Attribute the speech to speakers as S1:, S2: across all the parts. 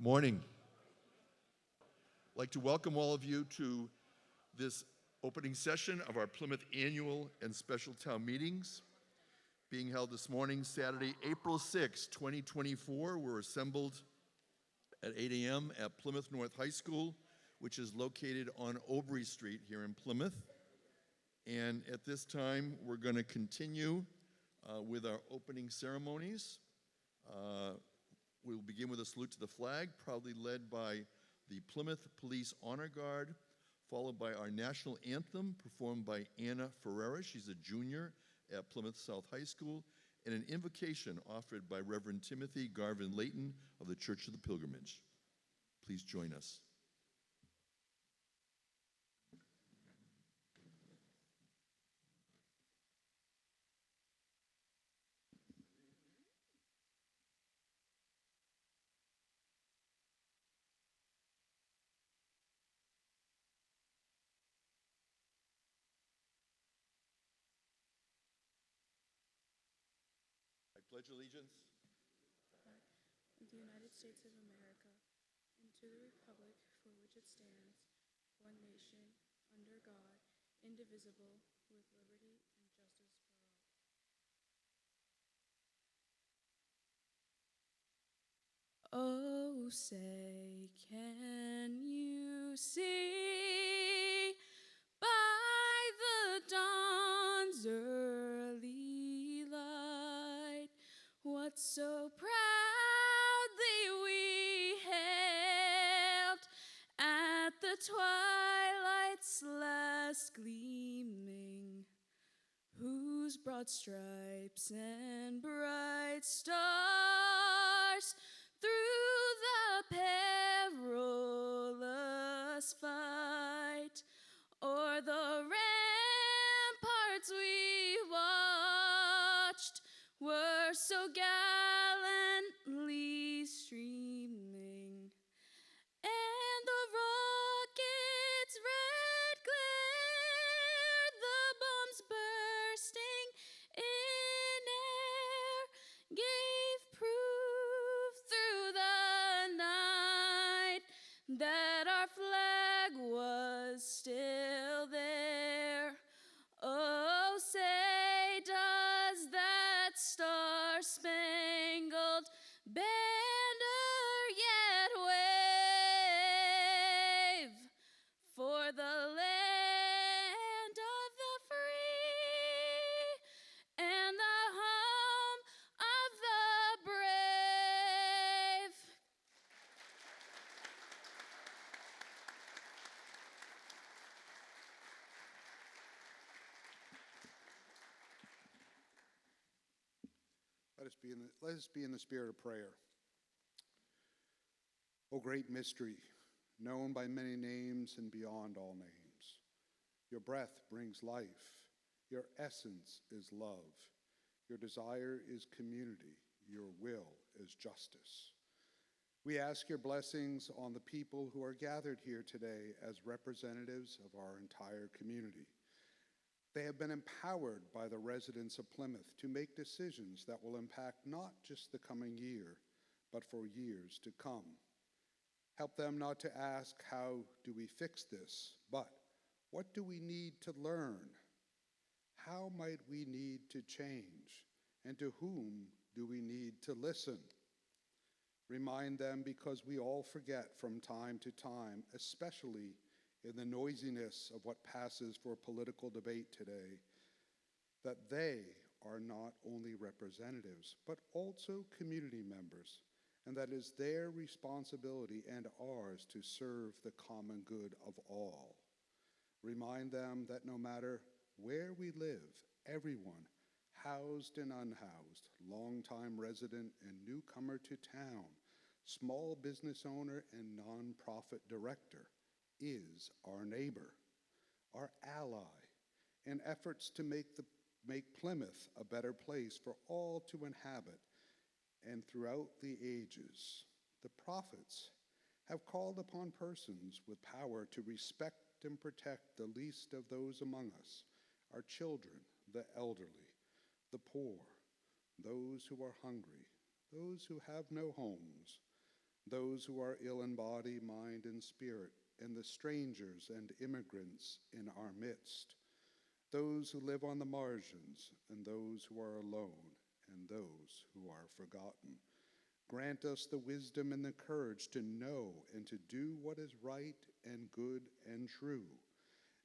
S1: Morning. I'd like to welcome all of you to this opening session of our Plymouth Annual and Special Town Meetings being held this morning, Saturday, April 6, 2024. We're assembled at 8 a.m. at Plymouth North High School, which is located on Obrey Street here in Plymouth. And at this time, we're going to continue with our opening ceremonies. We'll begin with a salute to the flag, proudly led by the Plymouth Police Honor Guard, followed by our national anthem performed by Anna Ferreira. She's a junior at Plymouth South High School, and an invocation offered by Reverend Timothy Garvin Layton of the Church of the Pilgrimage. Please join us. I pledge allegiance
S2: to the United States of America, and to the republic for which it stands, one nation, under God, indivisible, with liberty and justice for all. Oh, say, can you see by the dawn's early light what so proudly we hailed at the twilight's last gleaming, whose broad stripes and bright stars through the perilous fight o'er the ramparts we watched were so gallantly streaming, and the rocket's red glare, the bombs bursting in air, gave proof through the night that our flag was still there. Oh, say, does that star-spangled banner yet wave for the land of the free and the home of the brave?
S3: Let us be in the spirit of prayer. O great mystery, known by many names and beyond all names, your breath brings life, your essence is love, your desire is community, your will is justice. We ask your blessings on the people who are gathered here today as representatives of our entire community. They have been empowered by the residents of Plymouth to make decisions that will impact not just the coming year, but for years to come. Help them not to ask, how do we fix this, but what do we need to learn? How might we need to change? And to whom do we need to listen? Remind them, because we all forget from time to time, especially in the noisiness of what passes for political debate today, that they are not only representatives, but also community members, and that it is their responsibility and ours to serve the common good of all. Remind them that no matter where we live, everyone, housed and unhoused, longtime resident and newcomer to town, small business owner and nonprofit director, is our neighbor, our ally, in efforts to make Plymouth a better place for all to inhabit. And throughout the ages, the prophets have called upon persons with power to respect and protect the least of those among us, our children, the elderly, the poor, those who are hungry, those who have no homes, those who are ill in body, mind, and spirit, and the strangers and immigrants in our midst, those who live on the margins, and those who are alone, and those who are forgotten. Grant us the wisdom and the courage to know and to do what is right and good and true.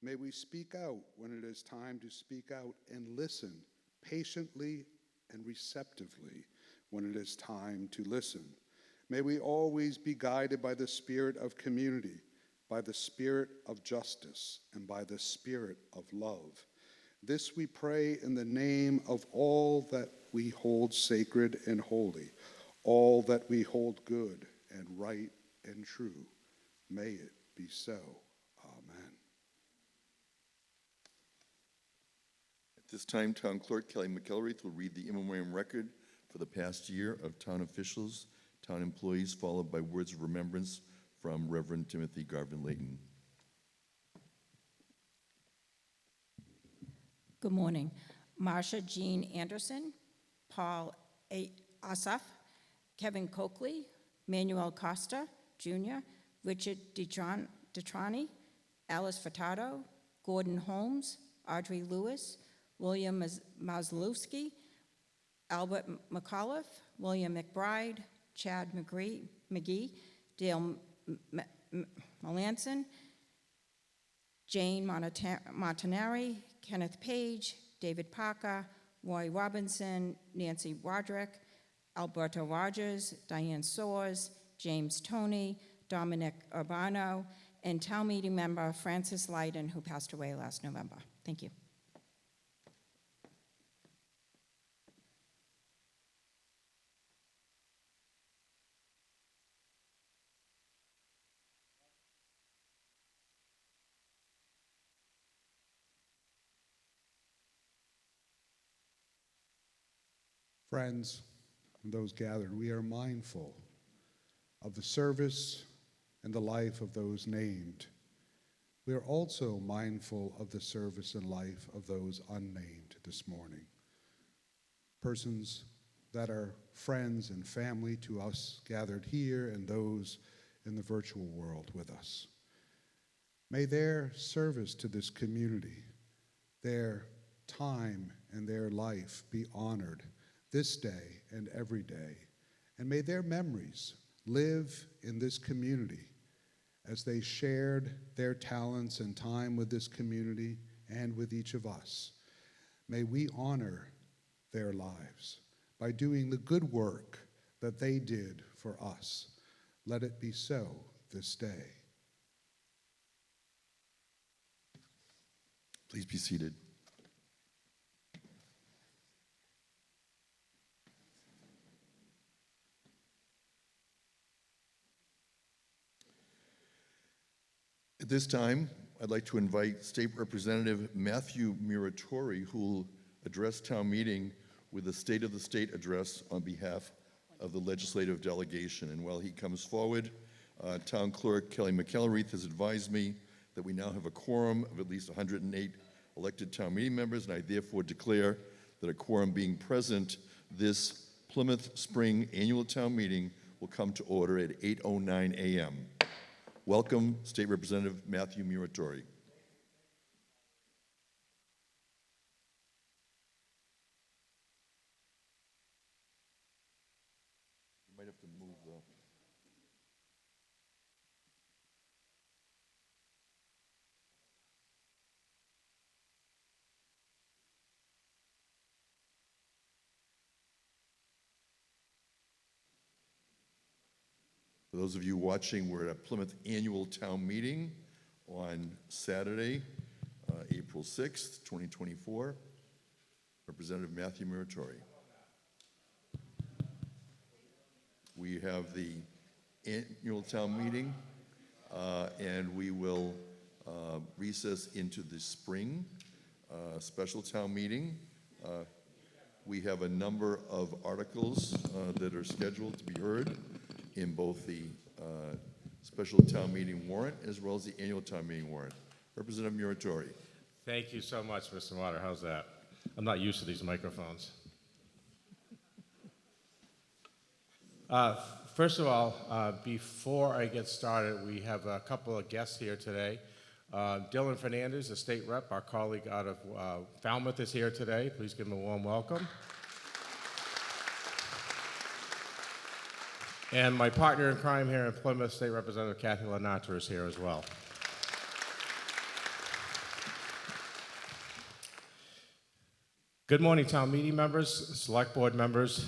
S3: May we speak out when it is time to speak out, and listen patiently and receptively when it is time to listen. May we always be guided by the spirit of community, by the spirit of justice, and by the spirit of love. This we pray in the name of all that we hold sacred and holy, all that we hold good and right and true. May it be so. Amen.
S1: At this time, Town Clerk Kelly McElraith will read the in memoriam record for the past year of town officials, town employees, followed by words of remembrance from Reverend Timothy Garvin-Layton.
S4: Good morning. Marsha Jean Anderson, Paul A. Asaf, Kevin Coakley, Manuel Costa Jr., Richard Detrani, Alice Furtado, Gordon Holmes, Audrey Lewis, William Maslowski, Albert McAuliffe, William McBride, Chad McGee, Dale Melanson, Jane Montanari, Kenneth Page, David Parker, Roy Robinson, Nancy Roderick, Alberto Rogers, Diane Soares, James Toney, Dominic Urbano, and town meeting member Francis Lydon, who passed away last November. Thank you.
S3: Friends, and those gathered, we are mindful of the service and the life of those named. We are also mindful of the service and life of those unnamed this morning. Persons that are friends and family to us gathered here and those in the virtual world with us. May their service to this community, their time and their life be honored this day and every day, and may their memories live in this community as they shared their talents and time with this community and with each of us. May we honor their lives by doing the good work that they did for us. Let it be so this day.
S1: Please be seated. At this time, I'd like to invite State Representative Matthew Muratori, who will address town meeting with a State of the State address on behalf of the legislative delegation. And while he comes forward, Town Clerk Kelly McElraith has advised me that we now have a quorum of at least 108 elected town meeting members, and I therefore declare that a quorum being present, this Plymouth Spring Annual Town Meeting will come to order at 8:09 a.m. Welcome, State Representative Matthew Muratori. You might have to move the... For those of you watching, we're at a Plymouth Annual Town Meeting on Saturday, April 6th, 2024. Representative Matthew Muratori. We have the annual town meeting, and we will recess into the spring special town meeting. We have a number of articles that are scheduled to be heard in both the special town meeting warrant as well as the annual town meeting warrant. Representative Muratori.
S5: Thank you so much, Mr. Water. How's that? I'm not used to these microphones. First of all, before I get started, we have a couple of guests here today. Dylan Fernandez, the state rep, our colleague out of Falmouth, is here today. Please give him a warm welcome. And my partner in crime here in Plymouth, State Representative Kathy Lenatra, is here as well. Good morning, town meeting members, select board members,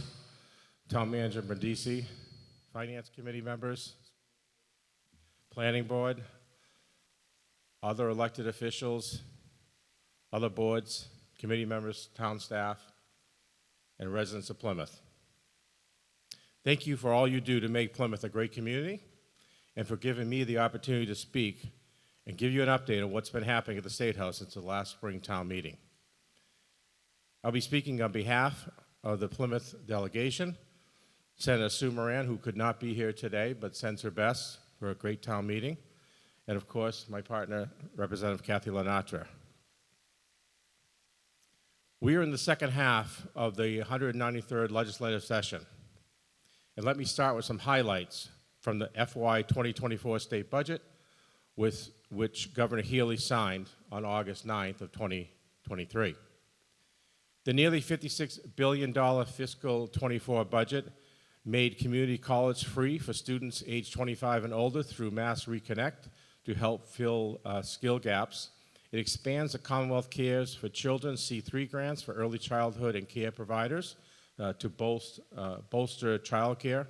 S5: town manager Brindisi, finance committee members, planning board, other elected officials, other boards, committee members, town staff, and residents of Plymouth. Thank you for all you do to make Plymouth a great community and for giving me the opportunity to speak and give you an update on what's been happening at the State House since the last spring town meeting. I'll be speaking on behalf of the Plymouth delegation, Senator Sue Moran, who could not be here today but sends her best for a great town meeting, and of course, my partner, Representative Kathy Lenatra. We are in the second half of the 193rd legislative session. And let me start with some highlights from the FY 2024 state budget, with which Governor Healy signed on August 9th of 2023. The nearly $56 billion fiscal 24 budget made community college free for students age 25 and older through Mass Reconnect to help fill skill gaps. It expands the Commonwealth Cares for Children C3 grants for early childhood and care providers to bolster child care.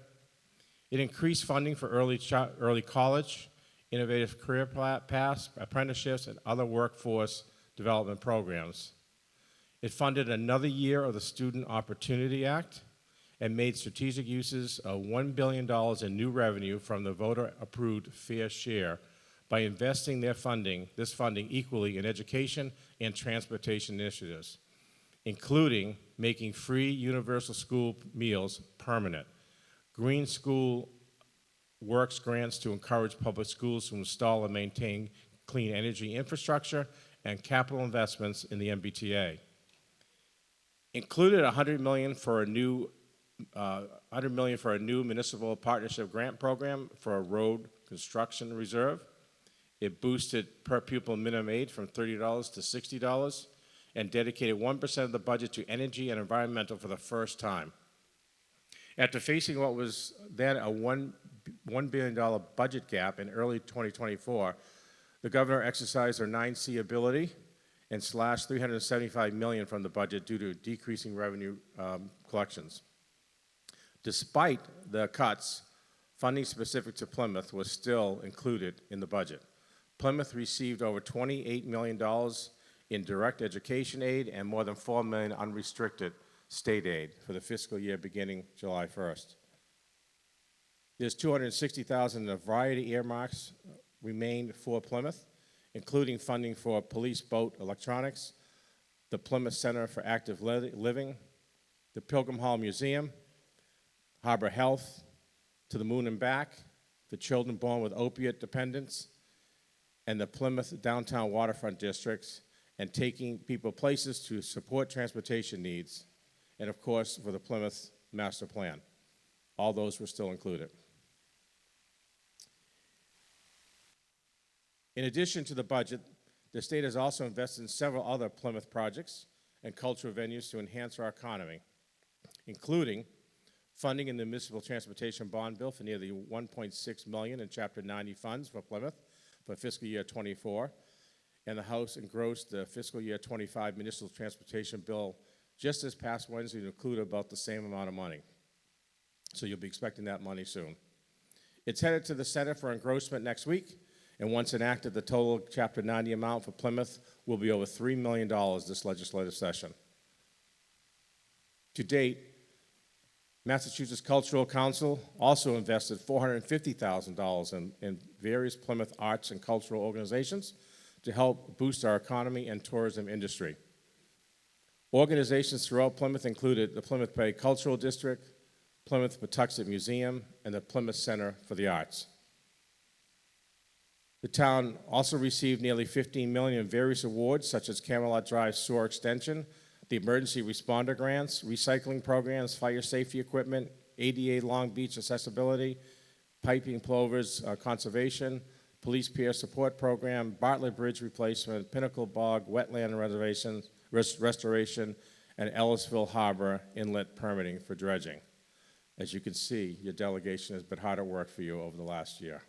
S5: It increased funding for early college, innovative career paths, apprenticeships, and other workforce development programs. It funded another year of the Student Opportunity Act and made strategic uses of $1 billion in new revenue from the voter-approved fair share by investing this funding equally in education and transportation initiatives, including making free universal school meals permanent, Green School Works grants to encourage public schools to install and maintain clean energy infrastructure, and capital investments in the MBTA. Included $100 million for a new municipal partnership grant program for a road construction reserve. It boosted per pupil minimum aid from $30 to $60 and dedicated 1% of the budget to energy and environmental for the first time. After facing what was then a $1 billion budget gap in early 2024, the governor exercised her 9C ability and slashed $375 million from the budget due to decreasing revenue collections. Despite the cuts, funding specific to Plymouth was still included in the budget. Plymouth received over $28 million in direct education aid and more than $4 million unrestricted state aid for the fiscal year beginning July 1st. There's $260,000 in a variety earmarks remained for Plymouth, including funding for police boat electronics, the Plymouth Center for Active Living, the Pilgrim Hall Museum, Harbor Health, To the Moon and Back, for children born with opiate dependence, and the Plymouth Downtown Waterfront Districts, and taking people places to support transportation needs, and of course, for the Plymouth Master Plan. All those were still included. In addition to the budget, the state has also invested in several other Plymouth projects and cultural venues to enhance our economy, including funding in the municipal transportation bond bill for nearly $1.6 million in Chapter 90 funds for Plymouth for fiscal year 24, and the House engrossed the fiscal year 25 municipal transportation bill just this past Wednesday to include about the same amount of money. So you'll be expecting that money soon. It's headed to the Senate for engrossment next week, and once enacted, the total Chapter 90 amount for Plymouth will be over $3 million this legislative session. To date, Massachusetts Cultural Council also invested $450,000 in various Plymouth arts and cultural organizations to help boost our economy and tourism industry. Organizations throughout Plymouth included the Plymouth Bay Cultural District, Plymouth Patuxent Museum, and the Plymouth Center for the Arts. The town also received nearly $15 million in various awards, such as Camelot Drive Sewer Extension, the Emergency Responder Grants, recycling programs, fire safety equipment, ADA Long Beach accessibility, piping plovers conservation, police peer support program, Bartlett Bridge replacement, Pinnacle Bog wetland restoration, and Ellisville Harbor inlet permitting for dredging. As you can see, your delegation has been hard at work for you over the last year.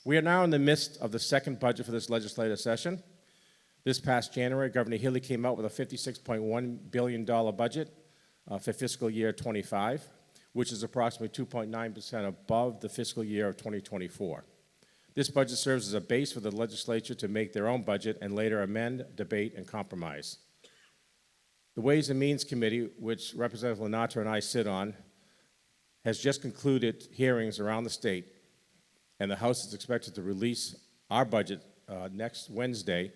S5: We are now in the midst of the second budget for this legislative session. This past January, Governor Healy came out with a $56.1 billion budget for fiscal year 25, which is approximately 2.9% above the fiscal year of 2024. This budget serves as a base for the legislature to make their own budget and later amend, debate, and compromise. The Ways and Means Committee, which Representative Lenato and I sit on, has just concluded hearings around the state, and the House is expected to release our budget next Wednesday,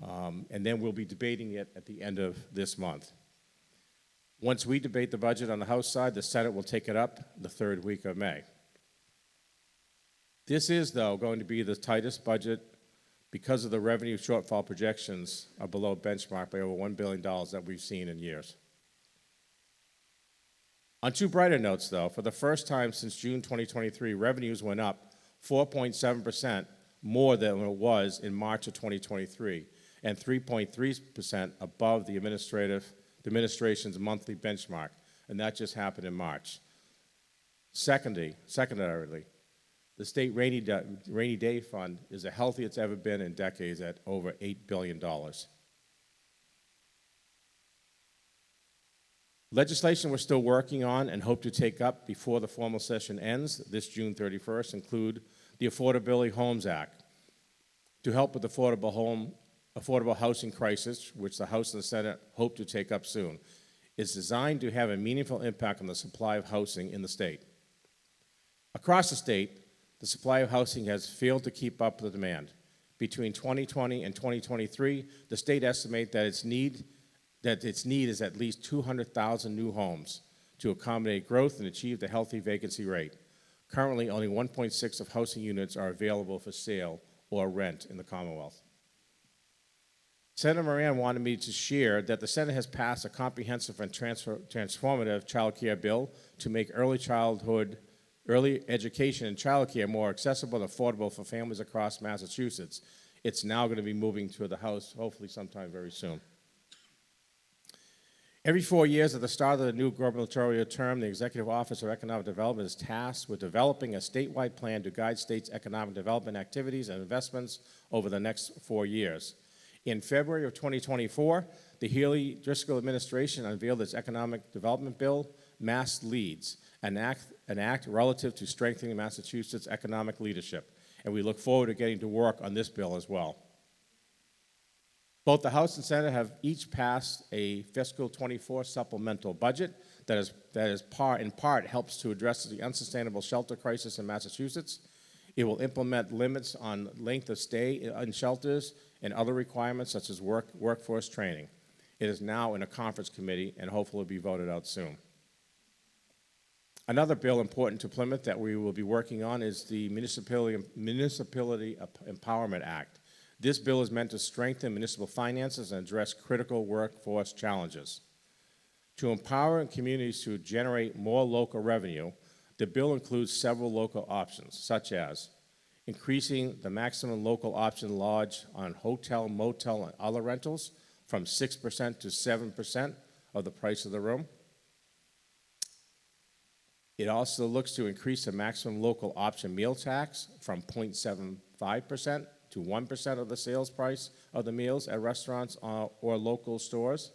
S5: and then we'll be debating it at the end of this month. Once we debate the budget on the House side, the Senate will take it up the third week of May. This is, though, going to be the tightest budget because of the revenue shortfall projections are below benchmark by over $1 billion that we've seen in years. On two brighter notes, though, for the first time since June 2023, revenues went up 4.7% more than it was in March of 2023, and 3.3% above the administration's monthly benchmark, and that just happened in March. Secondarily, the state rainy day fund is the healthiest it's ever been in decades at over $8 billion. Legislation we're still working on and hope to take up before the formal session ends this June 31st include the Affordability Homes Act to help with the affordable housing crisis, which the House and the Senate hope to take up soon. It's designed to have a meaningful impact on the supply of housing in the state. Across the state, the supply of housing has failed to keep up with the demand. Between 2020 and 2023, the state estimates that its need is at least 200,000 new homes to accommodate growth and achieve the healthy vacancy rate. Currently, only 1.6 of housing units are available for sale or rent in the Commonwealth. Senator Moran wanted me to share that the Senate has passed a comprehensive and transformative child care bill to make early education and child care more accessible and affordable for families across Massachusetts. It's now going to be moving to the House, hopefully sometime very soon. Every 4 years at the start of the new gubernatorial term, the Executive Office of Economic Development is tasked with developing a statewide plan to guide states' economic development activities and investments over the next 4 years. In February of 2024, the Healy-Driscoll administration unveiled its economic development bill, Mass Leads, an act relative to strengthening Massachusetts' economic leadership, and we look forward to getting to work on this bill as well. Both the House and Senate have each passed a fiscal 24 supplemental budget that in part helps to address the unsustainable shelter crisis in Massachusetts. It will implement limits on length of stay in shelters and other requirements such as workforce training. It is now in a conference committee and hopefully will be voted out soon. Another bill important to Plymouth that we will be working on is the Municipality Empowerment Act. This bill is meant to strengthen municipal finances and address critical workforce challenges. To empower communities to generate more local revenue, the bill includes several local options, such as increasing the maximum local option lodge on hotel, motel, and other rentals from 6% to 7% of the price of the room. It also looks to increase the maximum local option meal tax from 0.75% to 1% of the sales price of the meals at restaurants or local stores,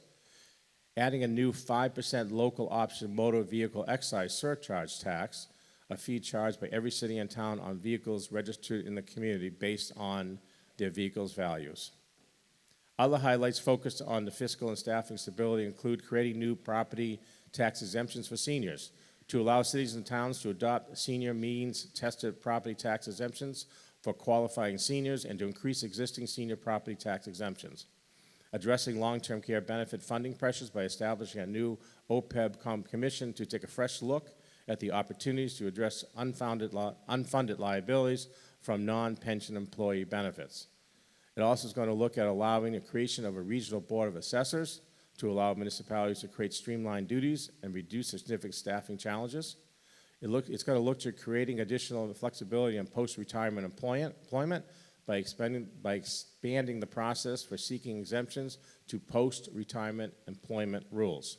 S5: adding a new 5% local option motor vehicle excise surcharge tax, a fee charged by every city and town on vehicles registered in the community based on their vehicles' values. Other highlights focused on the fiscal and staffing stability include creating new property tax exemptions for seniors to allow cities and towns to adopt senior means-tested property tax exemptions for qualifying seniors and to increase existing senior property tax exemptions. Addressing long-term care benefit funding pressures by establishing a new OPEB commission to take a fresh look at the opportunities to address unfunded liabilities from non-pension employee benefits. It also is going to look at allowing the creation of a regional board of assessors to allow municipalities to create streamlined duties and reduce significant staffing challenges. It's going to look to creating additional flexibility in post-retirement employment by expanding the process for seeking exemptions to post-retirement employment rules.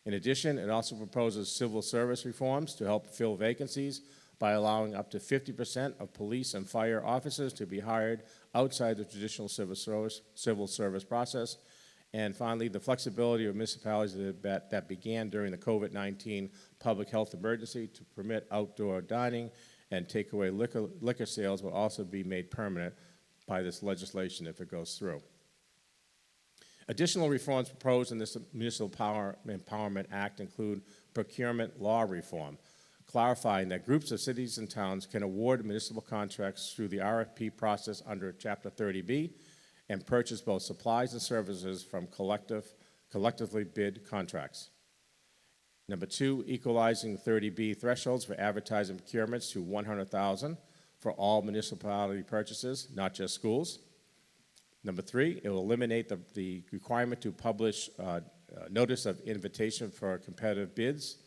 S5: In addition, it also proposes civil service reforms to help fill vacancies by allowing up to 50% of police and fire officers to be hired outside the traditional civil service process. And finally, the flexibility of municipalities that began during the COVID-19 public health emergency to permit outdoor dining and takeaway liquor sales will also be made permanent by this legislation if it goes through. Additional reforms proposed in this Municipal Power Empowerment Act include procurement law reform, clarifying that groups of cities and towns can award municipal contracts through the RFP process under Chapter 30B and purchase both supplies and services from collectively bid contracts. Number 2, equalizing 30B thresholds for advertising procurements to $100,000 for all municipality purchases, not just schools. Number 3, it will eliminate the requirement to publish notice of invitation for competitive bids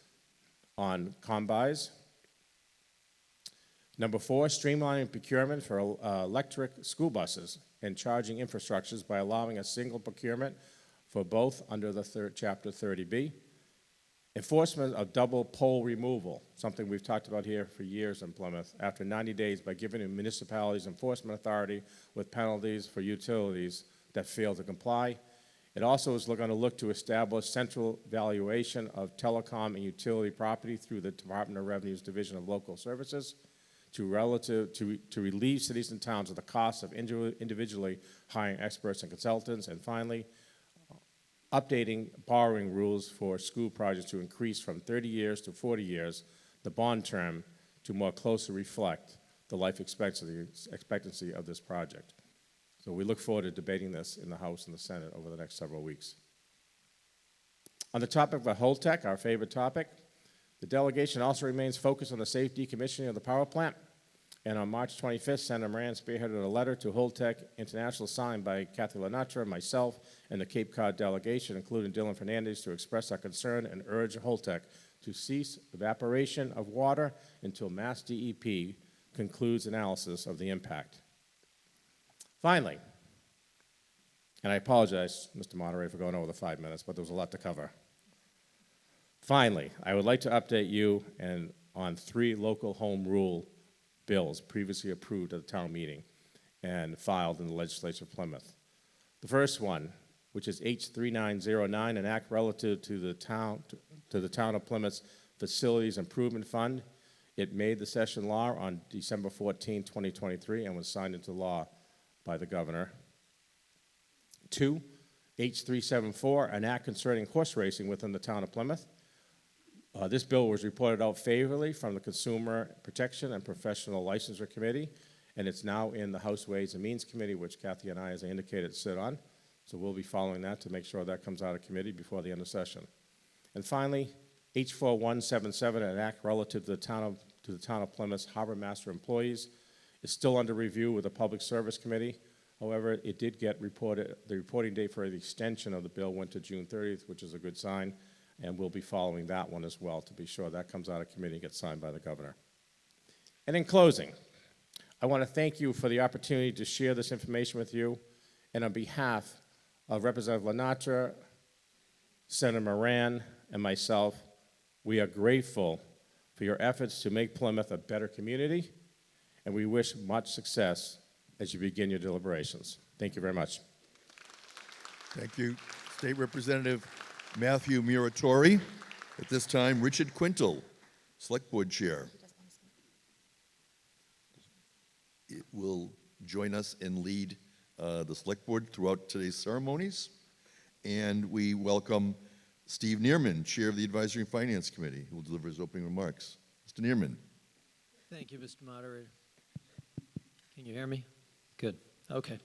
S5: on combis. Number 4, streamlining procurement for electric school buses and charging infrastructures by allowing a single procurement for both under the Chapter 30B. Enforcement of double pole removal, something we've talked about here for years in Plymouth, after 90 days by giving the municipalities enforcement authority with penalties for utilities that fail to comply. It also is going to look to establish central valuation of telecom and utility property through the Department of Revenue's Division of Local Services to relieve cities and towns of the cost of individually hiring experts and consultants. And finally, updating borrowing rules for school projects to increase from 30 years to 40 years, the bond term, to more closely reflect the life expectancy of this project. So we look forward to debating this in the House and the Senate over the next several weeks. On the topic of Holtec, our favorite topic, the delegation also remains focused on the safe decommissioning of the power plant. And on March 25th, Senator Moran spearheaded a letter to Holtec International signed by Kathy Lenatra, myself, and the Cape Cod delegation, including Dylan Fernandez, to express our concern and urge Holtec to cease evaporation of water until Mass DEP concludes analysis of the impact. Finally, and I apologize, Mr. Moderator, for going over the 5 minutes, but there was a lot to cover. Finally, I would like to update you on 3 local home rule bills previously approved at the town meeting and filed in the legislature of Plymouth. The first one, which is H3909, an act relative to the town of Plymouth's Facilities Improvement Fund. It made the session law on December 14, 2023, and was signed into law by the governor. 2, H374, an act concerning horse racing within the town of Plymouth. This bill was reported out favorably from the Consumer Protection and Professional Licensure Committee, and it's now in the House Ways and Means Committee, which Kathy and I, as I indicated, sit on. So we'll be following that to make sure that comes out of committee before the end of session. And finally, H4177, an act relative to the town of Plymouth's harbor master employees, is still under review with the Public Service Committee. However, it did get reported, the reporting date for the extension of the bill went to June 30th, which is a good sign. And we'll be following that one as well to be sure that comes out of committee and gets signed by the governor. And in closing, I want to thank you for the opportunity to share this information with you. And on behalf of Representative Lenatra, Senator Moran, and myself, we are grateful for your efforts to make Plymouth a better community, and we wish much success as you begin your deliberations. Thank you very much.
S1: Thank you, State Representative Matthew Muratori. At this time, Richard Quintal, Select Board Chair, will join us and lead the Select Board throughout today's ceremonies. And we welcome Steve Neerman, Chair of the Advisory and Finance Committee, who will deliver his opening remarks. Mr. Neerman.
S6: Thank you, Mr. Moderator. Can you hear me? Good. Okay.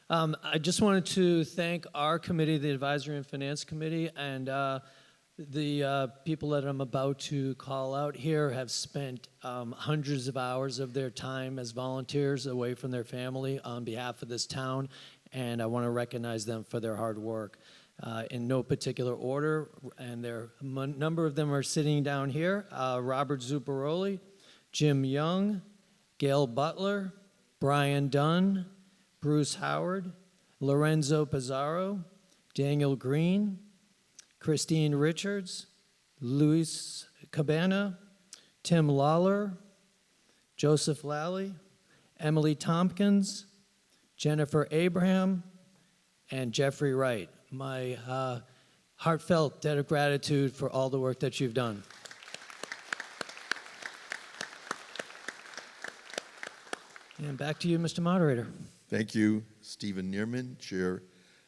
S6: I just wanted to thank our committee, the Advisory and Finance Committee, and The people that I'm about to call out here have spent hundreds of hours of their time as volunteers away from their family on behalf of this town, and I want to recognize them for their hard work. In no particular order, and a number of them are sitting down here. Robert Zuccaroli, Jim Young, Gail Butler, Brian Dunn, Bruce Howard, Lorenzo Pizarro, Daniel Green, Christine Richards, Luis Cabana, Tim Lawler, Joseph Lally, Emily Tompkins, Jennifer Abraham, and Jeffrey Wright. My heartfelt debt of gratitude for all the work that you've done. And back to you, Mr. Moderator.
S1: Thank you, Stephen Neerman, Chair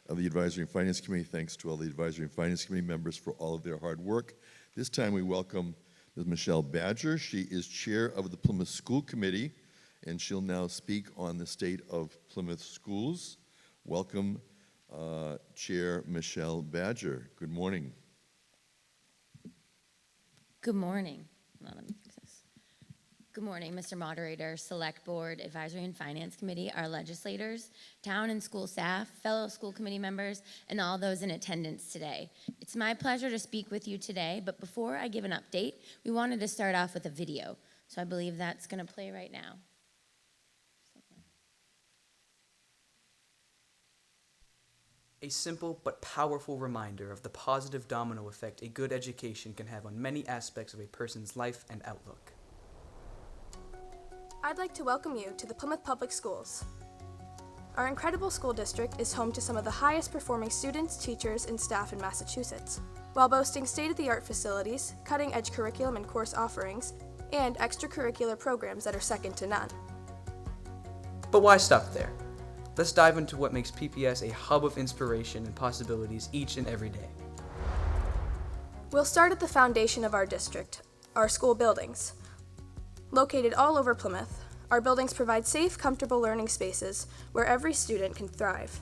S1: of the Advisory and Finance Committee. Thanks to all the Advisory and Finance Committee members for all of their hard work. This time we welcome Ms. Michelle Badger. She is Chair of the Plymouth School Committee, and she'll now speak on the state of Plymouth schools. Welcome, Chair Michelle Badger. Good morning.
S7: Good morning. Hold on, let me fix this. Good morning, Mr. Moderator, Select Board, Advisory and Finance Committee, our legislators, town and school staff, fellow school committee members, and all those in attendance today. It's my pleasure to speak with you today, but before I give an update, we wanted to start off with a video. So I believe that's going to play right now.
S8: A simple but powerful reminder of the positive domino effect a good education can have on many aspects of a person's life and outlook.
S9: I'd like to welcome you to the Plymouth Public Schools. Our incredible school district is home to some of the highest performing students, teachers, and staff in Massachusetts, while boasting state-of-the-art facilities, cutting-edge curriculum and course offerings, and extracurricular programs that are second to none.
S8: But why stop there? Let's dive into what makes PPS a hub of inspiration and possibilities each and every day.
S9: We'll start at the foundation of our district, our school buildings. Located all over Plymouth, our buildings provide safe, comfortable learning spaces where every student can thrive.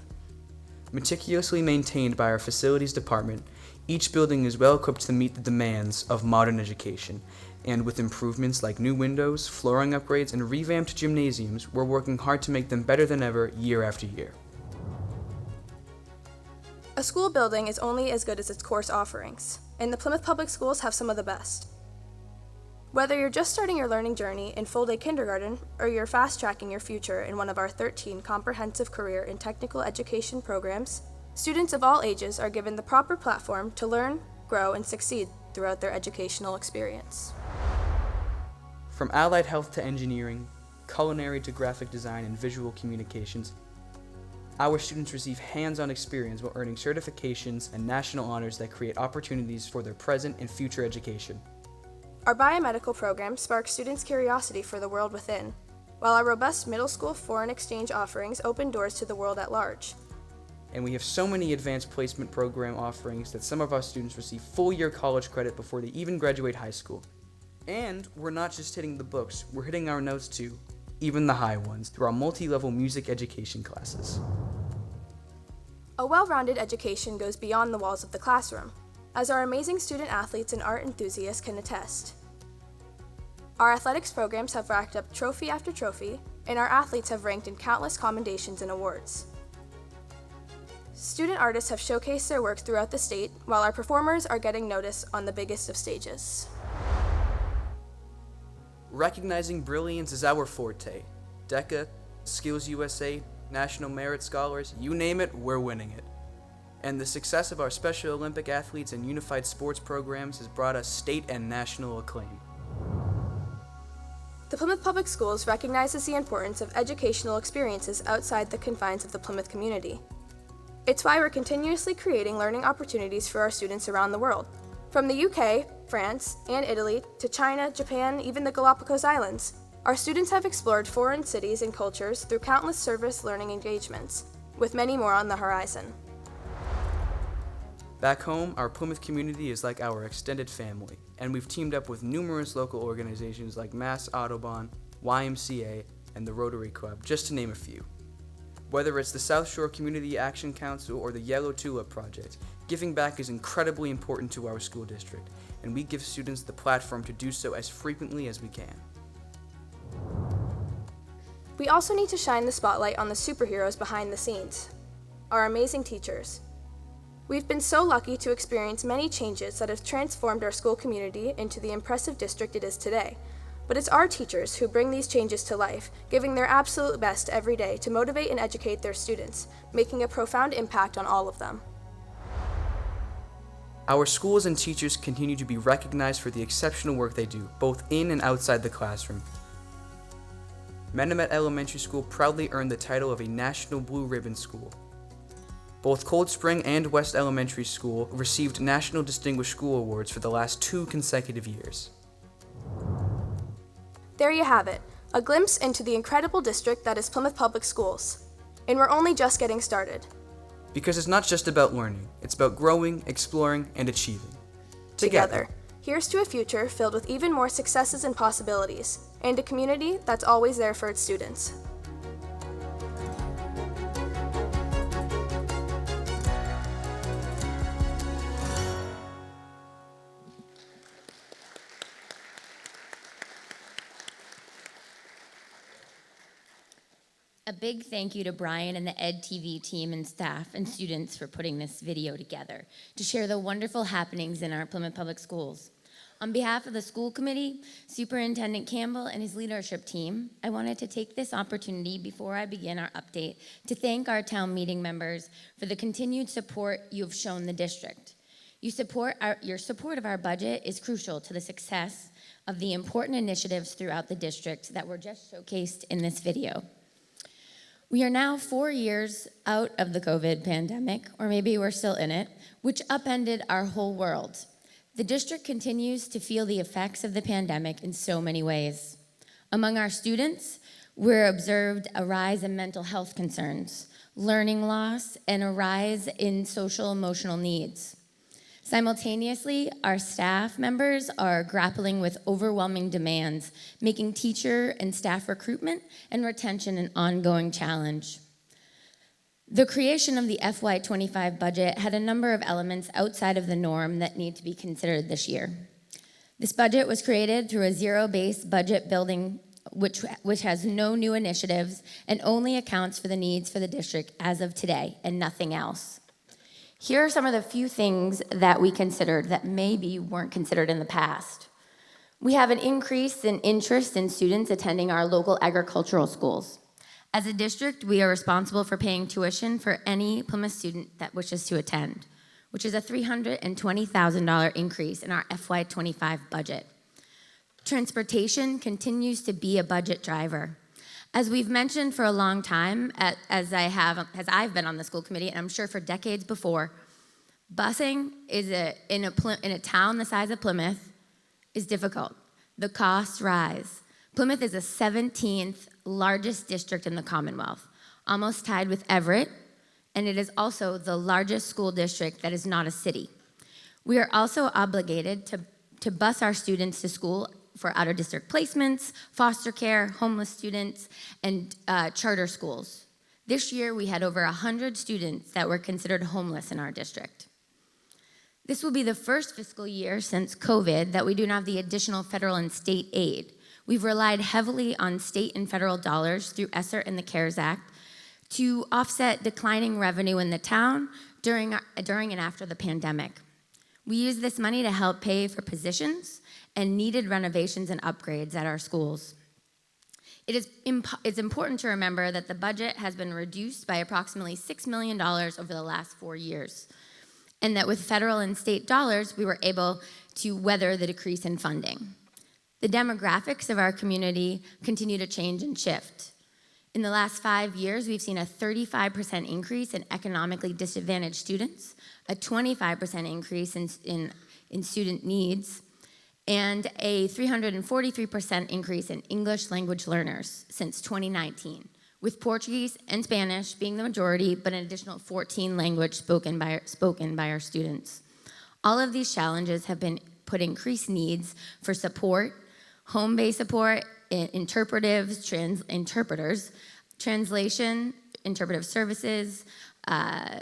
S8: Meticulously maintained by our facilities department, each building is well equipped to meet the demands of modern education, and with improvements like new windows, flooring upgrades, and revamped gymnasiums, we're working hard to make them better than ever year after year.
S9: A school building is only as good as its course offerings, and the Plymouth Public Schools have some of the best. Whether you're just starting your learning journey in full-day kindergarten, or you're fast-tracking your future in one of our 13 comprehensive career and technical education programs, students of all ages are given the proper platform to learn, grow, and succeed throughout their educational experience.
S8: From allied health to engineering, culinary to graphic design and visual communications, our students receive hands-on experience while earning certifications and national honors that create opportunities for their present and future education.
S9: Our biomedical program sparks students' curiosity for the world within, while our robust middle school foreign exchange offerings open doors to the world at large.
S8: And we have so many advanced placement program offerings that some of our students receive full-year college credit before they even graduate high school. And we're not just hitting the books, we're hitting our notes too, even the high ones, through our multi-level music education classes.
S9: A well-rounded education goes beyond the walls of the classroom, as our amazing student athletes and art enthusiasts can attest. Our athletics programs have racked up trophy after trophy, and our athletes have ranked in countless commendations and awards. Student artists have showcased their work throughout the state, while our performers are getting notice on the biggest of stages.
S8: Recognizing brilliance is our forte. DECA, Skills USA, National Merit Scholars, you name it, we're winning it. And the success of our Special Olympic athletes and unified sports programs has brought us state and national acclaim.
S9: The Plymouth Public Schools recognizes the importance of educational experiences outside the confines of the Plymouth community. It's why we're continuously creating learning opportunities for our students around the world. From the UK, France, and Italy, to China, Japan, even the Galapagos Islands, our students have explored foreign cities and cultures through countless service learning engagements, with many more on the horizon.
S8: Back home, our Plymouth community is like our extended family, and we've teamed up with numerous local organizations like Mass Autobahn, YMCA, and the Rotary Club, just to name a few. Whether it's the South Shore Community Action Council or the Yellow Tulip Project, giving back is incredibly important to our school district, and we give students the platform to do so as frequently as we can.
S9: We also need to shine the spotlight on the superheroes behind the scenes, our amazing teachers. We've been so lucky to experience many changes that have transformed our school community into the impressive district it is today. But it's our teachers who bring these changes to life, giving their absolute best every day to motivate and educate their students, making a profound impact on all of them.
S8: Our schools and teachers continue to be recognized for the exceptional work they do, both in and outside the classroom. Menomet Elementary School proudly earned the title of a National Blue Ribbon School. Both Cold Spring and West Elementary School received National Distinguished School Awards for the last 2 consecutive years.
S9: There you have it, a glimpse into the incredible district that is Plymouth Public Schools. And we're only just getting started.
S8: Because it's not just about learning, it's about growing, exploring, and achieving.
S9: Together, here's to a future filled with even more successes and possibilities, and a community that's always there for its students.
S7: A big thank you to Brian and the Ed TV team and staff and students for putting this video together to share the wonderful happenings in our Plymouth Public Schools. On behalf of the school committee, Superintendent Campbell and his leadership team, I wanted to take this opportunity before I begin our update to thank our town meeting members for the continued support you have shown the district. Your support of our budget is crucial to the success of the important initiatives throughout the district that were just showcased in this video. We are now 4 years out of the COVID pandemic, or maybe we're still in it, which upended our whole world. The district continues to feel the effects of the pandemic in so many ways. Among our students, we're observed a rise in mental health concerns, learning loss, and a rise in social emotional needs. Simultaneously, our staff members are grappling with overwhelming demands, making teacher and staff recruitment and retention an ongoing challenge. The creation of the FY25 budget had a number of elements outside of the norm that need to be considered this year. This budget was created through a zero-based budget building which has no new initiatives and only accounts for the needs for the district as of today and nothing else. Here are some of the few things that we considered that maybe weren't considered in the past. We have an increase in interest in students attending our local agricultural schools. As a district, we are responsible for paying tuition for any Plymouth student that wishes to attend, which is a $320,000 increase in our FY25 budget. Transportation continues to be a budget driver. As we've mentioned for a long time, as I've been on the school committee, and I'm sure for decades before, busing in a town the size of Plymouth is difficult. The costs rise. Plymouth is the 17th largest district in the Commonwealth, almost tied with Everett, and it is also the largest school district that is not a city. We are also obligated to bus our students to school for out-of-district placements, foster care, homeless students, and charter schools. This year, we had over 100 students that were considered homeless in our district. This will be the first fiscal year since COVID that we do not have the additional federal and state aid. We've relied heavily on state and federal dollars through ESSER and the CARES Act to offset declining revenue in the town during and after the pandemic. We use this money to help pay for positions and needed renovations and upgrades at our schools. It's important to remember that the budget has been reduced by approximately $6 million over the last 4 years, and that with federal and state dollars, we were able to weather the decrease in funding. The demographics of our community continue to change and shift. In the last 5 years, we've seen a 35% increase in economically disadvantaged students, a 25% increase in student needs, and a 343% increase in English language learners since 2019, with Portuguese and Spanish being the majority, but an additional 14 languages spoken by our students. All of these challenges have put increased needs for support, home-based support, interpreters, translation, interpretive services,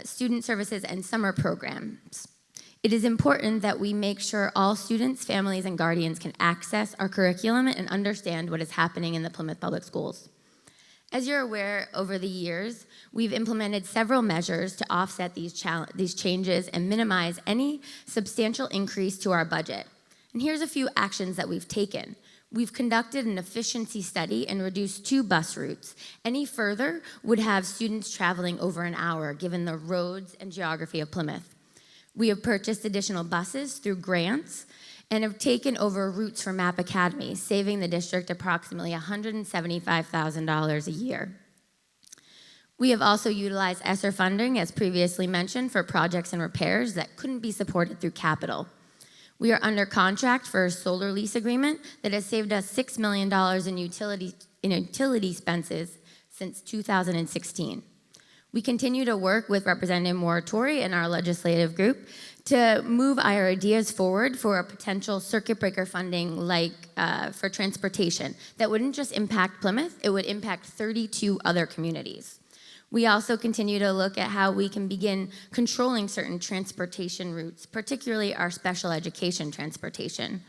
S7: student services, and summer programs. It is important that we make sure all students, families, and guardians can access our curriculum and understand what is happening in the Plymouth Public Schools. As you're aware, over the years, we've implemented several measures to offset these changes and minimize any substantial increase to our budget. And here's a few actions that we've taken. We've conducted an efficiency study and reduced 2 bus routes. Any further would have students traveling over an hour, given the roads and geography of Plymouth. We have purchased additional buses through grants and have taken over routes for MAP Academy, saving the district approximately $175,000 a year. We have also utilized ESSER funding, as previously mentioned, for projects and repairs that couldn't be supported through capital. We are under contract for a solar lease agreement that has saved us $6 million in utility expenses since 2016. We continue to work with Representative Moratori and our legislative group to move our ideas forward for a potential circuit breaker funding like for transportation that wouldn't just impact Plymouth, it would impact 32 other communities. We also continue to look at how we can begin controlling certain transportation routes, particularly our special education transportation,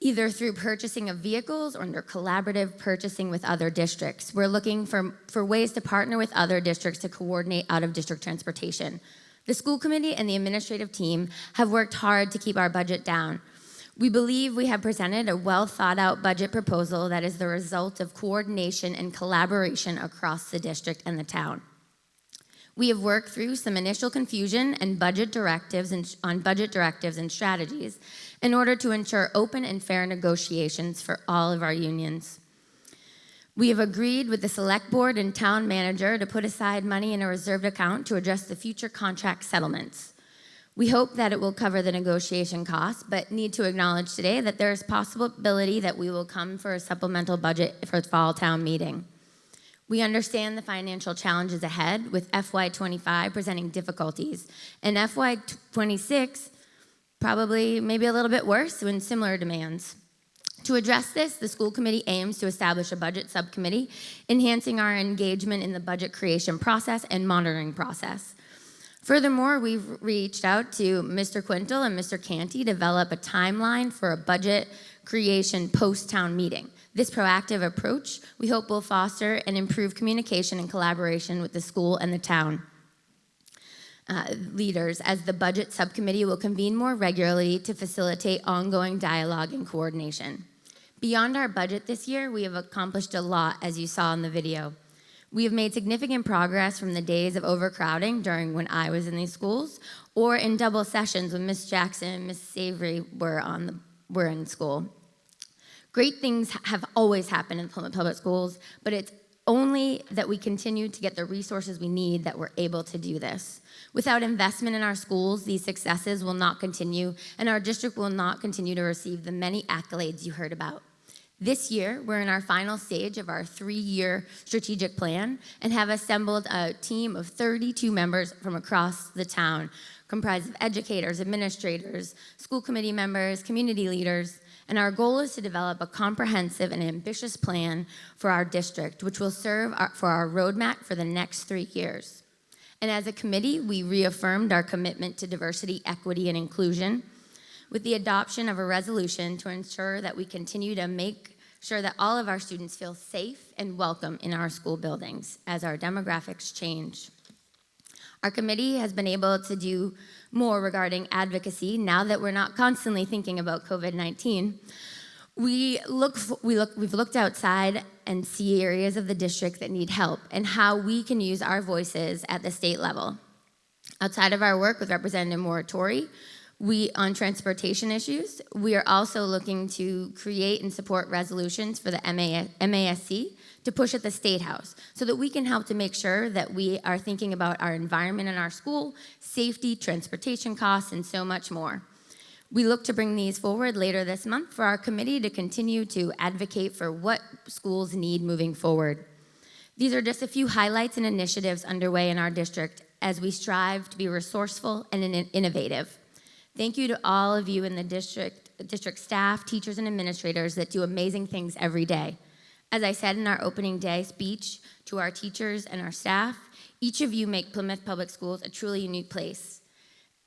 S7: either through purchasing of vehicles or under collaborative purchasing with other districts. We're looking for ways to partner with other districts to coordinate out-of-district transportation. The school committee and the administrative team have worked hard to keep our budget down. We believe we have presented a well-thought-out budget proposal that is the result of coordination and collaboration across the district and the town. We have worked through some initial confusion and budget directives and strategies in order to ensure open and fair negotiations for all of our unions. We have agreed with the select board and town manager to put aside money in a reserved account to address the future contract settlements. We hope that it will cover the negotiation costs, but need to acknowledge today that there is possibility that we will come for a supplemental budget for the fall town meeting. We understand the financial challenges ahead, with FY25 presenting difficulties, and FY26 probably maybe a little bit worse with similar demands. To address this, the school committee aims to establish a budget subcommittee, enhancing our engagement in the budget creation process and monitoring process. Furthermore, we've reached out to Mr. Quintal and Mr. Canty to develop a timeline for a budget creation post-town meeting. This proactive approach, we hope, will foster and improve communication and collaboration with the school and the town leaders, as the budget subcommittee will convene more regularly to facilitate ongoing dialogue and coordination. Beyond our budget this year, we have accomplished a lot, as you saw in the video. We have made significant progress from the days of overcrowding during when I was in these schools, or in double sessions when Miss Jackson and Miss Savory were in school. Great things have always happened in Plymouth Public Schools, but it's only that we continue to get the resources we need that we're able to do this. Without investment in our schools, these successes will not continue, and our district will not continue to receive the many accolades you heard about. This year, we're in our final stage of our 3-year strategic plan and have assembled a team of 32 members from across the town, comprised of educators, administrators, school committee members, community leaders, and our goal is to develop a comprehensive and ambitious plan for our district, which will serve for our roadmap for the next 3 years. And as a committee, we reaffirmed our commitment to diversity, equity, and inclusion with the adoption of a resolution to ensure that we continue to make sure that all of our students feel safe and welcome in our school buildings as our demographics change. Our committee has been able to do more regarding advocacy now that we're not constantly thinking about COVID-19. We've looked outside and see areas of the district that need help and how we can use our voices at the state level. Outside of our work with Representative Moratori, on transportation issues, we are also looking to create and support resolutions for the MASC to push at the State House so that we can help to make sure that we are thinking about our environment in our school, safety, transportation costs, and so much more. We look to bring these forward later this month for our committee to continue to advocate for what schools need moving forward. These are just a few highlights and initiatives underway in our district as we strive to be resourceful and innovative. Thank you to all of you in the district staff, teachers, and administrators that do amazing things every day. As I said in our opening day speech to our teachers and our staff, each of you make Plymouth Public Schools a truly unique place.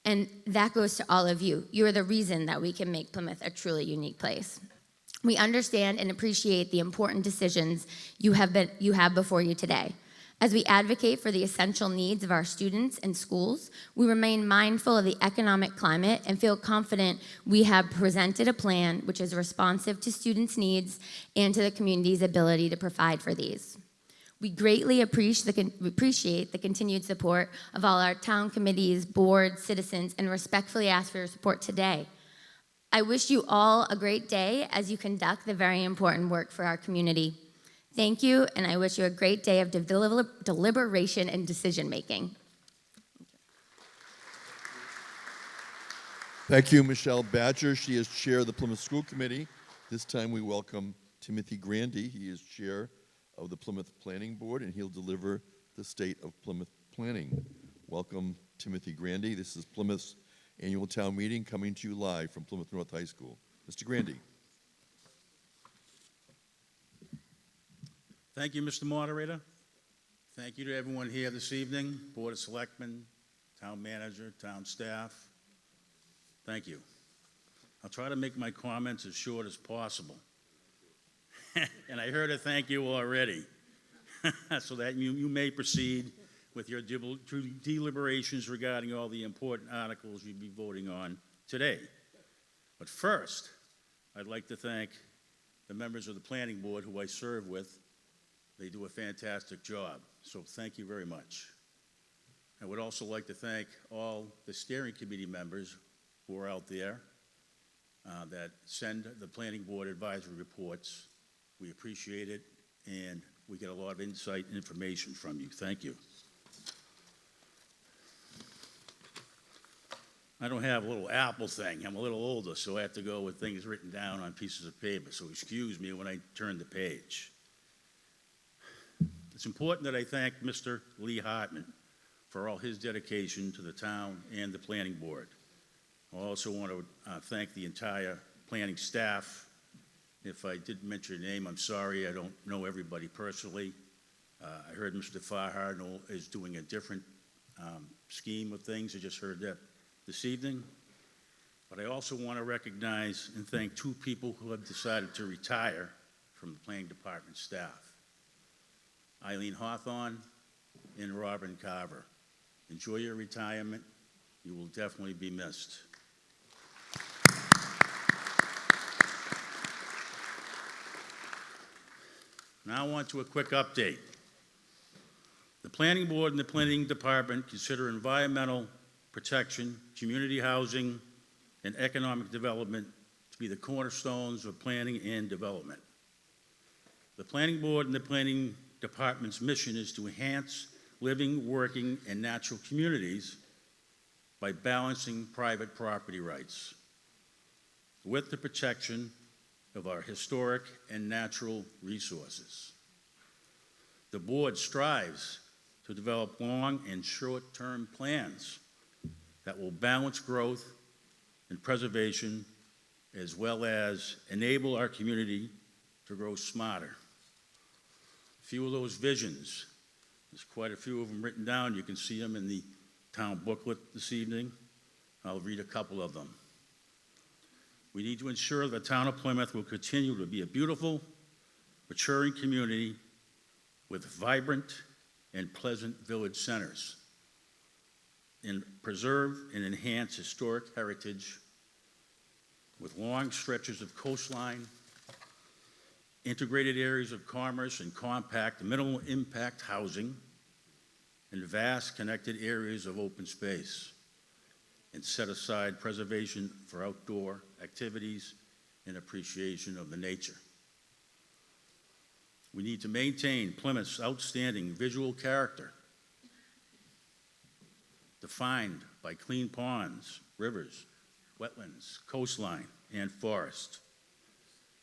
S7: And that goes to all of you. You are the reason that we can make Plymouth a truly unique place. We understand and appreciate the important decisions you have before you today. As we advocate for the essential needs of our students and schools, we remain mindful of the economic climate and feel confident we have presented a plan which is responsive to students' needs and to the community's ability to provide for these. We greatly appreciate the continued support of all our town committees, boards, citizens, and respectfully ask for your support today. I wish you all a great day as you conduct the very important work for our community. Thank you, and I wish you a great day of deliberation and decision-making.
S1: Thank you, Michelle Badger. She is chair of the Plymouth School Committee. This time we welcome Timothy Grandy. He is chair of the Plymouth Planning Board, and he'll deliver the State of Plymouth Planning. Welcome, Timothy Grandy. This is Plymouth's annual town meeting coming to you live from Plymouth North High School. Mr. Grandy.
S10: Thank you, Mr. Moderator. Thank you to everyone here this evening, Board of Selectmen, Town Manager, Town Staff. Thank you. I'll try to make my comments as short as possible. And I heard a thank you already, so that you may proceed with your deliberations regarding all the important articles you'll be voting on today. But first, I'd like to thank the members of the Planning Board who I serve with. They do a fantastic job, so thank you very much. I would also like to thank all the steering committee members who are out there that send the Planning Board advisory reports. We appreciate it, and we get a lot of insight and information from you. Thank you. I don't have a little Apple thing. I'm a little older, so I have to go with things written down on pieces of paper, so excuse me when I turn the page. It's important that I thank Mr. Lee Hartman for all his dedication to the town and the Planning Board. I also want to thank the entire planning staff. If I didn't mention your name, I'm sorry. I don't know everybody personally. I heard Mr. Farhar is doing a different scheme of things. I just heard that this evening. But I also want to recognize and thank two people who have decided to retire from the planning department staff. Eileen Hawthorne and Robin Carver. Enjoy your retirement. You will definitely be missed. Now on to a quick update. The Planning Board and the Planning Department consider environmental protection, community housing, and economic development to be the cornerstones of planning and development. The Planning Board and the Planning Department's mission is to enhance living, working, and natural communities by balancing private property rights with the protection of our historic and natural resources. The board strives to develop long and short-term plans that will balance growth and preservation, as well as enable our community to grow smarter. A few of those visions, there's quite a few of them written down. You can see them in the town booklet this evening. I'll read a couple of them. We need to ensure the town of Plymouth will continue to be a beautiful, maturing community with vibrant and pleasant village centers, and preserve and enhance historic heritage with long stretches of coastline, integrated areas of commerce and compact, minimal impact housing, and vast connected areas of open space, and set aside preservation for outdoor activities and appreciation of the nature. We need to maintain Plymouth's outstanding visual character, defined by clean ponds, rivers, wetlands, coastline, and forest.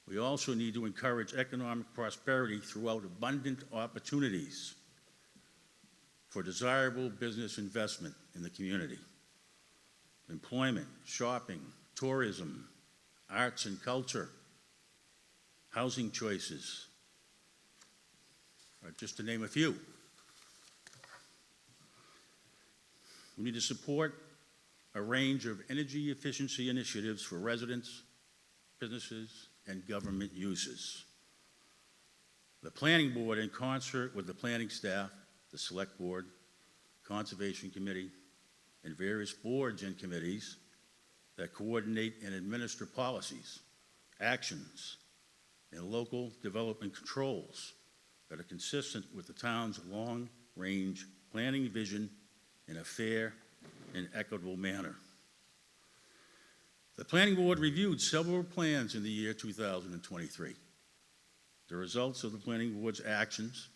S10: We also need to encourage economic prosperity throughout abundant opportunities for desirable business investment in the community. Employment, shopping, tourism, arts and culture, housing choices, just to name a few. We need to support a range of energy efficiency initiatives for residents, businesses, and government uses. The Planning Board, in concert with the planning staff, the Select Board, Conservation Committee, and various boards and committees that coordinate and administer policies, actions, and local development controls that are consistent with the town's long-range planning vision in a fair and equitable manner. The Planning Board reviewed several plans in the year 2023. The results of the Planning Board's actions,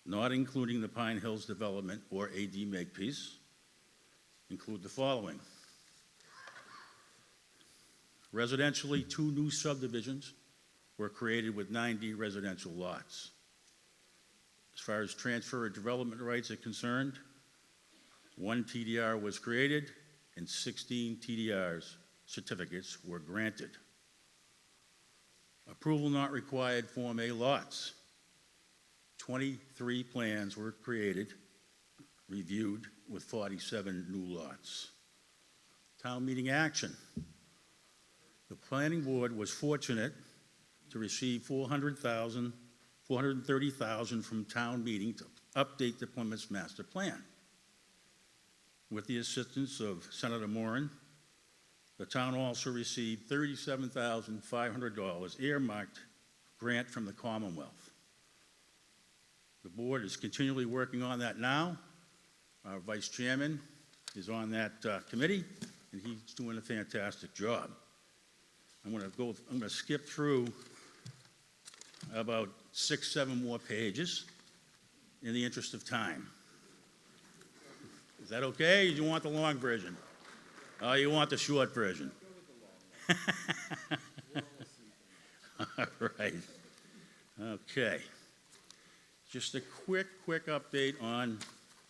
S10: not including the Pine Hills development or AD Makepeace, include the following. Residentially, 2 new subdivisions were created with 90 residential lots. As far as transfer of development rights are concerned, 1 TDR was created and 16 TDRs certificates were granted. Approval not required Form A lots. 23 plans were created, reviewed with 47 new lots. Town meeting action. The Planning Board was fortunate to receive $430,000 from town meeting to update the Plymouth's master plan. With the assistance of Senator Moran, the town also received $37,500 earmarked grant from the Commonwealth. The board is continually working on that now. Our vice chairman is on that committee, and he's doing a fantastic job. I'm going to skip through about 6, 7 more pages in the interest of time. Is that okay? Or do you want the long version? Oh, you want the short version? All right. Okay. Just a quick update on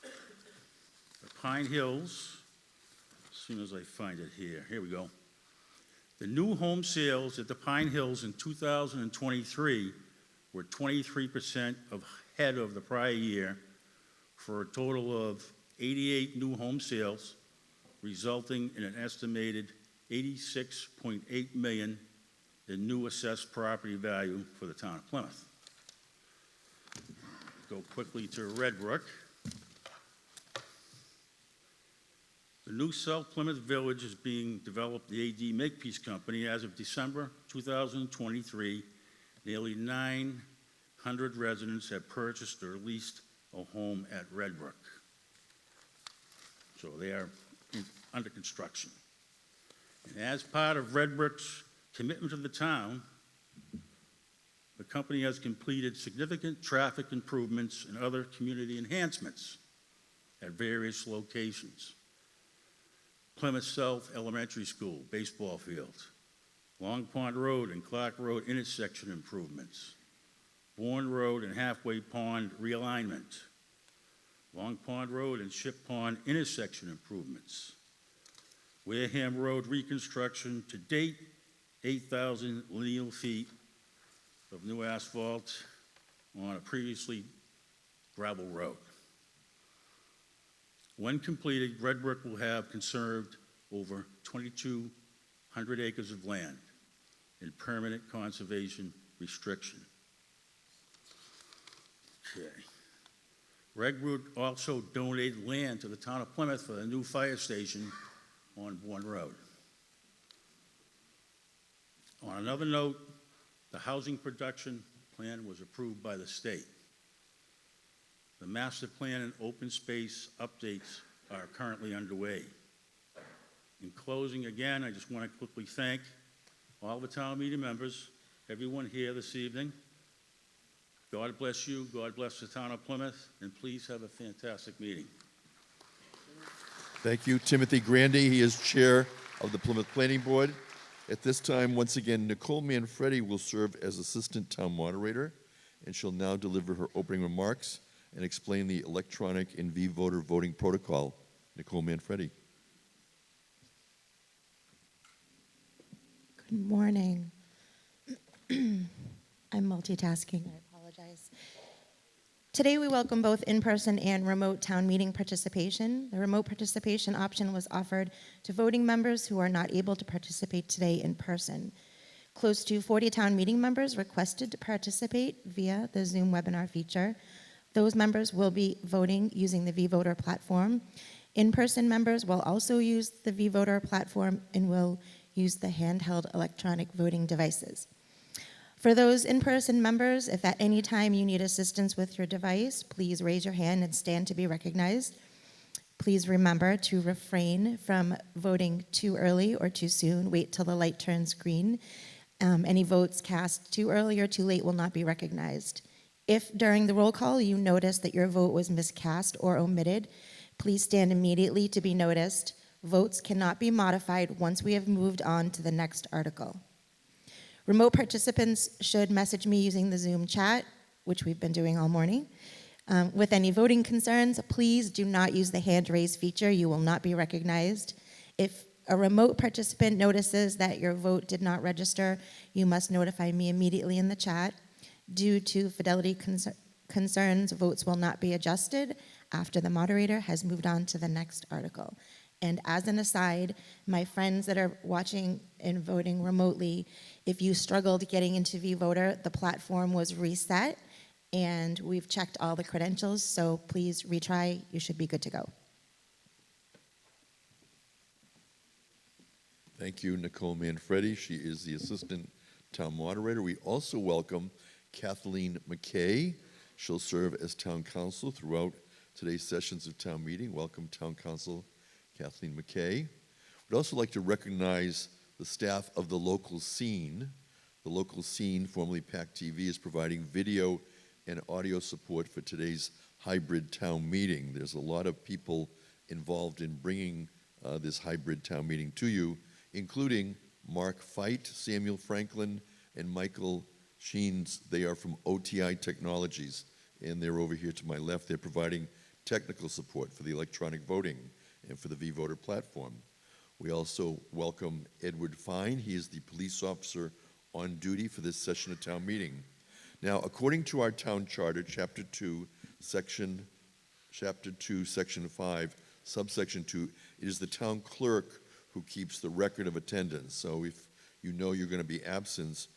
S10: the Pine Hills. As soon as I find it here. Here we go. The new home sales at the Pine Hills in 2023 were 23% ahead of the prior year for a total of 88 new home sales, resulting in an estimated $86.8 million in new assessed property value for the town of Plymouth. Go quickly to Red Brook. The new South Plymouth Village is being developed, the AD Makepeace Company. As of December 2023, nearly 900 residents have purchased or leased a home at Red Brook. So they are under construction. And as part of Red Brook's commitment to the town, the company has completed significant traffic improvements and other community enhancements at various locations. Plymouth South Elementary School, baseball field, Long Pond Road and Clark Road intersection improvements, Bourne Road and Halfway Pond realignment, Long Pond Road and Ship Pond intersection improvements, Wareham Road reconstruction. To date, 8,000 lineal feet of new asphalt on a previously gravel road. When completed, Red Brook will have conserved over 2,200 acres of land in permanent conservation restriction. Okay. Red Brook also donated land to the town of Plymouth for the new fire station on Bourne Road. On another note, the housing production plan was approved by the state. The master plan and open space updates are currently underway. In closing, again, I just want to quickly thank all the town meeting members, everyone here this evening. God bless you, God bless the town of Plymouth, and please have a fantastic meeting.
S1: Thank you, Timothy Grandy. He is chair of the Plymouth Planning Board. At this time, once again, Nicole Manfredi will serve as assistant town moderator, and she'll now deliver her opening remarks and explain the electronic and v-voter voting protocol. Nicole Manfredi.
S11: Good morning. I'm multitasking, I apologize. Today, we welcome both in-person and remote town meeting participation. The remote participation option was offered to voting members who are not able to participate today in person. Close to 40 town meeting members requested to participate via the Zoom webinar feature. Those members will be voting using the vVoter platform. In-person members will also use the vVoter platform and will use the handheld electronic voting devices. For those in-person members, if at any time you need assistance with your device, please raise your hand and stand to be recognized. Please remember to refrain from voting too early or too soon. Wait till the light turns green. Any votes cast too early or too late will not be recognized. If during the roll call you notice that your vote was miscast or omitted, please stand immediately to be noticed. Votes cannot be modified once we have moved on to the next article. Remote participants should message me using the Zoom chat, which we've been doing all morning. With any voting concerns, please do not use the hand raise feature. You will not be recognized. If a remote participant notices that your vote did not register, you must notify me immediately in the chat. Due to fidelity concerns, votes will not be adjusted after the moderator has moved on to the next article. And as an aside, my friends that are watching and voting remotely, if you struggled getting into vVoter, the platform was reset, and we've checked all the credentials, so please retry. You should be good to go.
S1: Thank you, Nicole Manfredi. She is the Assistant Town Moderator. We also welcome Kathleen McKay. She'll serve as Town Council throughout today's sessions of Town Meeting. Welcome, Town Council Kathleen McKay. We'd also like to recognize the staff of the Local Scene. The Local Scene, formerly PAC TV, is providing video and audio support for today's hybrid town meeting. There's a lot of people involved in bringing this hybrid town meeting to you, including Mark Feit, Samuel Franklin, and Michael Sheens. They are from OTI Technologies, and they're over here to my left. They're providing technical support for the electronic voting and for the vVoter platform. We also welcome Edward Fine. He is the police officer on duty for this session of town meeting. Now, according to our town charter, Chapter 2, Section 5, subsection 2, it is the town clerk who keeps the record of attendance. So if you know you're going to be absent,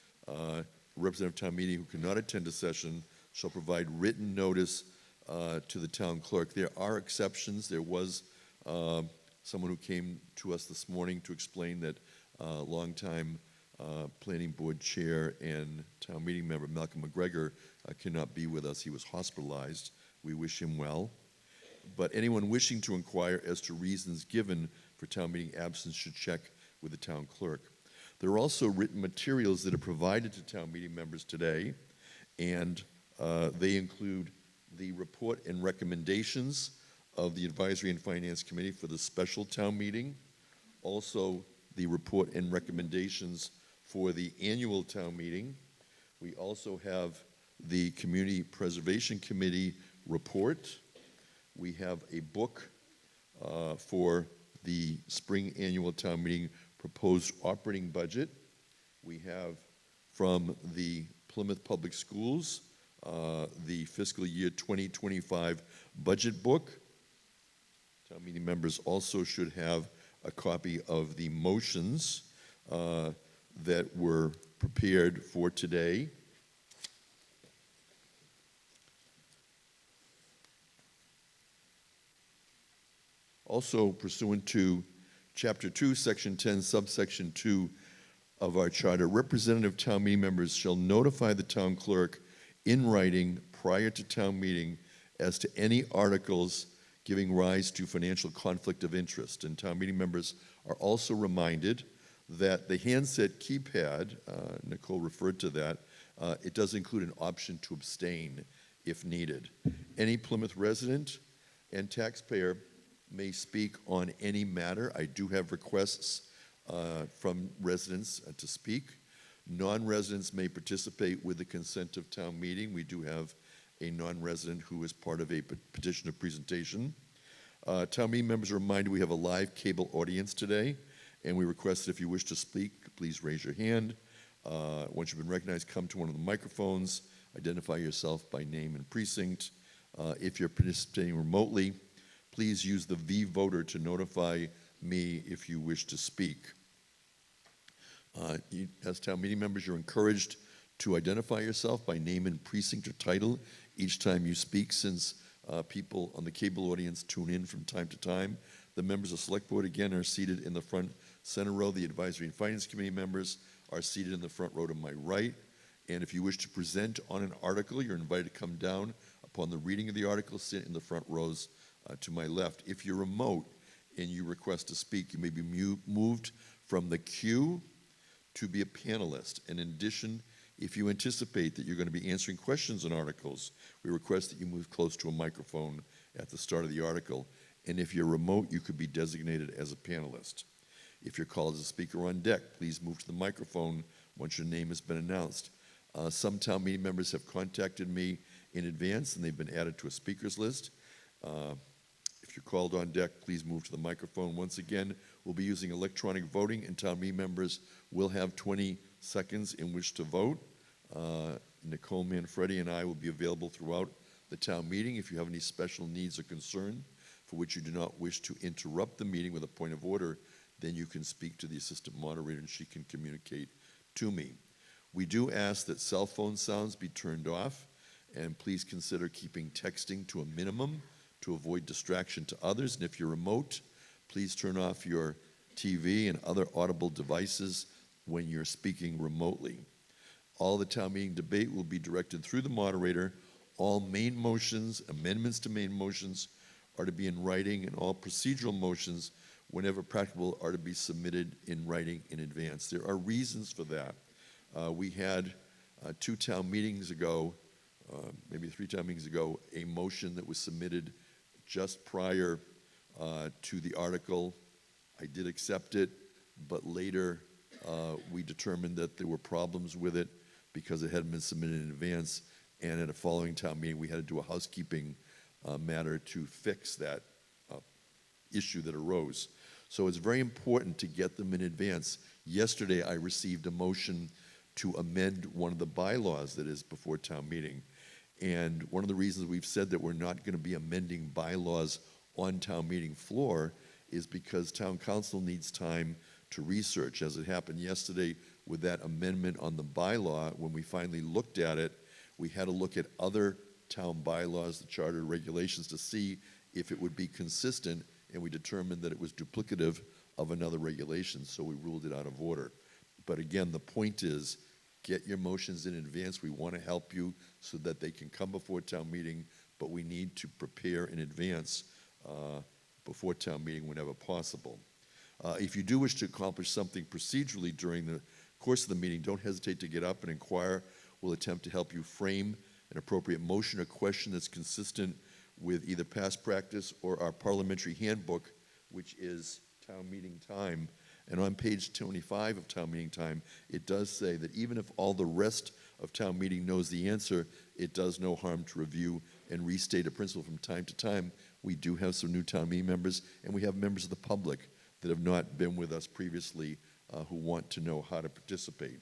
S1: representative of town meeting who cannot attend a session shall provide written notice to the town clerk. There are exceptions. There was someone who came to us this morning to explain that longtime planning board chair and town meeting member Malcolm McGregor cannot be with us. He was hospitalized. We wish him well. But anyone wishing to inquire as to reasons given for town meeting absence should check with the town clerk. There are also written materials that are provided to town meeting members today, and they include the report and recommendations of the Advisory and Finance Committee for the special town meeting, also the report and recommendations for the annual town meeting. We also have the Community Preservation Committee report. We have a book for the spring annual town meeting proposed operating budget. We have from the Plymouth Public Schools the fiscal year 2025 budget book. Town meeting members also should have a copy of the motions that were prepared for today. Also, pursuant to Chapter 2, Section 10, Subsection 2 of our charter, representative town meeting members shall notify the town clerk in writing prior to town meeting as to any articles giving rise to financial conflict of interest. And town meeting members are also reminded that the handset keypad, Nicole referred to that, it does include an option to abstain if needed. Any Plymouth resident and taxpayer may speak on any matter. I do have requests from residents to speak. Non-residents may participate with the consent of town meeting. We do have a non-resident who is part of a petition of presentation. Town meeting members are reminded we have a live cable audience today, and we request that if you wish to speak, please raise your hand. Once you've been recognized, come to one of the microphones, identify yourself by name and precinct, If you're participating remotely, please use the V-Voter to notify me if you wish to speak. As town meeting members, you're encouraged to identify yourself by name and precinct or title each time you speak, since people on the cable audience tune in from time to time. The members of Select Board, again, are seated in the front center row. The Advisory and Finance Committee members are seated in the front row to my right. And if you wish to present on an article, you're invited to come down upon the reading of the article, sit in the front rows to my left. If you're remote and you request to speak, you may be moved from the queue to be a panelist. And in addition, if you anticipate that you're going to be answering questions on articles, we request that you move close to a microphone at the start of the article. And if you're remote, you could be designated as a panelist. If you're called as a speaker on deck, please move to the microphone once your name has been announced. Some town meeting members have contacted me in advance, and they've been added to a speakers list. If you're called on deck, please move to the microphone. Once again, we'll be using electronic voting, and town meeting members will have 20 seconds in which to vote. Nicole Manfredi and I will be available throughout the town meeting. If you have any special needs or concern for which you do not wish to interrupt the meeting with a point of order, then you can speak to the assistant moderator and she can communicate to me. We do ask that cell phone sounds be turned off, and please consider keeping texting to a minimum to avoid distraction to others. And if you're remote, please turn off your TV and other audible devices when you're speaking remotely. All the town meeting debate will be directed through the moderator. All main motions, amendments to main motions are to be in writing, and all procedural motions, whenever practicable, are to be submitted in writing in advance. There are reasons for that. We had 2 town meetings ago, maybe 3 town meetings ago, a motion that was submitted just prior to the article. I did accept it, but later we determined that there were problems with it because it hadn't been submitted in advance, and at a following town meeting we had to do a housekeeping matter to fix that issue that arose. So it's very important to get them in advance. Yesterday I received a motion to amend one of the bylaws that is before town meeting. And one of the reasons we've said that we're not going to be amending bylaws on town meeting floor is because town council needs time to research. As it happened yesterday with that amendment on the bylaw, when we finally looked at it, we had to look at other town bylaws, the charter regulations, to see if it would be consistent, and we determined that it was duplicative of another regulation, so we ruled it out of order. But again, the point is, get your motions in advance. We want to help you so that they can come before town meeting, but we need to prepare in advance before town meeting whenever possible. If you do wish to accomplish something procedurally during the course of the meeting, don't hesitate to get up and inquire. We'll attempt to help you frame an appropriate motion or question that's consistent with either past practice or our parliamentary handbook, which is town meeting time. And on page 25 of town meeting time, it does say that even if all the rest of town meeting knows the answer, it does no harm to review and restate a principle from time to time. We do have some new town meeting members, and we have members of the public that have not been with us previously who want to know how to participate.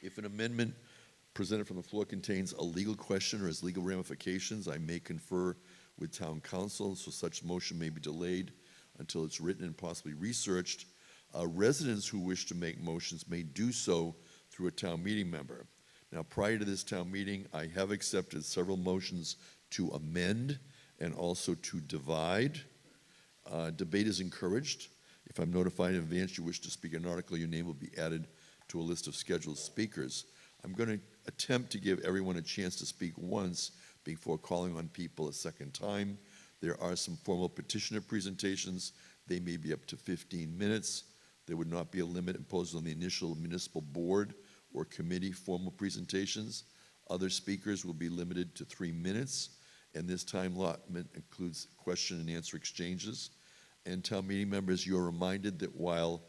S1: If an amendment presented from the floor contains a legal question or has legal ramifications, I may confer with town council, so such motion may be delayed until it's written and possibly researched. Residents who wish to make motions may do so through a town meeting member. Now, prior to this town meeting, I have accepted several motions to amend and also to divide. Debate is encouraged. If I'm notified in advance you wish to speak an article, your name will be added to a list of scheduled speakers. I'm going to attempt to give everyone a chance to speak once before calling on people a second time. There are some formal petitioner presentations. They may be up to 15 minutes. There would not be a limit imposed on the initial municipal board or committee formal presentations. Other speakers will be limited to 3 minutes, and this time allotment includes question and answer exchanges. And town meeting members, you're reminded that while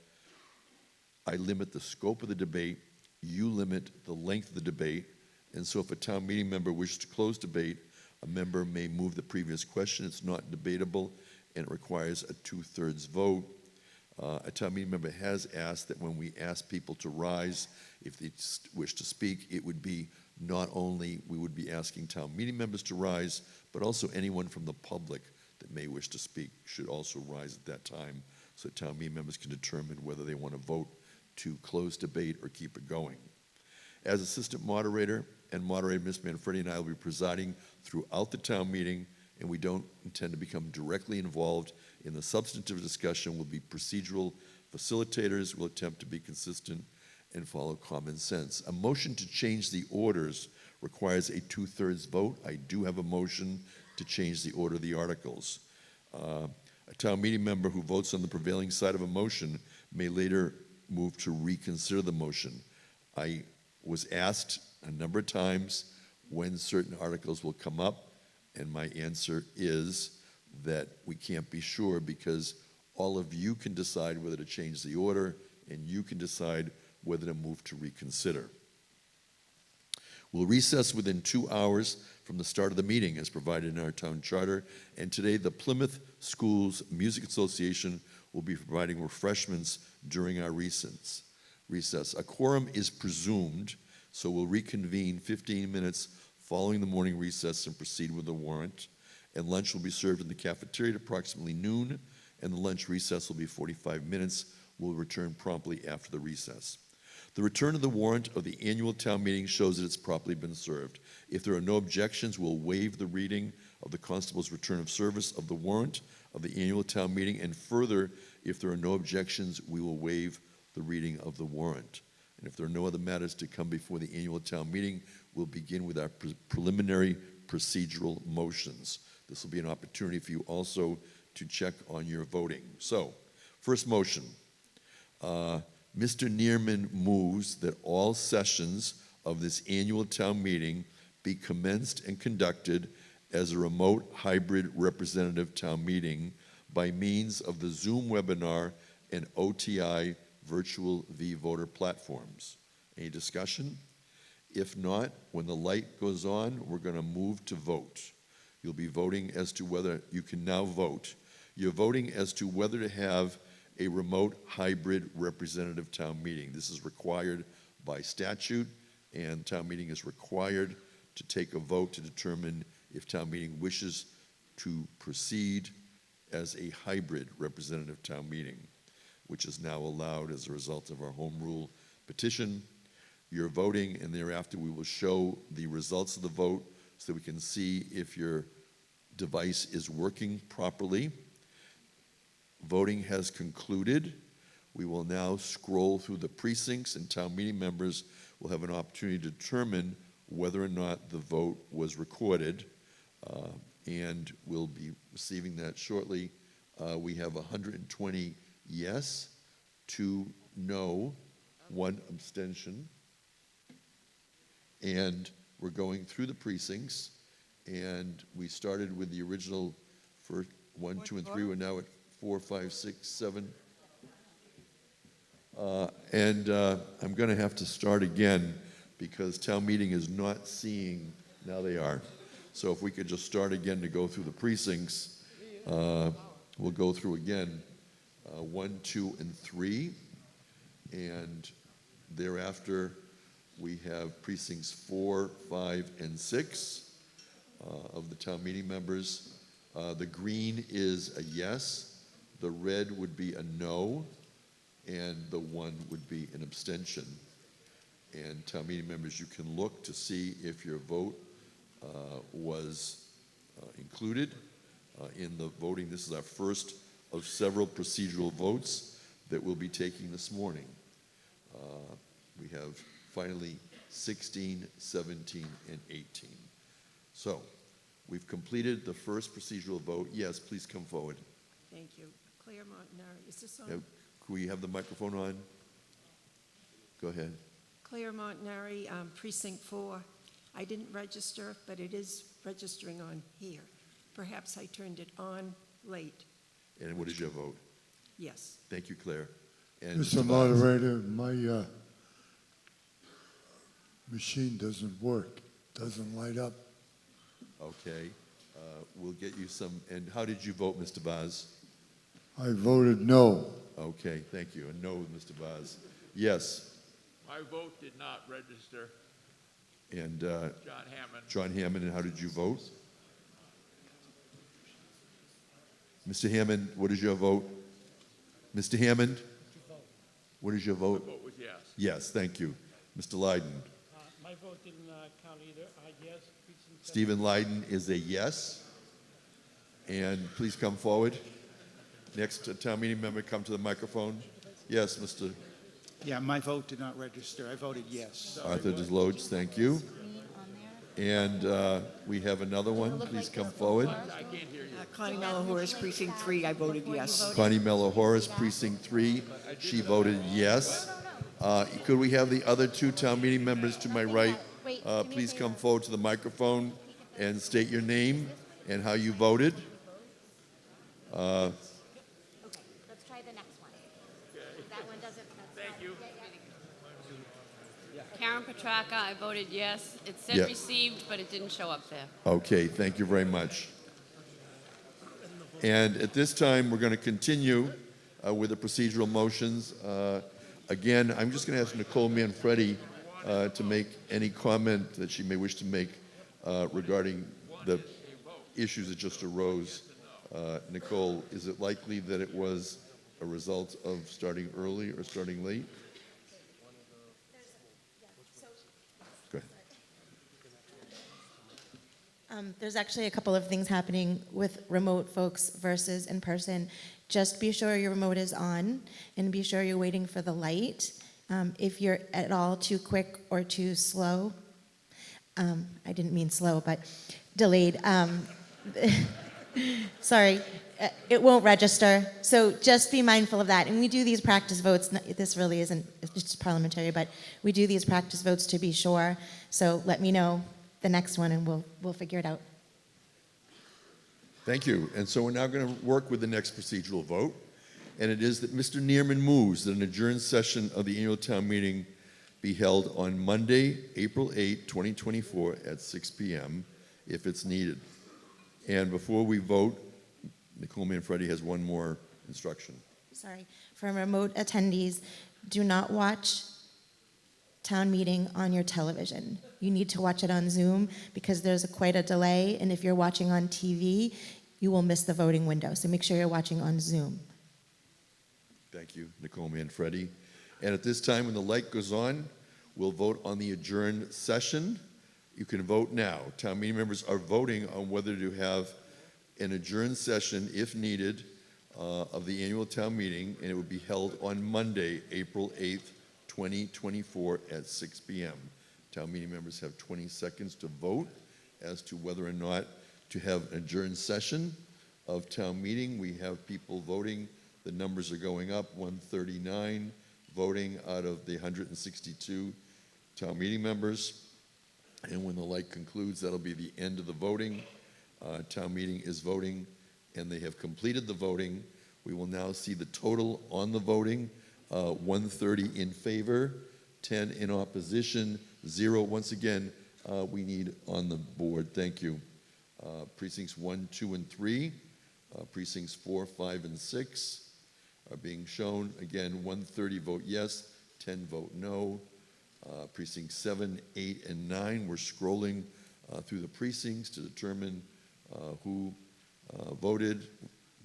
S1: I limit the scope of the debate, you limit the length of the debate. And so if a town meeting member wishes to close debate, a member may move the previous question. It's not debatable, and it requires a 2/3 vote. A town meeting member has asked that when we ask people to rise, if they wish to speak, it would be not only we would be asking town meeting members to rise, but also anyone from the public that may wish to speak should also rise at that time, so that town meeting members can determine whether they want to vote to close debate or keep it going. As assistant moderator and moderator, Ms. Manfredi and I will be presiding throughout the town meeting, and we don't intend to become directly involved in the substantive discussion. We'll be procedural facilitators. We'll attempt to be consistent and follow common sense. A motion to change the orders requires a 2/3 vote. I do have a motion to change the order of the articles. A town meeting member who votes on the prevailing side of a motion may later move to reconsider the motion. I was asked a number of times when certain articles will come up, and my answer is that we can't be sure because all of you can decide whether to change the order, and you can decide whether to move to reconsider. We'll recess within 2 hours from the start of the meeting as provided in our town charter, and today the Plymouth Schools Music Association will be providing refreshments during our recess. A quorum is presumed, so we'll reconvene 15 minutes following the morning recess and proceed with the warrant, and lunch will be served in the cafeteria at approximately noon, and the lunch recess will be 45 minutes. We'll return promptly after the recess. The return of the warrant of the annual town meeting shows that it's properly been served. If there are no objections, we'll waive the reading of the constable's return of service of the warrant of the annual town meeting, and further, if there are no objections, we will waive the reading of the warrant. And if there are no other matters to come before the annual town meeting, we'll begin with our preliminary procedural motions. This will be an opportunity for you also to check on your voting. So, first motion. Mr. Neerman moves that all sessions of this annual town meeting be commenced and conducted as a remote hybrid representative town meeting by means of the Zoom webinar and OTI virtual v-voter platforms. Any discussion? If not, when the light goes on, we're going to move to vote. You'll be voting as to whether you can now vote. You're voting as to whether to have a remote hybrid representative town meeting. This is required by statute, and town meeting is required to take a vote to determine if town meeting wishes to proceed as a hybrid representative town meeting, which is now allowed as a result of our home rule petition. You're voting, and thereafter we will show the results of the vote so that we can see if your device is working properly. Voting has concluded. We will now scroll through the precincts, and town meeting members will have an opportunity to determine whether or not the vote was recorded, and we'll be receiving that shortly. We have 120 yes, 2 no, 1 abstention, and we're going through the precincts, and we started with the original for 1, 2, and 3. We're now at 4, 5, 6, 7. I'm going to have to start again because town meeting is not seeing, now they are. So if we could just start again to go through the precincts, we'll go through again 1, 2, and 3. And thereafter, we have precincts 4, 5, and 6 of the town meeting members. The green is a yes. The red would be a no, and the 1 would be an abstention. And town meeting members, you can look to see if your vote was included in the voting. This is our first of several procedural votes that we'll be taking this morning. We have finally 16, 17, and 18. So we've completed the first procedural vote. Yes, please come forward.
S12: Thank you. Claire Montanari. Is this on?
S1: Can we have the microphone on? Go ahead.
S12: Claire Montanari, Precinct 4. I didn't register, but it is registering on here. Perhaps I turned it on late.
S1: And what is your vote?
S12: Yes.
S1: Thank you, Claire. And
S13: Mr. Moderator, my machine doesn't work, doesn't light up.
S1: Okay. We'll get you some. And how did you vote, Mr. Vaz?
S13: I voted no.
S1: Okay, thank you. A no, Mr. Vaz. Yes.
S14: My vote did not register.
S1: And John Hammond, and how did you vote? Mr. Hammond, what is your vote? Mr. Hammond, what is your vote?
S14: My vote was yes.
S1: Yes, thank you. Mr. Lyden?
S14: My vote didn't count either. Yes.
S1: Stephen Lyden is a yes. And please come forward. Next town meeting member, come to the microphone. Yes, Mr.
S15: Yeah, my vote did not register. I voted yes.
S1: Arthur Desloge, thank you. And we have another one. Please come forward.
S12: Connie Mello Horace, Precinct 3, I voted yes.
S1: Connie Mello Horace, Precinct 3. She voted yes. Could we have the other two town meeting members to my right please come forward to the microphone and state your name and how you voted?
S7: Okay, let's try the next one. That one doesn't. Thank you.
S16: Karen Petracca, I voted yes. It said
S1: Yeah.
S16: received, but it didn't show up there.
S1: Okay, thank you very much. And at this time, we're going to continue with the procedural motions. Again, I'm just going to ask Nicole Manfredi to make any comment that she may wish to make regarding the issues that just arose. Nicole, is it likely that it was a result of starting early or starting late? Go ahead.
S11: There's actually a couple of things happening with remote folks versus in person. Just be sure your remote is on and be sure you're waiting for the light. If you're at all too quick or too slow, I didn't mean slow, but delayed. Sorry, it won't register. So just be mindful of that. And we do these practice votes. This really isn't, it's just parliamentary, but we do these practice votes to be sure. So let me know the next one and we'll figure it out.
S1: Thank you. And so we're now going to work with the next procedural vote. And it is that Mr. Neerman moves that an adjourned session of the annual town meeting be held on Monday, April 8, 2024 at 6 p.m. if it's needed. And before we vote, Nicole Manfredi has one more instruction.
S11: Sorry. For remote attendees, do not watch town meeting on your television. You need to watch it on Zoom because there's quite a delay, and if you're watching on TV, you will miss the voting window. So make sure you're watching on Zoom.
S1: Thank you, Nicole Manfredi. And at this time, when the light goes on, we'll vote on the adjourned session. You can vote now. Town meeting members are voting on whether to have an adjourned session, if needed, of the annual town meeting, and it will be held on Monday, April 8th, 2024 at 6 p.m. Town meeting members have 20 seconds to vote as to whether or not to have an adjourned session of town meeting. We have people voting. The numbers are going up, 139 voting out of the 162 town meeting members. And when the light concludes, that'll be the end of the voting. Town meeting is voting, and they have completed the voting. We will now see the total on the voting. 130 in favor, 10 in opposition, 0. Once again, we need on the board. Thank you. Precincts 1, 2, and 3. Precincts 4, 5, and 6 are being shown. Again, 130 vote yes, 10 vote no. Precincts 7, 8, and 9. We're scrolling through the precincts to determine who voted.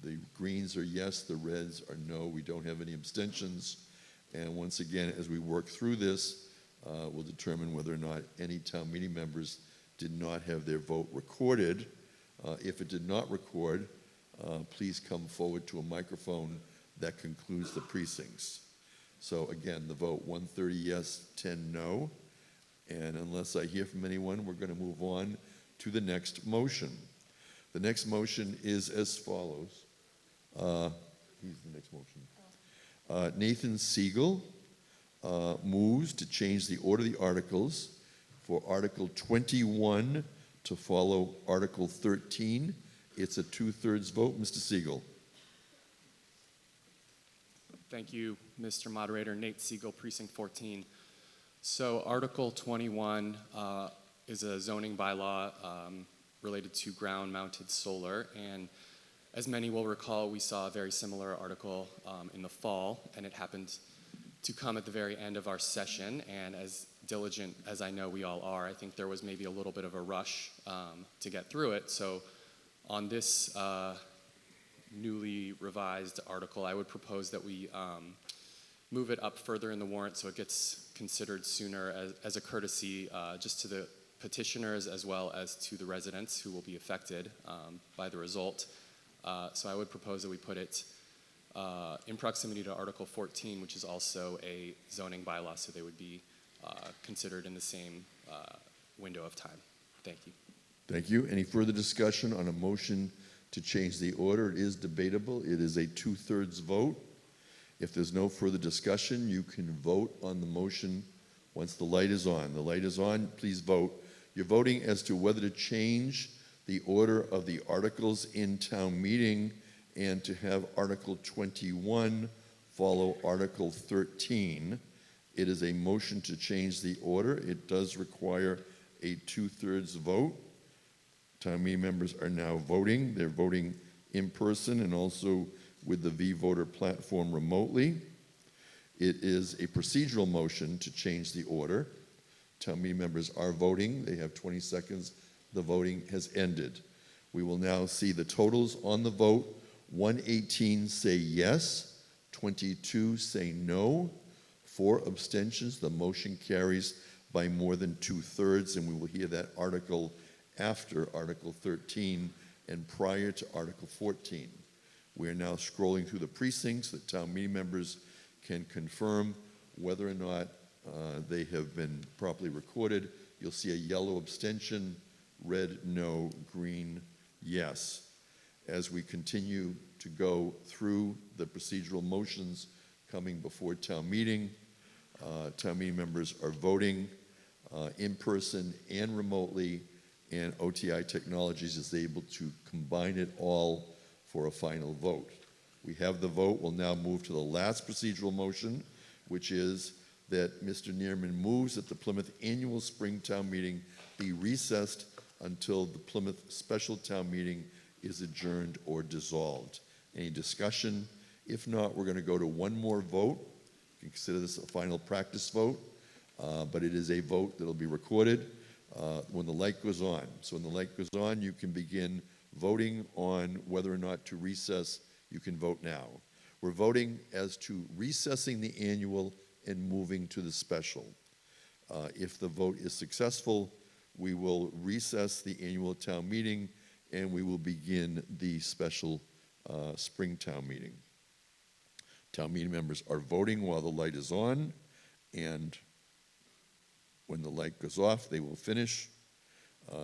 S1: The greens are yes, the reds are no. We don't have any abstentions. And once again, as we work through this, we'll determine whether or not any town meeting members did not have their vote recorded. If it did not record, please come forward to a microphone that concludes the precincts. So again, the vote 130 yes, 10 no. And unless I hear from anyone, we're going to move on to the next motion. The next motion is as follows. He's the next motion. Nathan Siegel moves to change the order of the articles for Article 21 to follow Article 13. It's a 2/3 vote. Mr. Siegel.
S17: Thank you, Mr. Moderator. Nate Siegel, Precinct 14. So Article 21 is a zoning bylaw related to ground-mounted solar, and as many will recall, we saw a very similar article in the fall, and it happened to come at the very end of our session, and as diligent as I know we all are, I think there was maybe a little bit of a rush to get through it. So on this newly revised article, I would propose that we move it up further in the warrant so it gets considered sooner as a courtesy just to the petitioners as well as to the residents who will be affected by the result. So I would propose that we put it in proximity to Article 14, which is also a zoning bylaw, so they would be considered in the same window of time. Thank you.
S1: Thank you. Any further discussion on a motion to change the order? It is debatable. It is a 2/3 vote. If there's no further discussion, you can vote on the motion once the light is on. The light is on, please vote. You're voting as to whether to change the order of the articles in town meeting and to have Article 21 follow Article 13. It is a motion to change the order. It does require a 2/3 vote. Town meeting members are now voting. They're voting in person and also with the V-Voter platform remotely. It is a procedural motion to change the order. Town meeting members are voting. They have 20 seconds. The voting has ended. We will now see the totals on the vote. 118 say yes, 22 say no, 4 abstentions. The motion carries by more than 2/3, and we will hear that article after Article 13 and prior to Article 14. We are now scrolling through the precincts that town meeting members can confirm whether or not they have been properly recorded. You'll see a yellow abstention, red no, green yes. As we continue to go through the procedural motions coming before town meeting members are voting in person and remotely, and OTI Technologies is able to combine it all for a final vote. We have the vote. We'll now move to the last procedural motion, which is that Mr. Neerman moves that the Plymouth Annual Spring Town Meeting be recessed until the Plymouth Special Town Meeting is adjourned or dissolved. Any discussion? If not, we're going to go to one more vote. You can consider this a final practice vote, but it is a vote that will be recorded when the light goes on. So when the light goes on, you can begin voting on whether or not to recess. You can vote now. We're voting as to recessing the annual and moving to the special. If the vote is successful, we will recess the annual town meeting and we will begin the special spring town meeting. Town meeting members are voting while the light is on, and when the light goes off, they will finish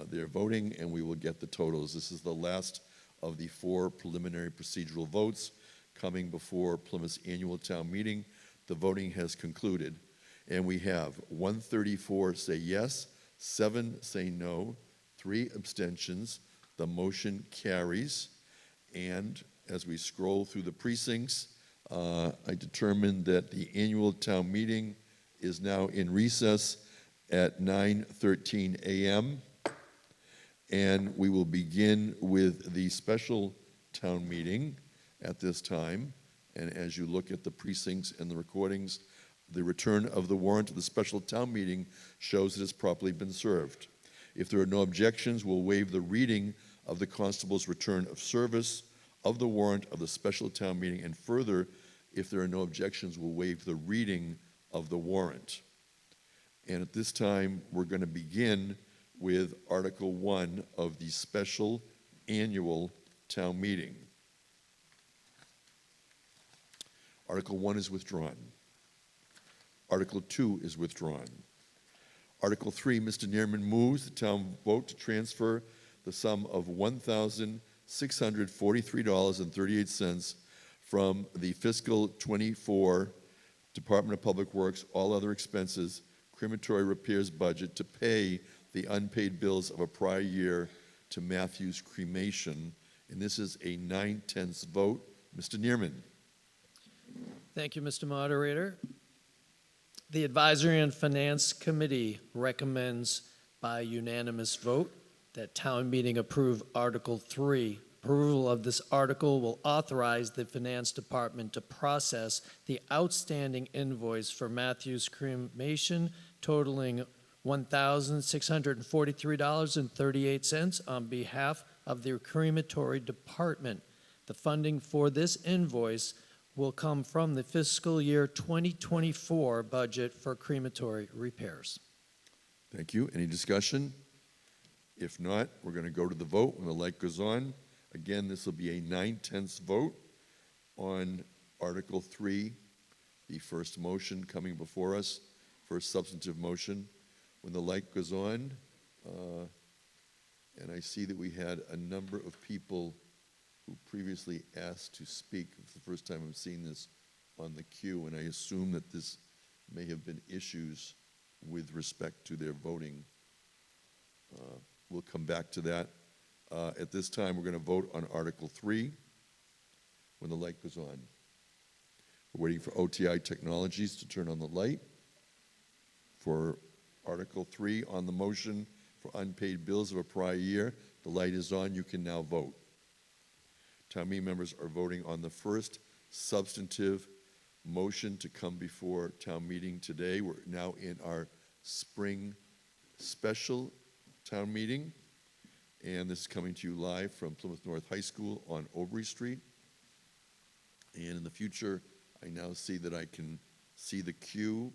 S1: their voting and we will get the totals. This is the last of the 4 preliminary procedural votes coming before Plymouth's annual town meeting. The voting has concluded, and we have 134 say yes, 7 say no, 3 abstentions. The motion carries, and as we scroll through the precincts, I determined that the annual town meeting is now in recess at 9:13 a.m., and we will begin with the special town meeting at this time. And as you look at the precincts and the recordings, the return of the warrant to the special town meeting shows it has properly been served. If there are no objections, we'll waive the reading of the constable's return of service of the warrant of the special town meeting, and further, if there are no objections, we'll waive the reading of the warrant. And at this time, we're going to begin with Article 1 of the special annual town meeting. Article 1 is withdrawn. Article 2 is withdrawn. Article 3, Mr. Neerman moves the town vote to transfer the sum of $1,643.38 from the fiscal 24 Department of Public Works, all other expenses, crematory repairs budget to pay the unpaid bills of a prior year to Matthews Cremation. And this is a 9/10 vote. Mr. Neerman.
S6: Thank you, Mr. Moderator. The Advisory and Finance Committee recommends by unanimous vote that town meeting approve Article 3. Approval of this article will authorize the Finance Department to process the outstanding invoice for Matthews Cremation totaling $1,643.38 on behalf of the crematory department. The funding for this invoice will come from the fiscal year 2024 budget for crematory repairs.
S1: Thank you. Any discussion? If not, we're going to go to the vote when the light goes on. Again, this will be a 9/10 vote on Article 3, the first motion coming before us, first substantive motion. When the light goes on, and I see that we had a number of people who previously asked to speak. It's the first time I've seen this on the queue, and I assume that this may have been issues with respect to their voting. We'll come back to that. At this time, we're going to vote on Article 3 when the light goes on. We're waiting for OTI Technologies to turn on the light. For Article 3 on the motion for unpaid bills of a prior year, the light is on. You can now vote. Town meeting members are voting on the first substantive motion to come before town meeting today. We're now in our spring special town meeting, and this is coming to you live from Plymouth North High School on Overy Street. And in the future, I now see that I can see the queue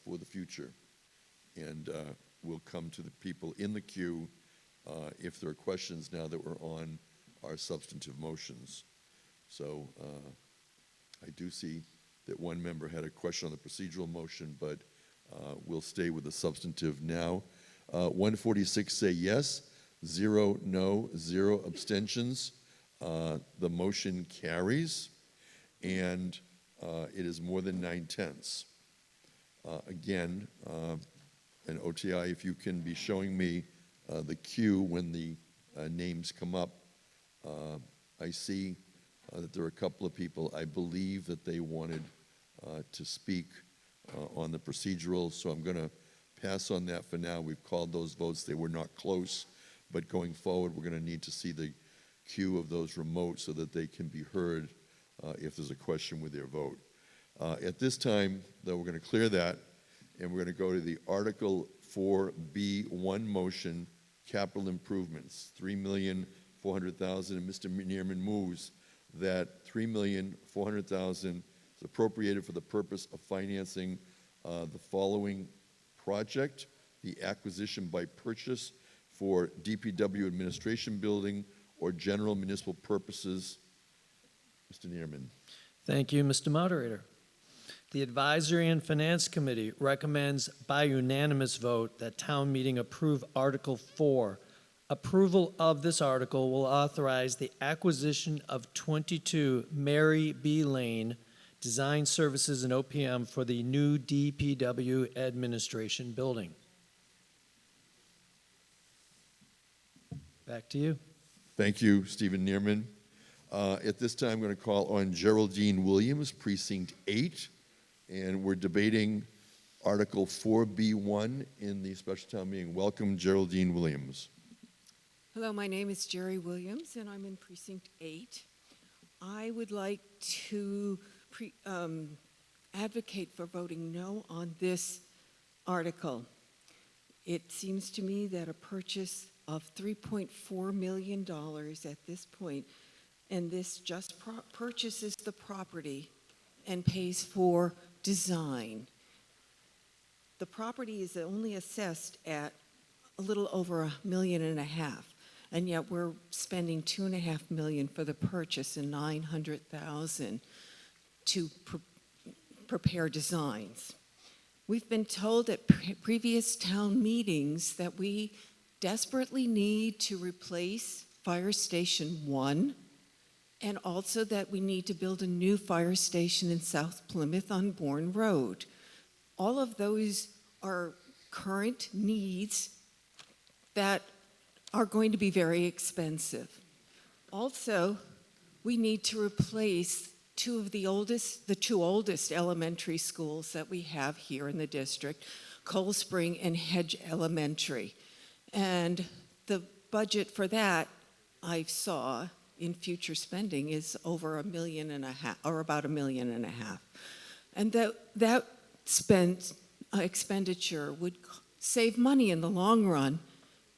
S1: for the future, and we'll come to the people in the queue if there are questions now that we're on our substantive motions. So I do see that one member had a question on the procedural motion, but we'll stay with the substantive now. 146 say yes, 0 no, 0 abstentions. The motion carries, and it is more than 9/10. Again, and OTI, if you can be showing me the queue when the names come up. I see that there are a couple of people, I believe, that they wanted to speak on the procedural, so I'm going to pass on that for now. We've called those votes. They were not close, but going forward, we're going to need to see the queue of those remote so that they can be heard if there's a question with their vote. At this time, though, we're going to clear that, and we're going to go to the Article 4B1 motion, capital improvements, $3,400,000, and Mr. Neerman moves that $3,400,000 is appropriated for the purpose of financing the following project: the acquisition by purchase for DPW administration building or general municipal purposes. Mr. Neerman.
S6: Thank you, Mr. Moderator. The Advisory and Finance Committee recommends by unanimous vote that town meeting approve Article 4. Approval of this article will authorize the acquisition of 22 Mary B. Lane Design Services and OPM for the new DPW administration building. Back to you.
S1: Thank you, Stephen Neerman. At this time, I'm going to call on Geraldine Williams, Precinct 8, and we're debating Article 4B1 in the special town meeting. Welcome, Geraldine Williams.
S12: Hello, my name is Jerry Williams, and I'm in Precinct 8. I would like to advocate for voting no on this article. It seems to me that a purchase of $3.4 million at this point, and this just purchases the property and pays for design. The property is only assessed at a little over $1.5 million, and yet we're spending $2.5 million for the purchase and $900,000 to prepare designs. We've been told at previous town meetings that we desperately need to replace Fire Station 1, and also that we need to build a new fire station in South Plymouth on Bourne Road. All of those are current needs that are going to be very expensive. Also, we need to replace the two oldest elementary schools that we have here in the district, Cold Spring and Hedge Elementary. And the budget for that, I saw in future spending, is over $1.5 million, or about $1.5 million. And that expenditure would save money in the long run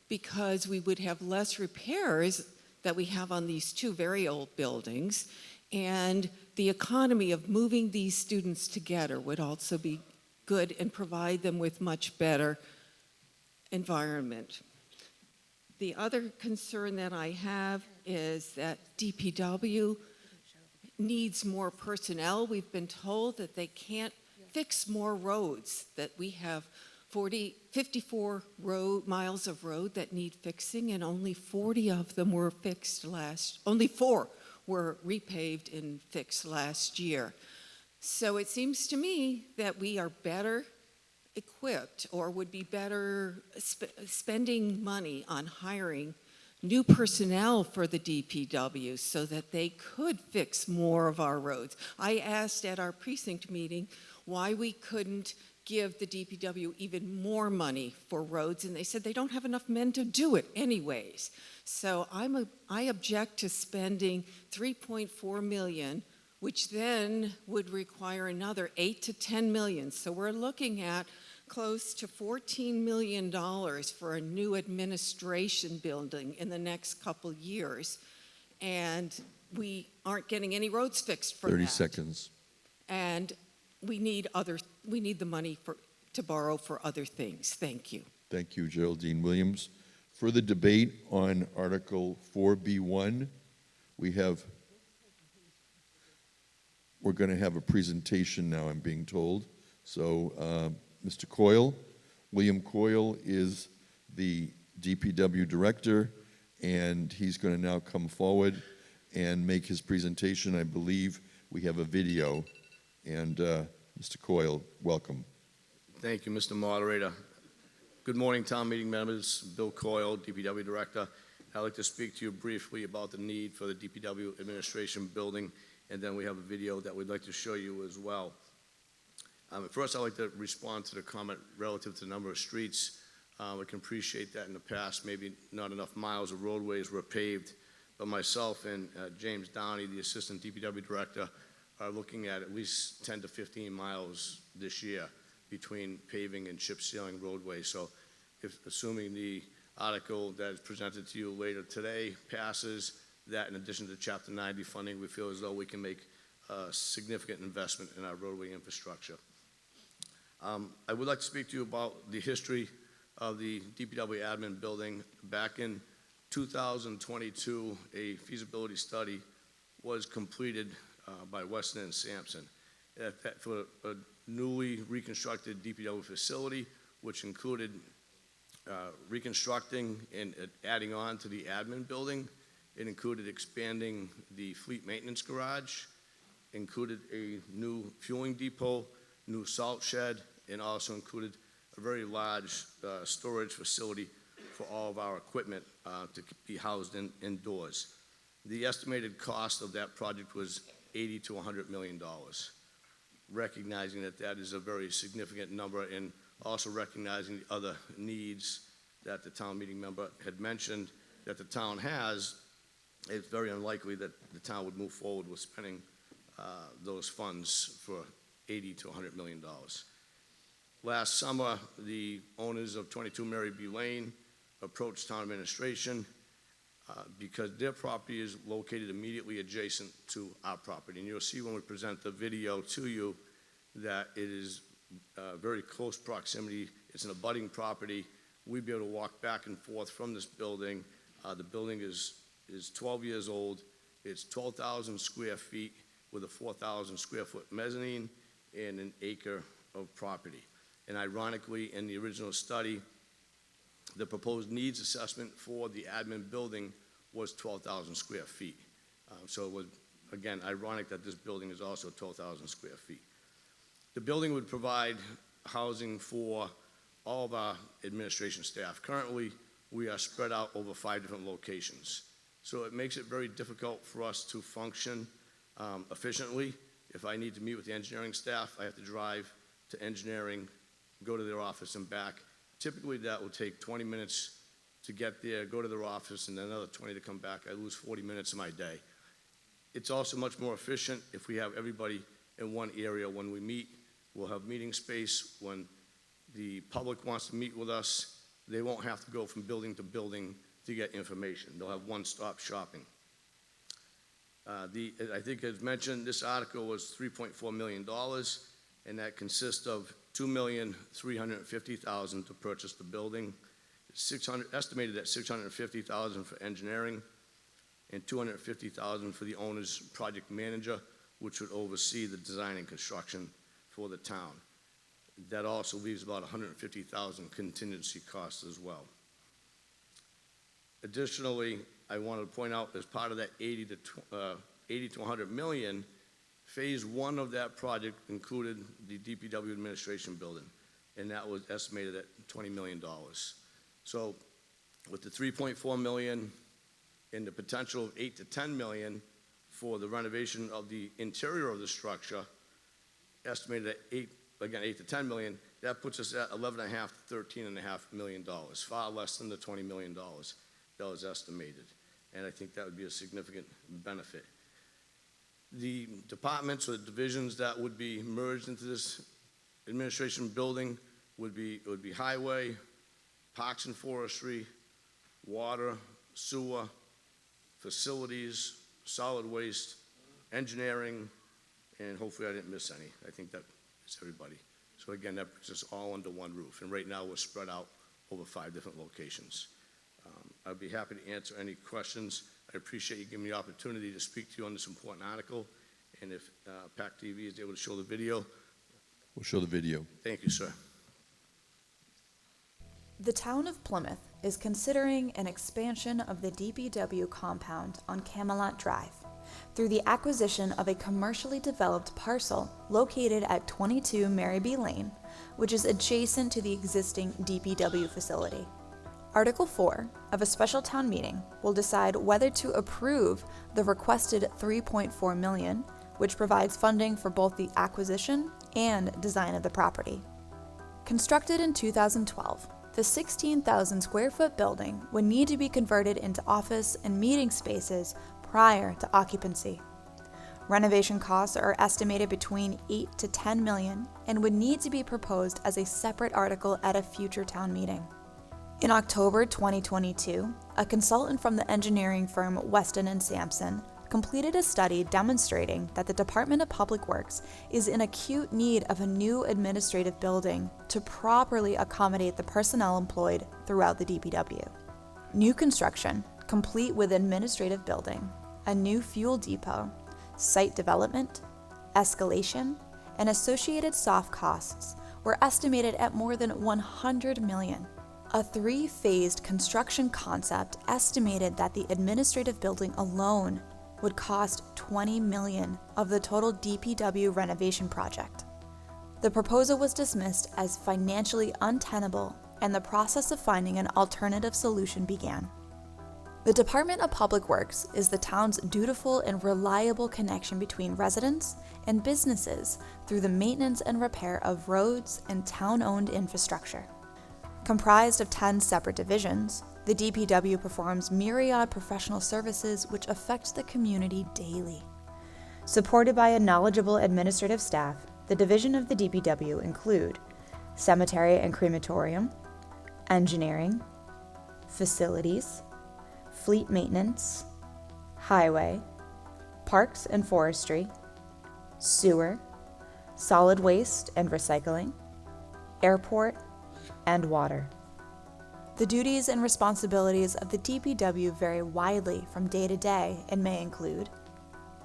S12: because we would have less repairs that we have on these two very old buildings, and the economy of moving these students together would also be good and provide them with much better environment. The other concern that I have is that DPW needs more personnel. We've been told that they can't fix more roads, that we have 54 miles of road that need fixing, and only 40 of them were fixed only 4 were repaved and fixed last year. So it seems to me that we are better equipped, or would be better spending money on hiring new personnel for the DPW so that they could fix more of our roads. I asked at our precinct meeting why we couldn't give the DPW even more money for roads, and they said they don't have enough men to do it anyways. So I object to spending $3.4 million, which then would require another $8 to $10 million. So we're looking at close to $14 million for a new administration building in the next couple years, and we aren't getting any roads fixed for
S1: 30
S12: that.
S1: seconds.
S12: And we need the money to borrow for other things. Thank you.
S1: Thank you, Geraldine Williams. Further debate on Article 4B1. We're going to have a presentation now, I'm being told. So, Mr. Coyle, William Coyle is the DPW director, and he's going to now come forward and make his presentation. I believe we have a video. And Mr. Coyle, welcome.
S18: Thank you, Mr. Moderator. Good morning, town meeting members. Bill Coyle, DPW Director. I'd like to speak to you briefly about the need for the DPW administration building, and then we have a video that we'd like to show you as well. First, I'd like to respond to the comment relative to the number of streets. I can appreciate that in the past, maybe not enough miles of roadways were paved, but myself and James Downey, the Assistant DPW Director, are looking at least 10 to 15 miles this year between paving and chip sealing roadways. So assuming the article that is presented to you later today passes, that in addition to Chapter 90 funding, we feel as though we can make a significant investment in our roadway infrastructure. I would like to speak to you about the history of the DPW admin building. Back in 2022, a feasibility study was completed by Weston and Sampson for a newly reconstructed DPW facility, which included reconstructing and adding on to the admin building. It included expanding the fleet maintenance garage, included a new fueling depot, new salt shed, and also included a very large storage facility for all of our equipment to be housed indoors. The estimated cost of that project was $80 to $100 million, recognizing that that is a very significant number, and also recognizing the other needs that the town meeting member had mentioned that the town has. It's very unlikely that the town would move forward with spending those funds for $80 to $100 million. Last summer, the owners of 22 Mary B. Lane approached town administration because their property is located immediately adjacent to our property. And you'll see when we present the video to you that it is very close proximity. It's an abutting property. We'd be able to walk back and forth from this building. The building is 12 years old. It's 12,000 square feet with a 4,000 square foot mezzanine and an acre of property. And ironically, in the original study, the proposed needs assessment for the admin building was 12,000 square feet. So it was, again, ironic that this building is also 12,000 square feet. The building would provide housing for all of our administration staff. Currently, we are spread out over 5 different locations. So it makes it very difficult for us to function efficiently. If I need to meet with the engineering staff, I have to drive to engineering, go to their office and back. Typically, that will take 20 minutes to get there, go to their office, and then another 20 to come back. I lose 40 minutes of my day. It's also much more efficient if we have everybody in one area when we meet. We'll have meeting space. When the public wants to meet with us, they won't have to go from building to building to get information. They'll have one-stop shopping. I think as mentioned, this article was $3.4 million, and that consists of $2,350,000 to purchase the building, estimated at $650,000 for engineering, and $250,000 for the owner's project manager, which would oversee the design and construction for the town. That also leaves about $150,000 contingency costs as well. Additionally, I wanted to point out, as part of that 80 to 100 million, phase one of that project included the DPW administration building, and that was estimated at $20 million. So with the 3.4 million and the potential of 8 to 10 million for the renovation of the interior of the structure, estimated at 8 to 10 million, that puts us at $11.5 to $13.5 million, far less than the $20 million that was estimated. And I think that would be a significant benefit. The departments or the divisions that would be merged into this administration building would be highway, parks and forestry, water, sewer, facilities, solid waste, engineering, and hopefully I didn't miss any. I think that is everybody. So again, that puts us all under one roof. And right now we're spread out over 5 different locations. I'd be happy to answer any questions. I appreciate you giving me the opportunity to speak to you on this important article. And if PAC TV is able to show the video.
S1: We'll show the video.
S18: Thank you, sir.
S9: The town of Plymouth is considering an expansion of the DPW compound on Camelot Drive through the acquisition of a commercially developed parcel located at 22 Mary B. Lane, which is adjacent to the existing DPW facility. Article 4 of a special town meeting will decide whether to approve the requested $3.4 million, which provides funding for both the acquisition and design of the property. Constructed in 2012, the 16,000 square foot building would need to be converted into office and meeting spaces prior to occupancy. Renovation costs are estimated between 8 to 10 million and would need to be proposed as a separate article at a future town meeting. In October 2022, a consultant from the engineering firm Weston & Sampson completed a study demonstrating that the Department of Public Works is in acute need of a new administrative building to properly accommodate the personnel employed throughout the DPW. New construction, complete with administrative building, a new fuel depot, site development, escalation, and associated soft costs were estimated at more than $100 million. A 3-phased construction concept estimated that the administrative building alone would cost $20 million of the total DPW renovation project. The proposal was dismissed as financially untenable, and the process of finding an alternative solution began. The Department of Public Works is the town's dutiful and reliable connection between residents and businesses through the maintenance and repair of roads and town-owned infrastructure. Comprised of 10 separate divisions, the DPW performs myriad professional services which affect the community daily. Supported by a knowledgeable administrative staff, the division of the DPW include cemetery and crematorium, engineering, facilities, fleet maintenance, highway, parks and forestry, sewer, solid waste and recycling, airport, and water. The duties and responsibilities of the DPW vary widely from day to day and may include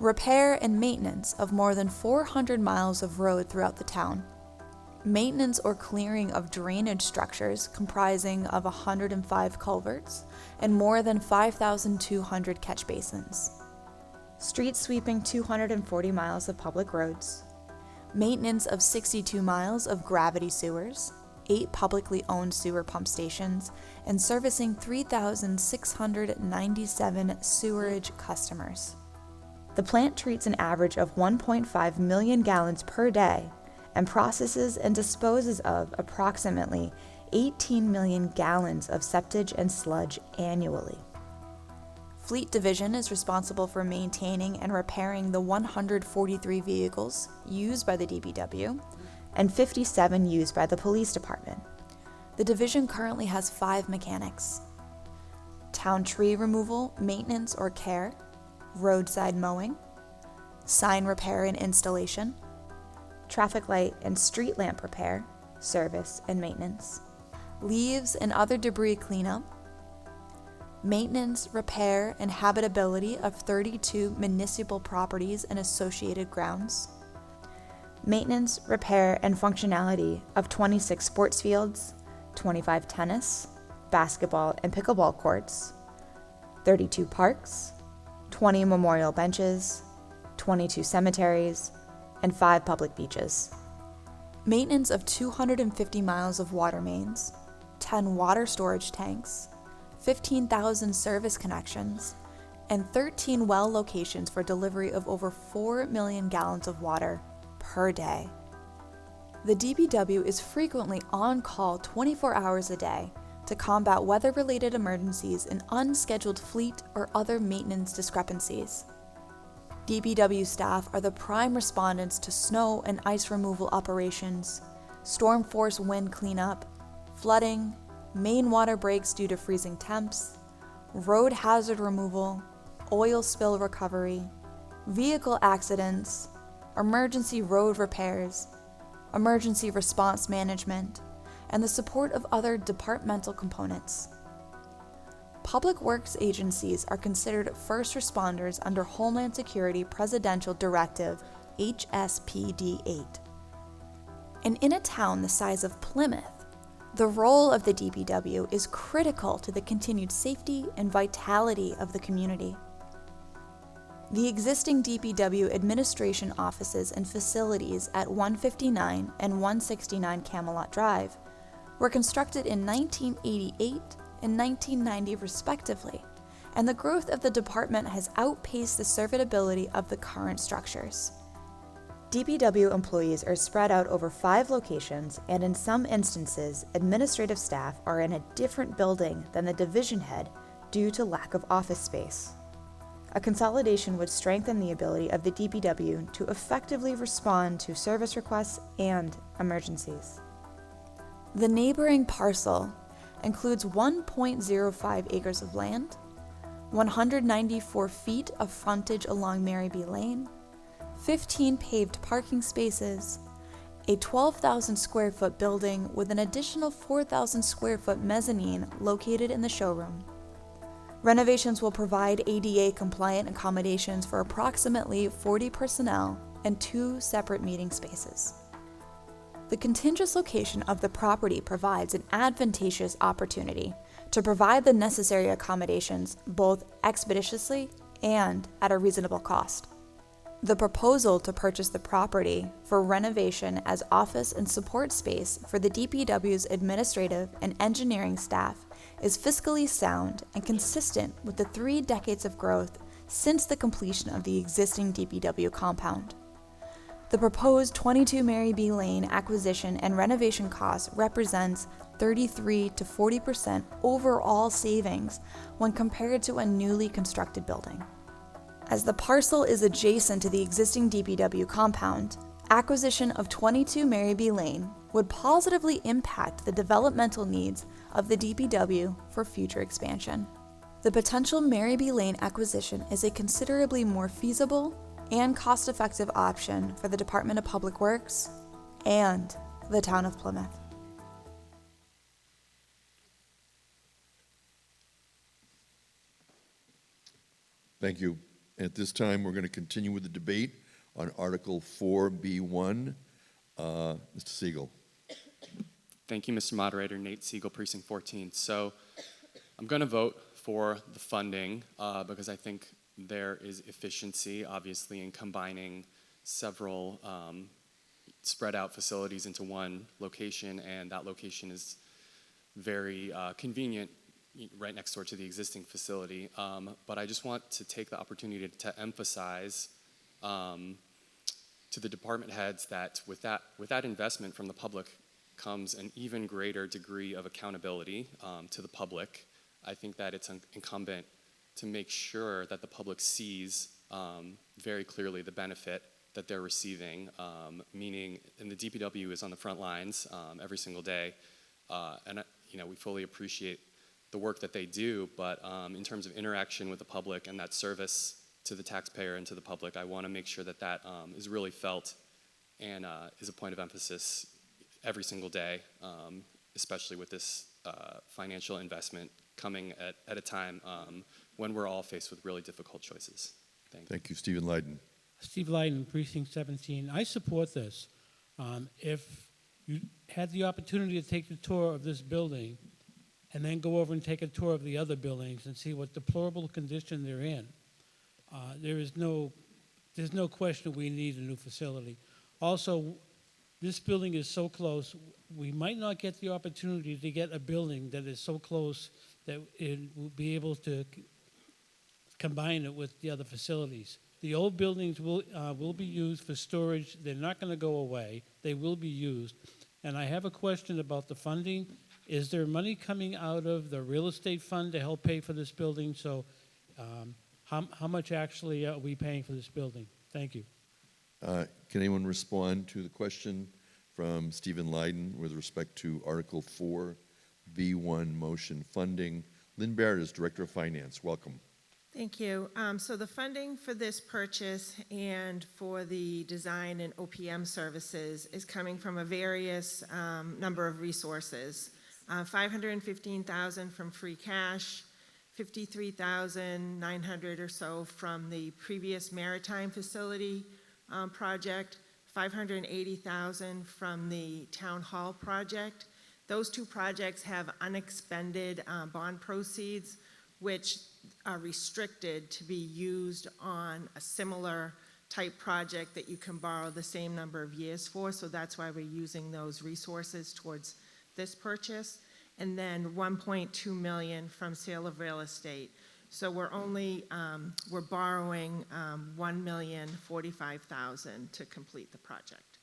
S9: repair and maintenance of more than 400 miles of road throughout the town, maintenance or clearing of drainage structures comprising of 105 culverts and more than 5,200 catch basins, street sweeping 240 miles of public roads, maintenance of 62 miles of gravity sewers, 8 publicly owned sewer pump stations, and servicing 3,697 sewerage customers. The plant treats an average of 1.5 million gallons per day and processes and disposes of approximately 18 million gallons of septage and sludge annually. Fleet Division is responsible for maintaining and repairing the 143 vehicles used by the DPW,
S19: and 57 used by the police department. The division currently has 5 mechanics: town tree removal, maintenance or care, roadside mowing, sign repair and installation, traffic light and street lamp repair, service and maintenance, leaves and other debris cleanup, maintenance, repair, and habitability of 32 municipal properties and associated grounds, maintenance, repair, and functionality of 26 sports fields, 25 tennis, basketball, and pickleball courts, 32 parks, 20 memorial benches, 22 cemeteries, and 5 public beaches. Maintenance of 250 miles of water mains, 10 water storage tanks, 15,000 service connections, and 13 well locations for delivery of over 4 million gallons of water per day. The DPW is frequently on call 24 hours a day to combat weather-related emergencies and unscheduled fleet or other maintenance discrepancies. DPW staff are the prime respondents to snow and ice removal operations, storm force wind cleanup, flooding, main water breaks due to freezing temps, road hazard removal, oil spill recovery, vehicle accidents, emergency road repairs, emergency response management, and the support of other departmental components. Public works agencies are considered first responders under Homeland Security Presidential Directive HSPD 8. And in a town the size of Plymouth, the role of the DPW is critical to the continued safety and vitality of the community. The existing DPW administration offices and facilities at 159 and 169 Camelot Drive were constructed in 1988 and 1990 respectively, and the growth of the department has outpaced the serviceability of the current structures. DPW employees are spread out over 5 locations, and in some instances, administrative staff are in a different building than the division head due to lack of office space. A consolidation would strengthen the ability of the DPW to effectively respond to service requests and emergencies. The neighboring parcel includes 1.05 acres of land, 194 feet of frontage along Mary B. Lane, 15 paved parking spaces, a 12,000 square foot building with an additional 4,000 square foot mezzanine located in the showroom. Renovations will provide ADA compliant accommodations for approximately 40 personnel and 2 separate meeting spaces. The contiguous location of the property provides an advantageous opportunity to provide the necessary accommodations both expeditiously and at a reasonable cost. The proposal to purchase the property for renovation as office and support space for the DPW's administrative and engineering staff is fiscally sound and consistent with the 3 decades of growth since the completion of the existing DPW compound. The proposed 22 Mary B. Lane acquisition and renovation cost represents 33 to 40% overall savings when compared to a newly constructed building. As the parcel is adjacent to the existing DPW compound, acquisition of 22 Mary B. Lane would positively impact the developmental needs of the DPW for future expansion. The potential Mary B. Lane acquisition is a considerably more feasible and cost-effective option for the Department of Public Works and the town of Plymouth.
S1: Thank you. At this time, we're going to continue with the debate on Article 4B1. Mr. Siegel.
S17: Thank you, Mr. Moderator. Nate Siegel, Precinct 14. So I'm going to vote for the funding because I think there is efficiency, obviously, in combining several spread out facilities into one location, and that location is very convenient right next door to the existing facility. But I just want to take the opportunity to emphasize to the department heads that with that investment from the public comes an even greater degree of accountability to the public. I think that it's incumbent to make sure that the public sees very clearly the benefit that they're receiving, meaning, and the DPW is on the front lines every single day, and we fully appreciate the work that they do, but in terms of interaction with the public and that service to the taxpayer and to the public, I want to make sure that that is really felt and is a point of emphasis every single day, especially with this financial investment coming at a time when we're all faced with really difficult choices.
S1: Thank you, Stephen Leiden.
S14: Steve Leiden, Precinct 17. I support this. If you had the opportunity to take the tour of this building and then go over and take a tour of the other buildings and see what deplorable condition they're in, there's no question we need a new facility. Also, this building is so close, we might not get the opportunity to get a building that is so close that it will be able to combine it with the other facilities. The old buildings will be used for storage. They're not going to go away. They will be used. And I have a question about the funding. Is there money coming out of the real estate fund to help pay for this building? So how much actually are we paying for this building? Thank you.
S1: Can anyone respond to the question from Stephen Leiden with respect to Article 4, B1 motion funding? Lynn Barrett is Director of Finance. Welcome.
S20: Thank you. So the funding for this purchase and for the design and OPM services is coming from a various number of resources. $515,000 from free cash, $53,900 or so from the previous maritime facility project, $580,000 from the town hall project. Those two projects have unexpended bond proceeds, which are restricted to be used on a similar type project that you can borrow the same number of years for. So that's why we're using those resources towards this purchase. And then $1.2 million from sale of real estate. So we're borrowing $1,045,000 to complete the project.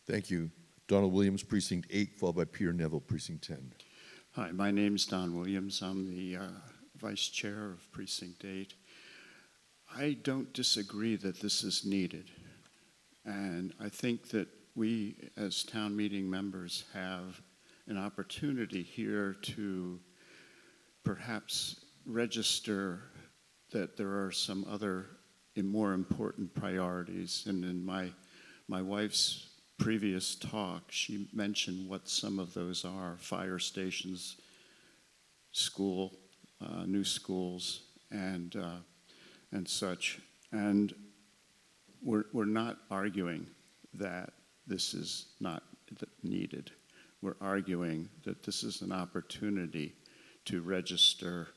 S1: Thank you. Donald Williams, Precinct 8, followed by Peter Neville, Precinct 10.
S21: Hi, my name's Don Williams. I'm the Vice Chair of Precinct 8. I don't disagree that this is needed. And I think that we, as town meeting members, have an opportunity here to perhaps register that there are some other more important priorities. And in my wife's previous talk, she mentioned what some of those are: fire stations, school, new schools, and such. And we're not arguing that this is not needed. We're arguing that this is an opportunity to register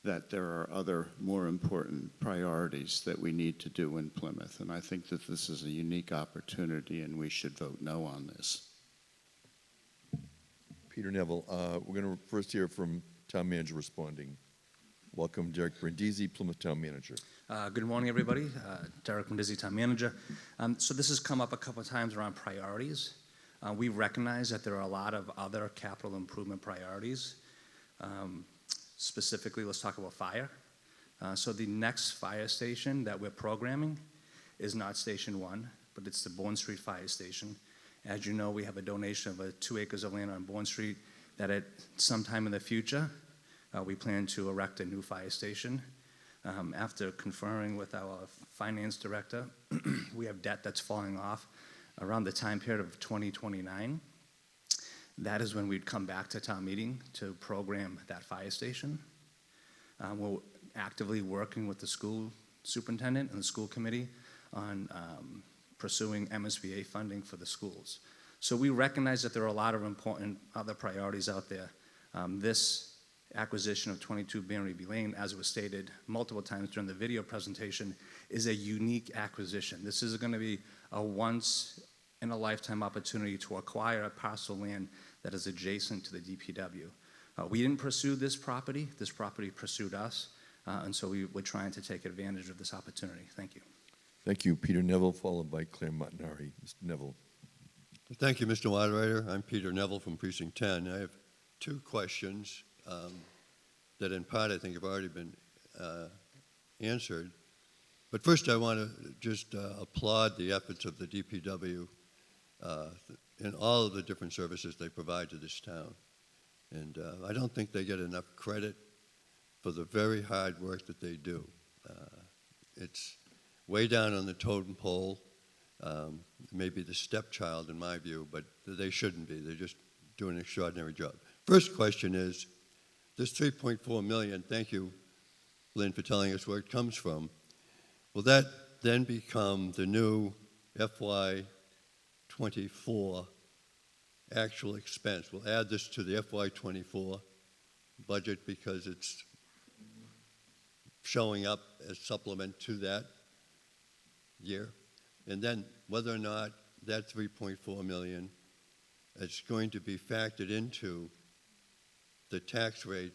S21: that there are other more important priorities that we need to do in Plymouth. And I think that this is a unique opportunity and we should vote no on this.
S1: Peter Neville, we're going to first hear from Town Manager responding. Welcome, Derek Brindisi, Plymouth Town Manager.
S22: Good morning, everybody. Derek Brindisi, Town Manager. So this has come up a couple of times around priorities. We recognize that there are a lot of other capital improvement priorities. Specifically, let's talk about fire. So the next fire station that we're programming is not Station 1, but it's the Bourne Street Fire Station. As you know, we have a donation of 2 acres of land on Bourne Street that at some time in the future, we plan to erect a new fire station. After conferring with our finance director, we have debt that's falling off around the time period of 2029. That is when we'd come back to town meeting to program that fire station. We're actively working with the school superintendent and the school committee on pursuing MSBA funding for the schools. So we recognize that there are a lot of important other priorities out there. This acquisition of 22 Barnaby Lane, as it was stated multiple times during the video presentation, is a unique acquisition. This is going to be a once-in-a-lifetime opportunity to acquire a parcel of land that is adjacent to the DPW. We didn't pursue this property pursued us, and so we're trying to take advantage of this opportunity. Thank you.
S1: Thank you, Peter Neville, followed by Claire Montanari. Mr. Neville.
S23: Thank you, Mr. Moderator. I'm Peter Neville from Precinct 10. I have 2 questions that in part I think have already been answered. But first, I want to just applaud the efforts of the DPW in all of the different services they provide to this town. And I don't think they get enough credit for the very hard work that they do. It's way down on the totem pole, maybe the stepchild in my view, but they shouldn't be. They just do an extraordinary job. First question is, this $3.4 million, thank you, Lynn, for telling us where it comes from. Will that then become the new FY24 actual expense? We'll add this to the FY24 budget because it's showing up as supplement to that year. And then whether or not that $3.4 million is going to be factored into the tax rate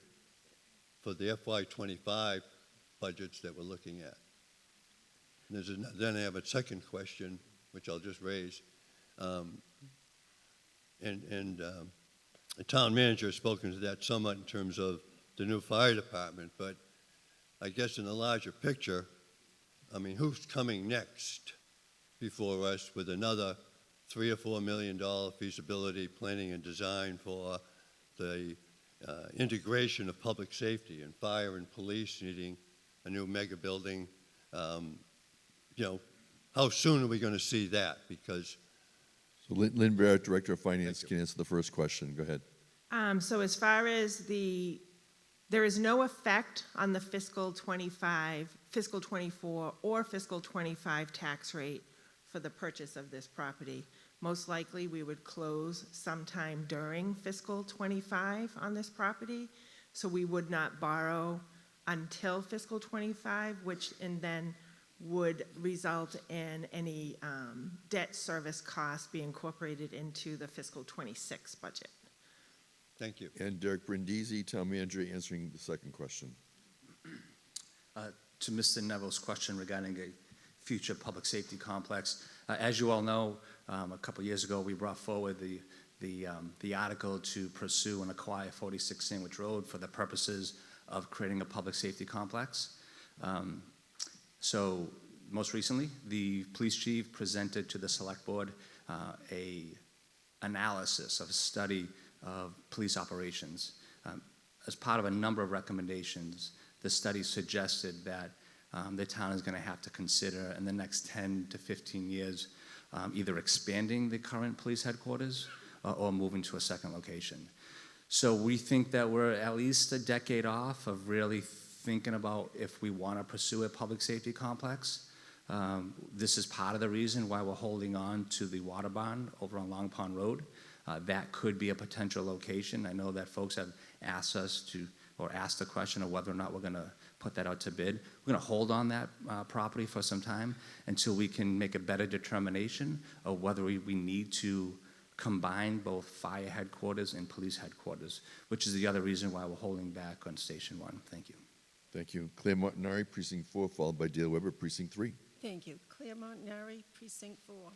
S23: for the FY25 budgets that we're looking at. Then I have a second question, which I'll just raise. The town manager has spoken to that somewhat in terms of the new fire department, but I guess in the larger picture, I mean, who's coming next before us with another $3 or $4 million feasibility planning and design for the integration of public safety and fire and police needing a new mega building? You know, how soon are we going to see that? Because
S1: So Lynn Barrett, Director of Finance, can answer the first question. Go ahead.
S20: So as far as there is no effect on the fiscal 25, fiscal 24, or fiscal 25 tax rate for the purchase of this property. Most likely, we would close sometime during fiscal 25 on this property, so we would not borrow until fiscal 25, which and then would result in any debt service costs being incorporated into the fiscal 26 budget.
S23: Thank you.
S1: And Derek Brindisi, Town Manager, answering the second question.
S22: To Mr. Neville's question regarding a future public safety complex, as you all know, a couple years ago we brought forward the article to pursue and acquire 46 Sandwich Road for the purposes of creating a public safety complex. So most recently, the police chief presented to the select board a analysis of a study of police operations. As part of a number of recommendations, the study suggested that the town is going to have to consider in the next 10 to 15 years either expanding the current police headquarters or moving to a second location. So we think that we're at least a decade off of really thinking about if we want to pursue a public safety complex. This is part of the reason why we're holding on to the water barn over on Long Pond Road. That could be a potential location. I know that folks have asked us to, or asked the question of whether or not we're going to put that out to bid. We're going to hold on that property for some time until we can make a better determination of whether we need to combine both fire headquarters and police headquarters, which is the other reason why we're holding back on Station 1. Thank you.
S1: Thank you. Claire Montanari, Precinct 4, followed by Dale Weber, Precinct 3.
S12: Thank you. Claire Montanari, Precinct 4.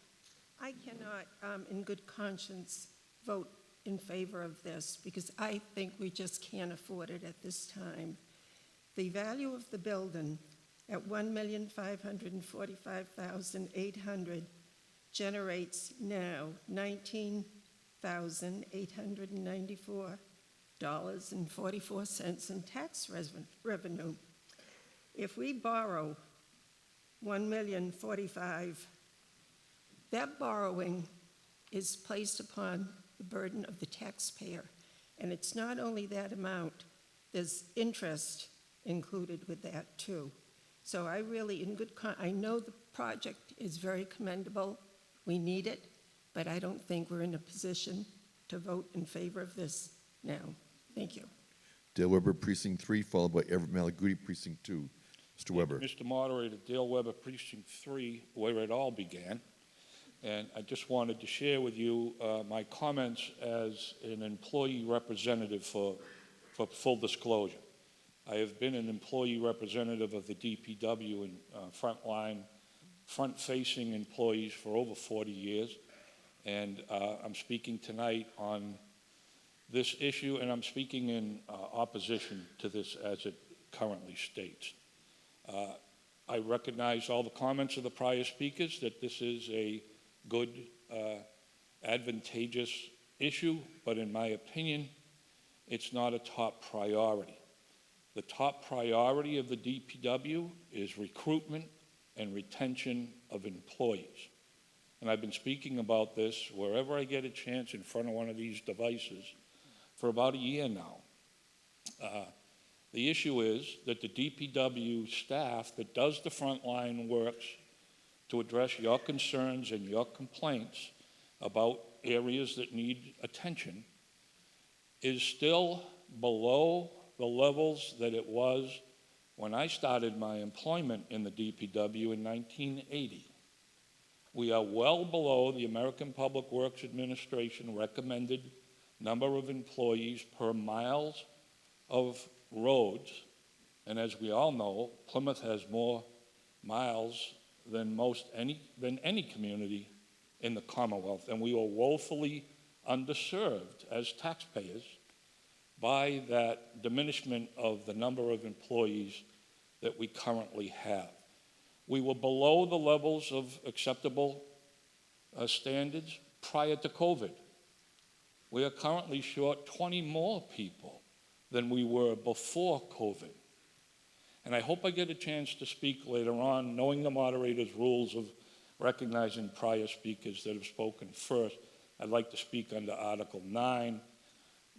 S12: I cannot, in good conscience, vote in favor of this because I think we just can't afford it at this time. The value of the building at $1,545,800 generates now $19,894.44 in tax revenue. If we borrow $1,045,000, that borrowing is placed upon the burden of the taxpayer. And it's not only that amount, there's interest included with that too. So I really, I know the project is very commendable, we need it, but I don't think we're in a position to vote in favor of this now. Thank you.
S1: Dale Weber, Precinct 3, followed by Everett Malaguti, Precinct 2. Mr. Weber.
S2: Mr. Moderator, Dale Weber, Precinct 3, where it all began. And I just wanted to share with you my comments as an employee representative for full disclosure. I have been an employee representative of the DPW and front-facing employees for over 40 years. And I'm speaking tonight on this issue, and I'm speaking in opposition to this as it currently states. I recognize all the comments of the prior speakers that this is a good, advantageous issue, but in my opinion, it's not a top priority. The top priority of the DPW is recruitment and retention of employees. And I've been speaking about this wherever I get a chance in front of one of these devices for about a year now. The issue is that the DPW staff that does the frontline works to address your concerns and your complaints about areas that need attention is still below the levels that it was when I started my employment in the DPW in 1980. We are well below the American Public Works Administration recommended number of employees per miles of roads, and as we all know, Plymouth has more miles than any community in the Commonwealth, and we are woefully underserved as taxpayers by that diminishment of the number of employees that we currently have. We were below the levels of acceptable standards prior to COVID. We are currently short 20 more people than we were before COVID. And I hope I get a chance to speak later on, knowing the moderator's rules of recognizing prior speakers that have spoken first. I'd like to speak under Article 9.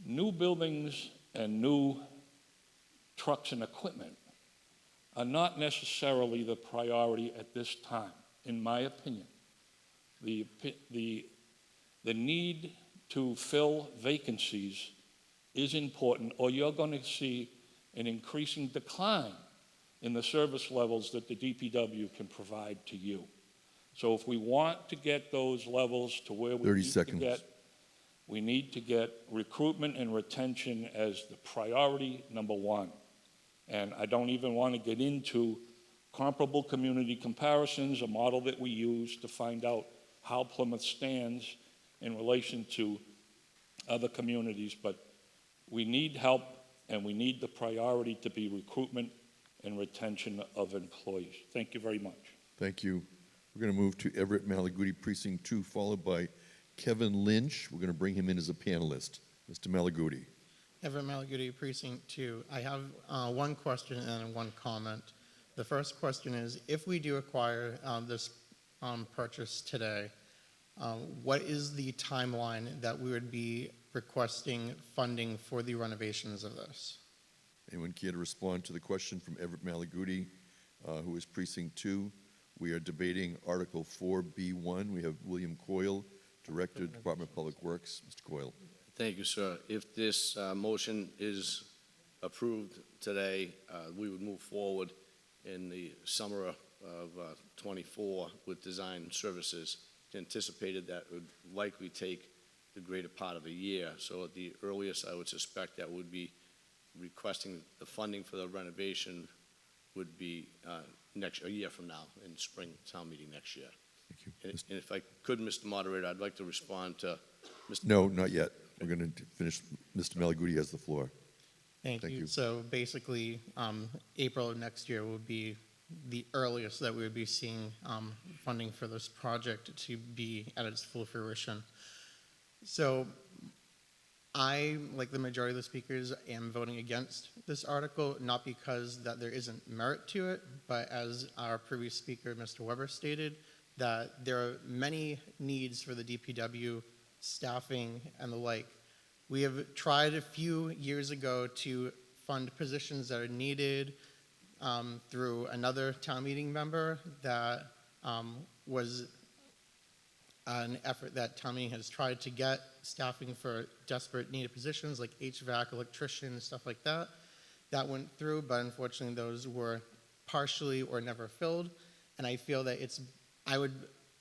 S2: New buildings and new trucks and equipment are not necessarily the priority at this time, in my opinion. The need to fill vacancies is important, or you're going to see an increasing decline in the service levels that the DPW can provide to you. So if we want to get those levels to where we
S1: 30
S2: need
S1: seconds.
S2: to get, we need to get recruitment and retention as the priority number one. And I don't even want to get into comparable community comparisons, a model that we use to find out how Plymouth stands in relation to other communities, but we need help, and we need the priority to be recruitment and retention of employees. Thank you very much.
S1: Thank you. We're going to move to Everett Malaguti, Precinct 2, followed by Kevin Lynch. We're going to bring him in as a panelist. Mr. Malaguti.
S3: Everett Malaguti, Precinct 2. I have one question and one comment. The first question is, if we do acquire this purchase today, what is the timeline that we would be requesting funding for the renovations of this?
S1: Anyone care to respond to the question from Everett Malaguti, who is Precinct 2? We are debating Article 4B1. We have William Coyle, Director, Department of Public Works. Mr. Coyle.
S18: Thank you, sir. If this motion is approved today, we would move forward in the summer of 24 with design services. Anticipated that would likely take the greater part of a year. So at the earliest, I would suspect that would be requesting the funding for the renovation would be a year from now, in spring town meeting next year.
S1: Thank you.
S18: And if I could, Mr. Moderator, I'd like to respond to Mr.
S1: No, not yet. We're going to finish. Mr. Malaguti has the floor.
S3: Thank you. So basically, April of next year would be the earliest that we would be seeing funding for this project to be at its full fruition. So I, like the majority of the speakers, am voting against this article, not because that there isn't merit to it, but as our previous speaker, Mr. Weber, stated, that there are many needs for the DPW, staffing, and the like. We have tried a few years ago to fund positions that are needed through another town meeting member that was an effort that town meeting has tried to get staffing for desperate needed positions like HVAC, electrician, stuff like that. That went through, but unfortunately those were partially or never filled. And I feel that I would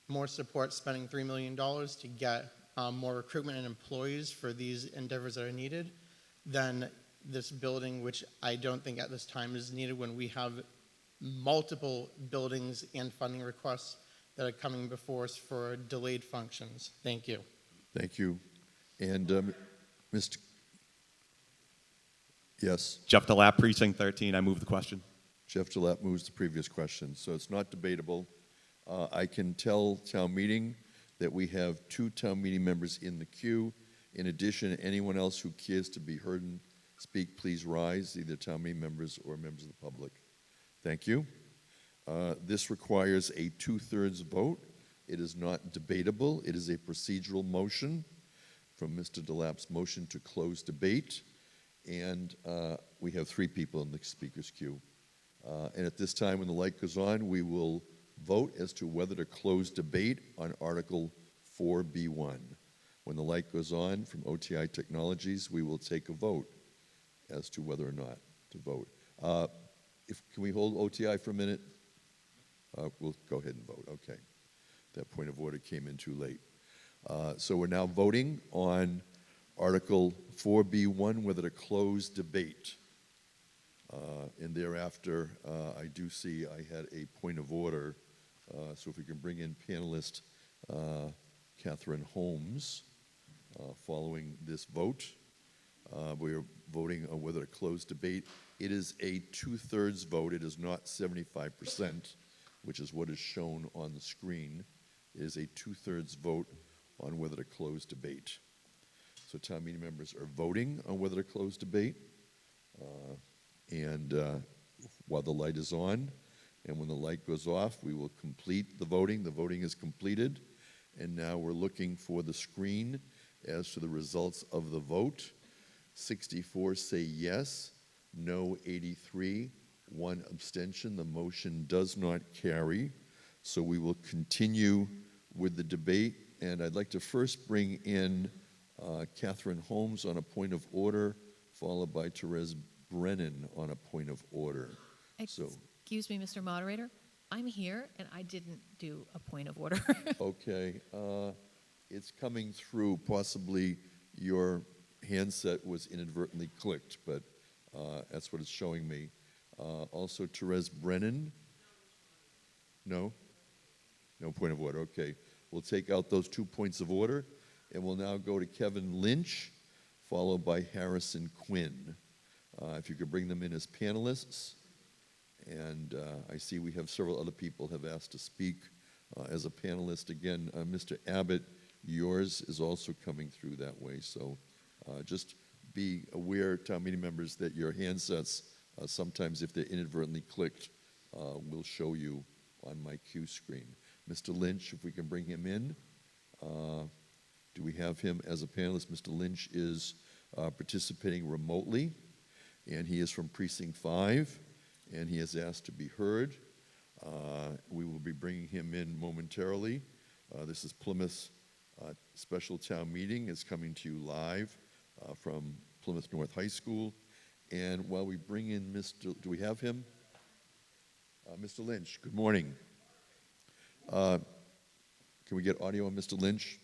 S3: more support spending $3 million to get more recruitment and employees for these endeavors that are needed than this building, which I don't think at this time is needed when we have multiple buildings and funding requests that are coming before us for delayed functions. Thank you.
S1: Thank you. And Mr. Yes.
S4: Jeff DeLapp, Precinct 13. I move the question.
S1: Jeff Gillette moves the previous question, so it's not debatable. I can tell town meeting that we have 2 town meeting members in the queue. In addition, anyone else who cares to be heard and speak, please rise, either town meeting members or members of the public. Thank you. This requires a 2/3 vote. It is not debatable. It is a procedural motion from Mr. Delap's motion to close debate. And we have 3 people in the speaker's queue. And at this time, when the light goes on, we will vote as to whether to close debate on Article 4B1. When the light goes on from OTI Technologies, we will take a vote as to whether or not to vote. Can we hold OTI for a minute? We'll go ahead and vote. Okay. That point of order came in too late. So we're now voting on Article 4B1, whether to close debate. And thereafter, I do see I had a point of order. So if we can bring in panelist Catherine Holmes following this vote. We are voting on whether to close debate. It is a 2/3 vote. It is not 75%, which is what is shown on the screen. It is a 2/3 vote on whether to close debate. So town meeting members are voting on whether to close debate. While the light is on, and when the light goes off, we will complete the voting. The voting is completed, and now we're looking for the screen as to the results of the vote. 64 say yes, no 83, 1 abstention. The motion does not carry, so we will continue with the debate. And I'd like to first bring in Catherine Holmes on a point of order, followed by Therese Brennan on a point of order.
S4: Excuse me, Mr. Moderator. I'm here, and I didn't do a point of order.
S1: Okay. It's coming through. Possibly your handset was inadvertently clicked, but that's what it's showing me. Also, Therese Brennan? No? No point of order. Okay. We'll take out those 2 points of order, and we'll now go to Kevin Lynch, followed by Harrison Quinn. If you could bring them in as panelists. And I see we have several other people have asked to speak as a panelist. Again, Mr. Abbott, yours is also coming through that way. So just be aware, town meeting members, that your handsets, sometimes if they're inadvertently clicked, will show you on my cue screen. Mr. Lynch, if we can bring him in. Do we have him as a panelist? Mr. Lynch is participating remotely, and he is from Precinct 5, and he has asked to be heard. We will be bringing him in momentarily. This is Plymouth's special town meeting. It's coming to you live from Plymouth North High School. And while we bring in do we have him? Mr. Lynch, good morning. Can we get audio on Mr. Lynch?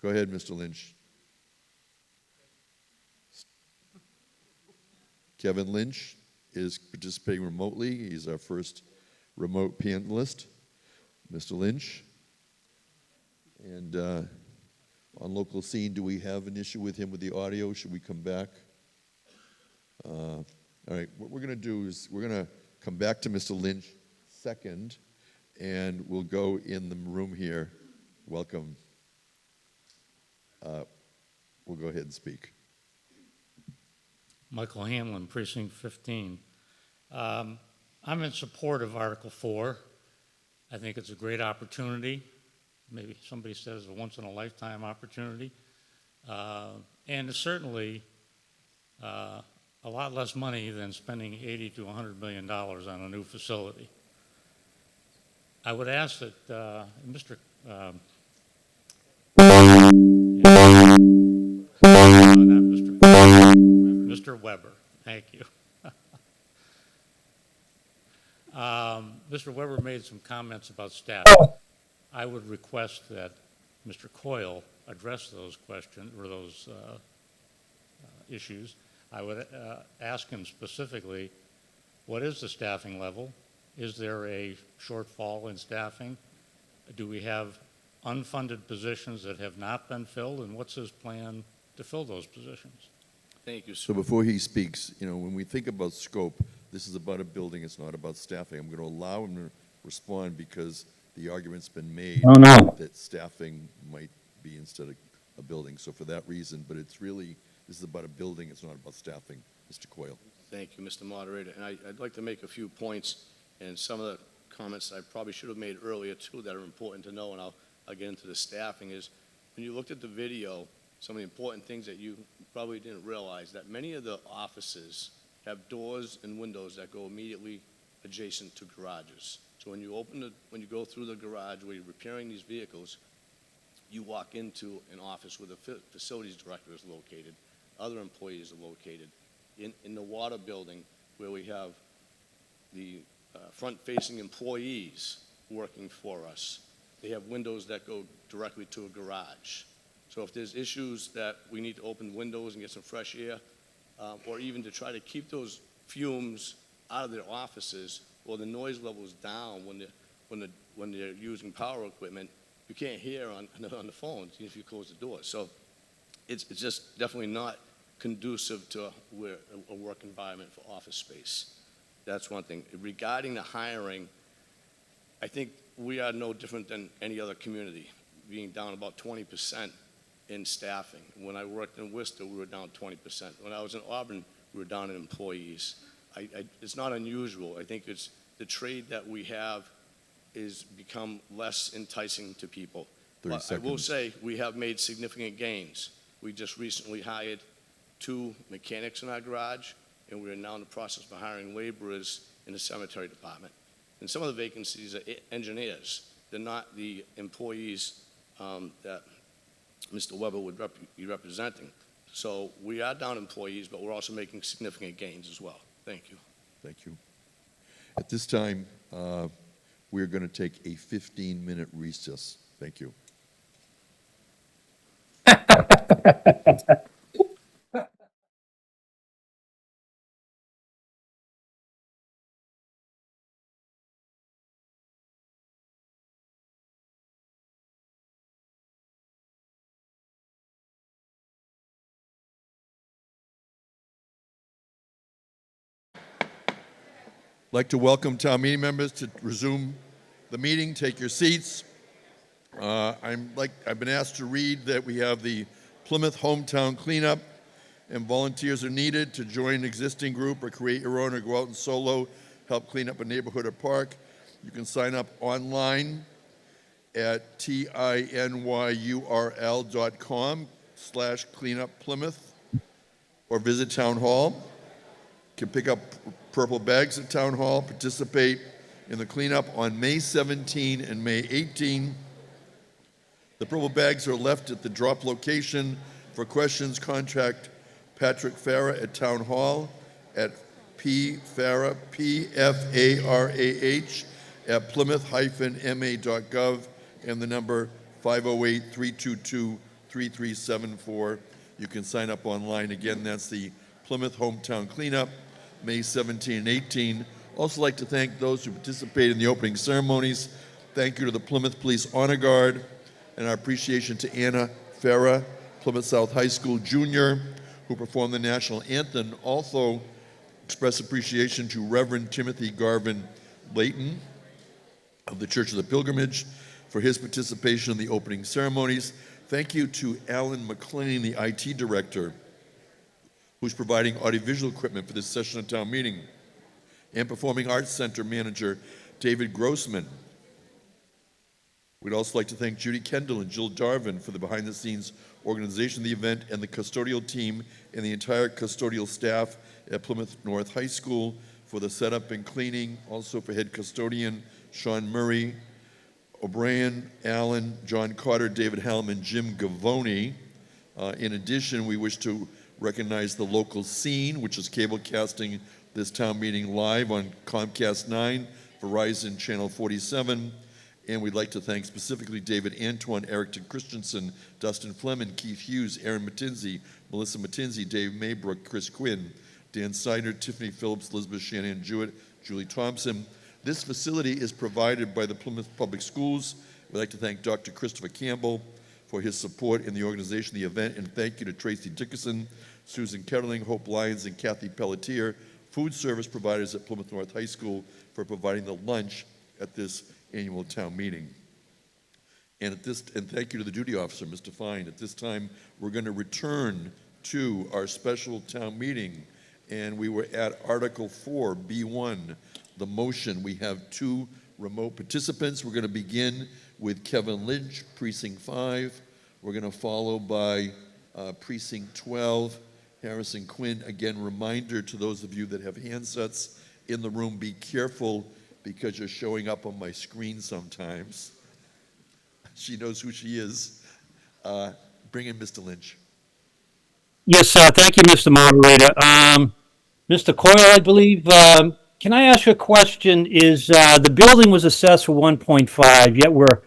S1: Go ahead, Mr. Lynch. Kevin Lynch is participating remotely. He's our first remote panelist. Mr. Lynch. And on local scene, do we have an issue with him with the audio? Should we come back? All right, what we're going to do is we're going to come back to Mr. Lynch second, and we'll go in the room here. Welcome. We'll go ahead and speak.
S5: Michael Hanlon, Precinct 15. I'm in support of Article 4. I think it's a great opportunity. Maybe somebody says a once-in-a-lifetime opportunity. And it's certainly a lot less money than spending $80 to $100 million on a new facility. I would ask that Mr. Weber, thank you. Mr. Weber made some comments about staff. I would request that Mr. Coyle address those questions or those issues. I would ask him specifically, what is the staffing level? Is there a shortfall in staffing? Do we have unfunded positions that have not been filled? And what's his plan to fill those positions?
S18: Thank you, sir.
S1: So before he speaks, when we think about scope, this is about a building, it's not about staffing. I'm going to allow him to respond because the argument's been made
S5: Oh, no.
S1: that staffing might be instead of a building. So for that reason, but it's really, this is about a building, it's not about staffing. Mr. Coyle.
S18: Thank you, Mr. Moderator. And I'd like to make a few points, and some of the comments I probably should have made earlier too that are important to know, and I'll get into the staffing, is when you looked at the video, some of the important things that you probably didn't realize, that many of the offices have doors and windows that go immediately adjacent to garages. So when you go through the garage where you're repairing these vehicles, you walk into an office where the facilities director is located, other employees are located. In the water building, where we have the front-facing employees working for us, they have windows that go directly to a garage. So if there's issues that we need to open windows and get some fresh air, or even to try to keep those fumes out of their offices, or the noise levels down when they're using power equipment, you can't hear on the phones if you close the door. So it's just definitely not conducive to a work environment for office space. That's one thing. Regarding the hiring, I think we are no different than any other community, being down about 20% in staffing. When I worked in Worcester, we were down 20%. When I was in Auburn, we were down in employees. It's not unusual. I think it's the trade that we have is become less enticing to people.
S1: 30
S18: But I will
S1: seconds.
S18: say we have made significant gains. We just recently hired 2 mechanics in our garage, and we are now in the process of hiring laborers in the cemetery department. And some of the vacancies are engineers. They're not the employees that Mr. Weber would be representing. So we are down employees, but we're also making significant gains as well. Thank you.
S1: Thank you. At this time, we're going to take a 15-minute recess. Thank you. I'd like to welcome town meeting members to resume the meeting. Take your seats. I've been asked to read that we have the Plymouth hometown cleanup, and volunteers are needed to join an existing group or create your own or go out and solo, help clean up a neighborhood or park. You can sign up online at tinyurl.com/cleanupplymouth or visit town hall. You can pick up purple bags at town hall, participate in the cleanup on May 17 and May 18. The purple bags are left at the drop location. For questions, contact Patrick Farah at Town Hall at pfarah, P-F-A-R-A-H, at plymouth-ma.gov, and the number 508-322-3374. You can sign up online. Again, that's the Plymouth Hometown Cleanup, May 17 and 18. Also like to thank those who participated in the opening ceremonies. Thank you to the Plymouth Police Honor Guard, and our appreciation to Anna Farah, Plymouth South High School junior, who performed the national anthem. Also express appreciation to Reverend Timothy Garvin Layton of the Church of the Pilgrimage for his participation in the opening ceremonies. Thank you to Alan McLean, the IT director, who's providing audiovisual equipment for this session of town meeting, and Performing Arts Center manager David Grossman. We'd also like to thank Judy Kendall and Jill Darvin for the behind-the-scenes organization of the event, and the custodial team and the entire custodial staff at Plymouth North High School for the setup and cleaning. Also for head custodian Sean Murray, O'Brien, Allen, John Carter, David Hallman, Jim Gavoni. In addition, we wish to recognize the local scene, which is cable casting this town meeting live on Comcast 9, Verizon Channel 47. And we'd like to thank specifically David Antoine, Eric Christensen, Dustin Fleming, Keith Hughes, Aaron Matinzi, Melissa Matinzi, Dave Maybrook, Chris Quinn, Dan Seiner, Tiffany Phillips, Elizabeth Shannon Jewett, Julie Thompson. This facility is provided by the Plymouth Public Schools. We'd like to thank Dr. Christopher Campbell for his support in the organization of the event, and thank you to Tracy Dickerson, Susan Kettling, Hope Lyons, and Kathy Pelletier food service providers at Plymouth North High School for providing the lunch at this annual town meeting. And thank you to the duty officer, Mr. Fine. At this time, we're going to return to our special town meeting, and we were at Article 4, B1, the motion. We have 2 remote participants. We're going to begin with Kevin Lynch, Precinct 5. We're going to follow by Precinct 12, Harrison Quinn. Again, reminder to those of you that have handsets in the room, be careful because you're showing up on my screen sometimes. She knows who she is. Bring in Mr. Lynch.
S5: Yes, thank you, Mr. Moderator. Mr. Coyle, I believe, can I ask you a question? Is the building was assessed for 1.5, yet we're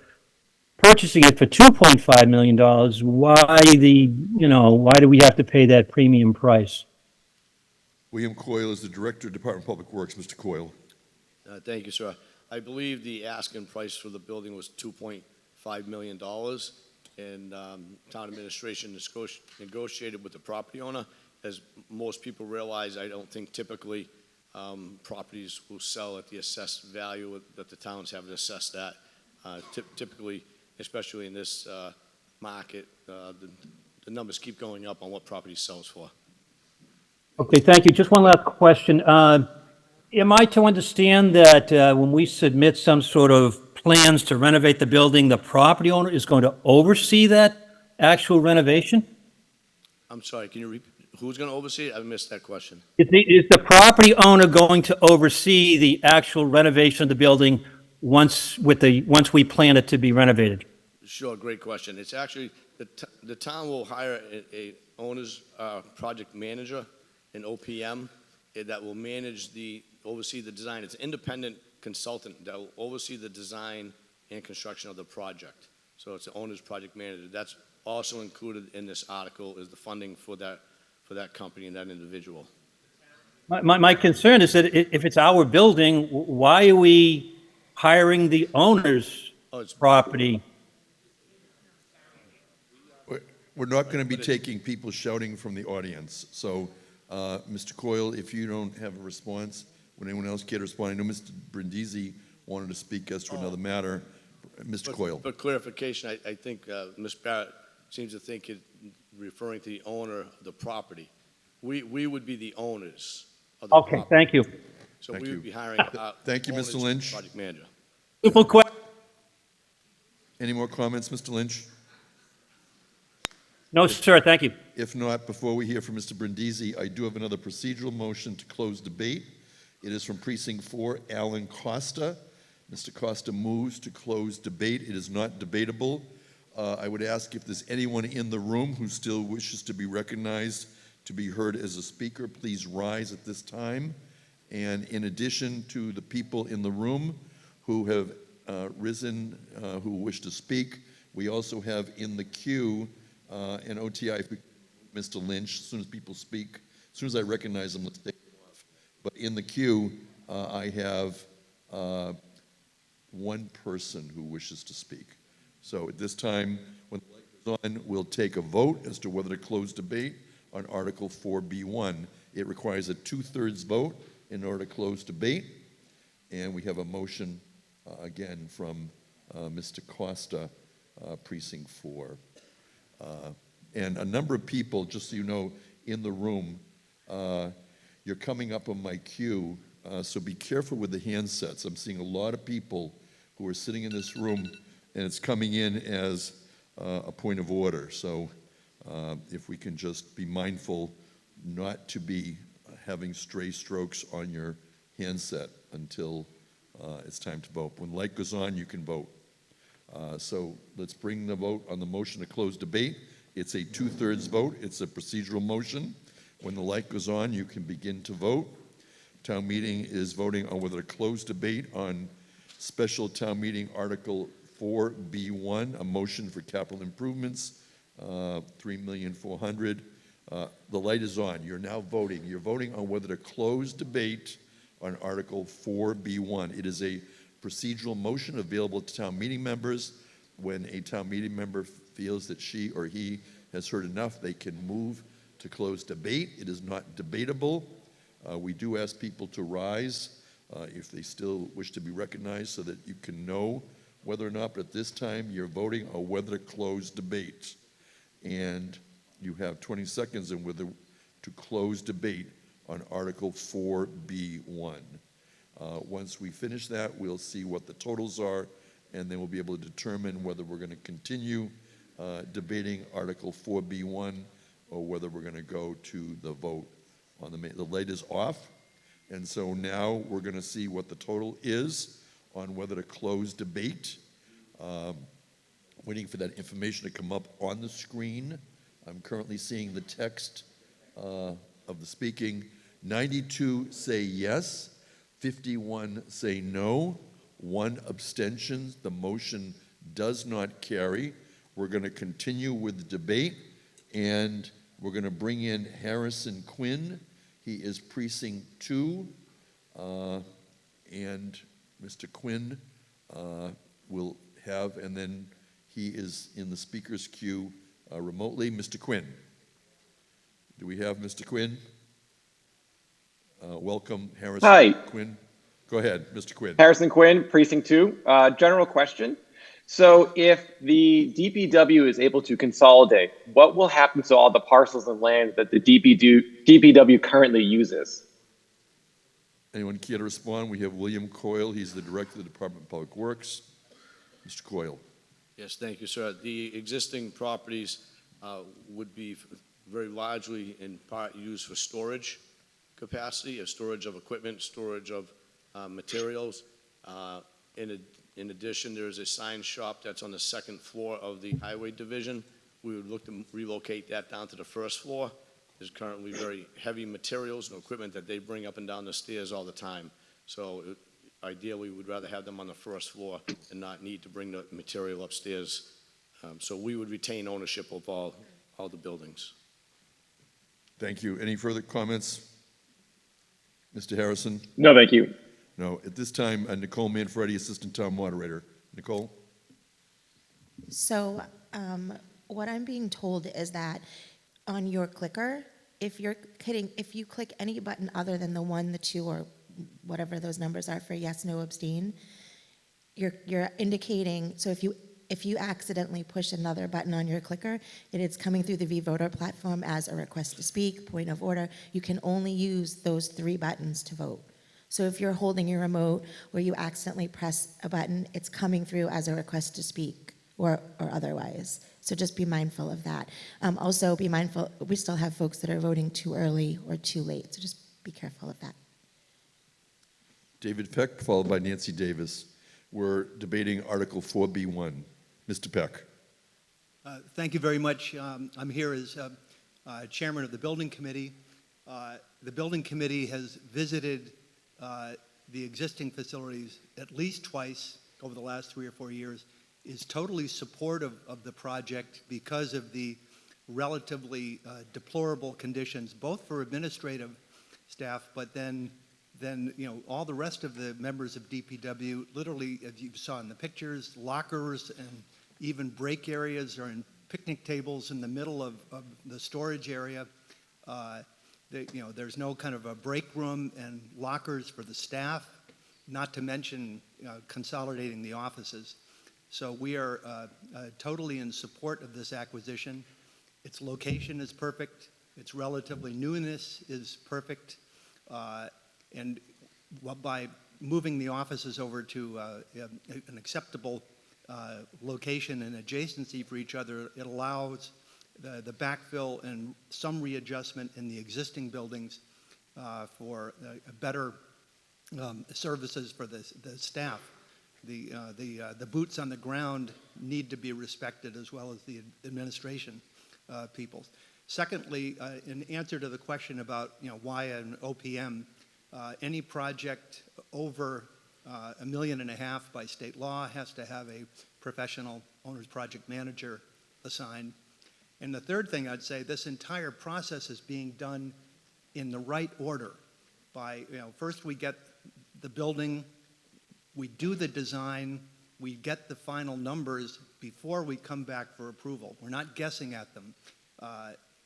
S5: purchasing it for $2.5 million. Why do we have to pay that premium price?
S1: William Coyle is the Director of Department of Public Works. Mr. Coyle.
S18: Thank you, sir. I believe the asking price for the building was $2.5 million, and town administration negotiated with the property owner. As most people realize, I don't think typically properties will sell at the assessed value that the towns have it assessed at. Typically, especially in this market, the numbers keep going up on what property sells for.
S5: Okay, thank you. Just one last question. Am I to understand that when we submit some sort of plans to renovate the building, the property owner is going to oversee that actual renovation?
S18: I'm sorry, can you repeat? Who's going to oversee it? I missed that question.
S5: Is the property owner going to oversee the actual renovation of the building once we plan it to be renovated?
S18: Sure, great question. It's actually, the town will hire a owner's project manager, an OPM, that will oversee the design. It's an independent consultant that will oversee the design and construction of the project. So it's the owner's project manager. That's also included in this article, is the funding for that company and that individual.
S5: My concern is that if it's our building, why are we hiring the owner's property?
S1: We're not going to be taking people shouting from the audience. So, Mr. Coyle, if you don't have a response, would anyone else care to respond? I know Mr. Brindisi wanted to speak as to another matter. Mr. Coyle.
S18: For clarification, I think Ms. Barrett seems to think it referring to the owner of the property. We would be the owners of the property.
S5: Okay, thank you.
S18: So we would be hiring
S1: Thank you, Mr. Lynch.
S18: project manager.
S1: Any more comments, Mr. Lynch?
S5: No, sir, thank you.
S1: If not, before we hear from Mr. Brindisi, I do have another procedural motion to close debate. It is from Precinct 4, Alan Costa. Mr. Costa moves to close debate. It is not debatable. I would ask if there's anyone in the room who still wishes to be recognized to be heard as a speaker, please rise at this time. And in addition to the people in the room who have risen, who wish to speak, we also have in the queue an OTI, Mr. Lynch. As soon as people speak, as soon as I recognize them, let's take them off. But in the queue, I have one person who wishes to speak. So at this time, when the light goes on, we'll take a vote as to whether to close debate on Article 4B1. It requires a 2/3 vote in order to close debate. And we have a motion, again, from Mr. Costa, Precinct 4. And a number of people, just so you know, in the room, you're coming up on my queue, so be careful with the handsets. I'm seeing a lot of people who are sitting in this room, and it's coming in as a point of order. So if we can just be mindful not to be having stray strokes on your handset until it's time to vote. When the light goes on, you can vote. So let's bring the vote on the motion to close debate. It's a 2/3 vote. It's a procedural motion. When the light goes on, you can begin to vote. Town meeting is voting on whether to close debate on special town meeting Article 4B1, a motion for capital improvements, $3,400,000. The light is on. You're now voting. You're voting on whether to close debate on Article 4B1. It is a procedural motion available to town meeting members. When a town meeting member feels that she or he has heard enough, they can move to close debate. It is not debatable. We do ask people to rise if they still wish to be recognized so that you can know whether or not, but at this time, you're voting on whether to close debate. And you have 20 seconds on whether to close debate on Article 4B1. Once we finish that, we'll see what the totals are, and then we'll be able to determine whether we're going to continue debating Article 4B1 or whether we're going to go to the vote on the light is off. And so now we're going to see what the total is on whether to close debate. Waiting for that information to come up on the screen. I'm currently seeing the text of the speaking. 92 say yes, 51 say no, 1 abstention. The motion does not carry. We're going to continue with the debate, and we're going to bring in Harrison Quinn. He is precinct 2, and Mr. Quinn will have, and then he is in the speaker's queue remotely. Mr. Quinn. Do we have Mr. Quinn? Welcome, Harrison
S8: Hi.
S1: Quinn. Go ahead, Mr. Quinn.
S8: Harrison Quinn, Precinct 2. General question. So if the DPW is able to consolidate, what will happen to all the parcels of land that the DPW currently uses?
S1: Anyone care to respond? We have William Coyle. He's the Director of the Department of Public Works. Mr. Coyle.
S18: Yes, thank you, sir. The existing properties would be very largely in part used for storage capacity, storage of equipment, storage of materials. In addition, there is a sign shop that's on the 2nd floor of the Highway Division. We would look to relocate that down to the 1st floor. There's currently very heavy materials and equipment that they bring up and down the stairs all the time. So ideally, we'd rather have them on the 1st floor and not need to bring the material upstairs. So we would retain ownership of all the buildings.
S1: Thank you. Any further comments? Mr. Harrison?
S8: No, thank you.
S1: No. At this time, Nicole Manfredi, Assistant Town Moderator. Nicole?
S11: So what I'm being told is that on your clicker, if you click any button other than the 1, the 2, or whatever those numbers are for yes, no, abstain, you're indicating, so if you accidentally push another button on your clicker, it is coming through the vVoter platform as a request to speak, point of order. You can only use those 3 buttons to vote. So if you're holding your remote or you accidentally press a button, it's coming through as a request to speak or otherwise. So just be mindful of that. Also be mindful, we still have folks that are voting too early or too late, so just be careful of that.
S1: David Peck, followed by Nancy Davis. We're debating Article 4B1. Mr. Peck.
S15: Thank you very much. I'm here as chairman of the Building Committee. The Building Committee has visited the existing facilities at least twice over the last 3 or 4 years, is totally supportive of the project because of the relatively deplorable conditions, both for administrative staff, but then all the rest of the members of DPW, literally, as you saw in the pictures, lockers and even break areas are in picnic tables in the middle of the storage area. There's no kind of a break room and lockers for the staff, not to mention consolidating the offices. So we are totally in support of this acquisition. Its location is perfect. Its relatively newness is perfect. And by moving the offices over to an acceptable location and adjacency for each other, it allows the backfill and some readjustment in the existing buildings for better services for the staff. The boots on the ground need to be respected as well as the administration people. Secondly, in answer to the question about why an OPM, any project over $1.5 million by state law has to have a professional owner's project manager assigned. And the third thing I'd say, this entire process is being done in the right order. By first we get the building, we do the design, we get the final numbers before we come back for approval. We're not guessing at them.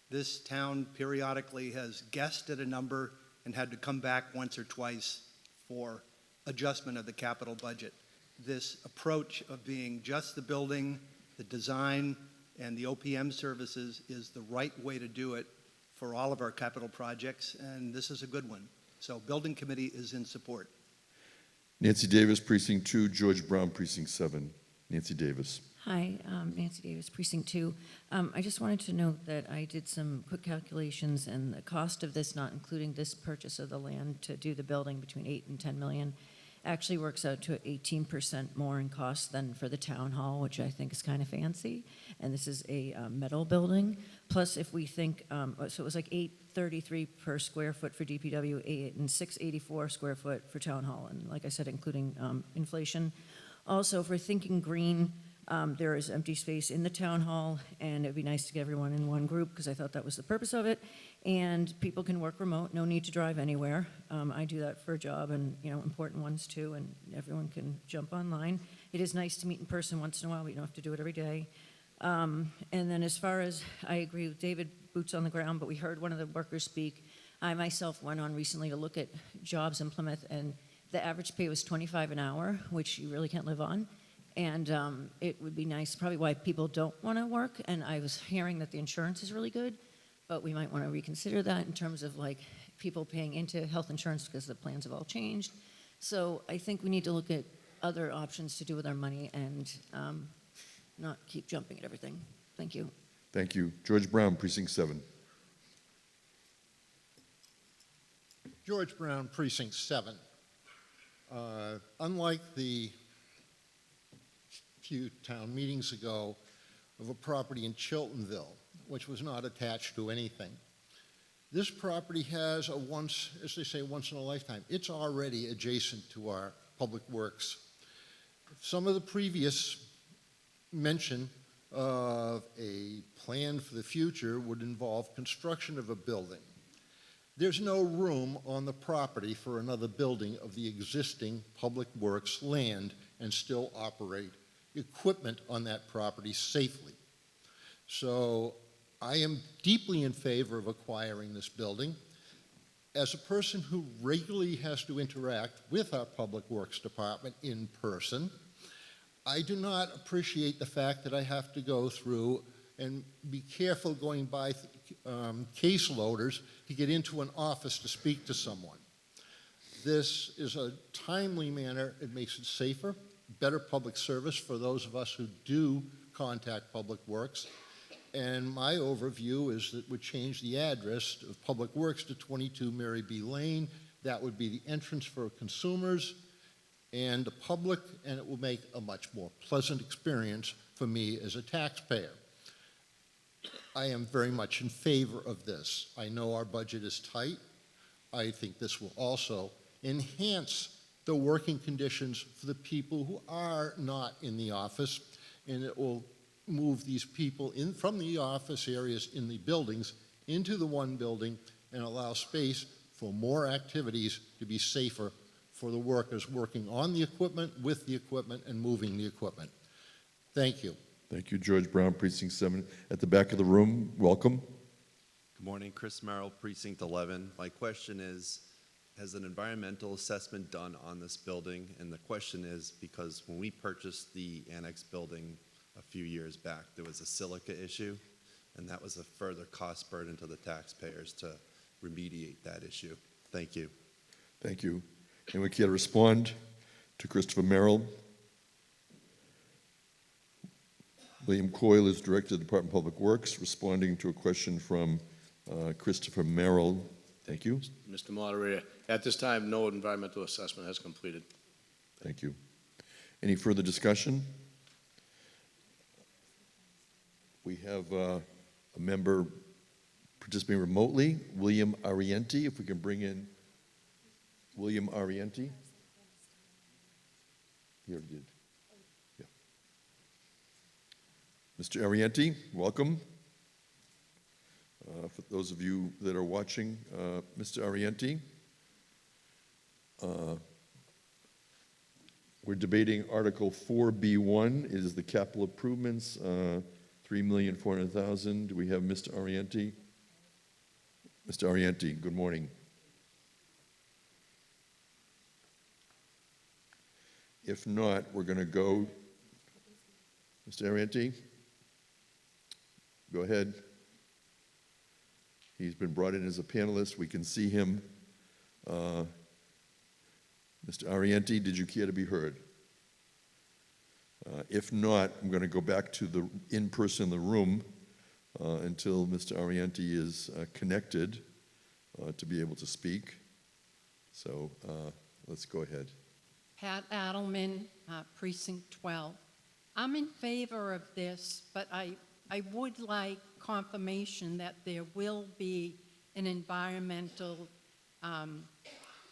S15: This town periodically has guessed at a number and had to come back once or twice for adjustment of the capital budget. This approach of being just the building, the design, and the OPM services is the right way to do it for all of our capital projects, and this is a good one. So Building Committee is in support.
S1: Nancy Davis, Precinct 2, George Brown, Precinct 7. Nancy Davis.
S7: Hi, Nancy Davis, Precinct 2. I just wanted to note that I did some quick calculations, and the cost of this, not including this purchase of the land to do the building, between 8 and 10 million, actually works out to 18% more in cost than for the town hall, which I think is kind of fancy. And this is a metal building. Plus, if we think, so it was like $833 per square foot for DPW, and $684 square foot for town hall, and like I said, including inflation. Also, if we're thinking green, there is empty space in the town hall, and it'd be nice to get everyone in one group, because I thought that was the purpose of it. And people can work remote, no need to drive anywhere. I do that for a job, and important ones too, and everyone can jump online. It is nice to meet in person once in a while, but you don't have to do it every day. And then as far as, I agree with David, boots on the ground, but we heard one of the workers speak. I myself went on recently to look at jobs in Plymouth, and the average pay was $25 an hour, which you really can't live on. And it would be nice, probably why people don't want to work. And I was hearing that the insurance is really good, but we might want to reconsider that in terms of like people paying into health insurance because the plans have all changed. So I think we need to look at other options to do with our money and not keep jumping at everything. Thank you.
S1: Thank you. George Brown, Precinct 7.
S10: George Brown, Precinct 7. Unlike the few town meetings ago of a property in Chiltonville, which was not attached to anything, this property has a once, as they say, once in a lifetime. It's already adjacent to our public works. Some of the previous mention of a plan for the future would involve construction of a building. There's no room on the property for another building of the existing public works land and still operate equipment on that property safely. So I am deeply in favor of acquiring this building. As a person who regularly has to interact with our public works department in person, I do not appreciate the fact that I have to go through and be careful going by case loaders to get into an office to speak to someone. This is a timely manner. It makes it safer, better public service for those of us who do contact public works. And my overview is that it would change the address of Public Works to 22 Mary B. Lane. That would be the entrance for consumers and the public, and it will make a much more pleasant experience for me as a taxpayer. I am very much in favor of this. I know our budget is tight. I think this will also enhance the working conditions for the people who are not in the office, and it will move these people in from the office areas in the buildings into the one building and allow space for more activities to be safer for the workers working on the equipment, with the equipment, and moving the equipment. Thank you.
S1: Thank you, George Brown, Precinct 7. At the back of the room, welcome.
S13: Good morning, Chris Merrill, Precinct 11. My question is, has an environmental assessment done on this building? And the question is because when we purchased the annex building a few years back, there was a silica issue, and that was a further cost burden to the taxpayers to remediate that issue. Thank you.
S1: Thank you. Anyone care to respond to Christopher Merrill? William Coyle is Director of the Department of Public Works, responding to a question from Christopher Merrill. Thank you.
S24: Mr. Moderator, at this time, no environmental assessment has completed.
S1: Thank you. Any further discussion? We have a member participating remotely, William Arienti. If we can bring in William Arienti. He already did. Yeah. Mr. Arienti, welcome. For those of you that are watching, Mr. Arienti, we're debating Article 4B1. It is the capital improvements, $3,400,000. Do we have Mr. Arienti? Mr. Arienti, good morning. If not, we're going to go, Mr. Arienti, go ahead. He's been brought in as a panelist. We can see him. Mr. Arienti, did you care to be heard? If not, I'm going to go back to the in-person in the room until Mr. Arienti is connected to be able to speak. So let's go ahead.
S6: Pat Adelman, Precinct 12. I'm in favor of this, but I would like confirmation that there will be an environmental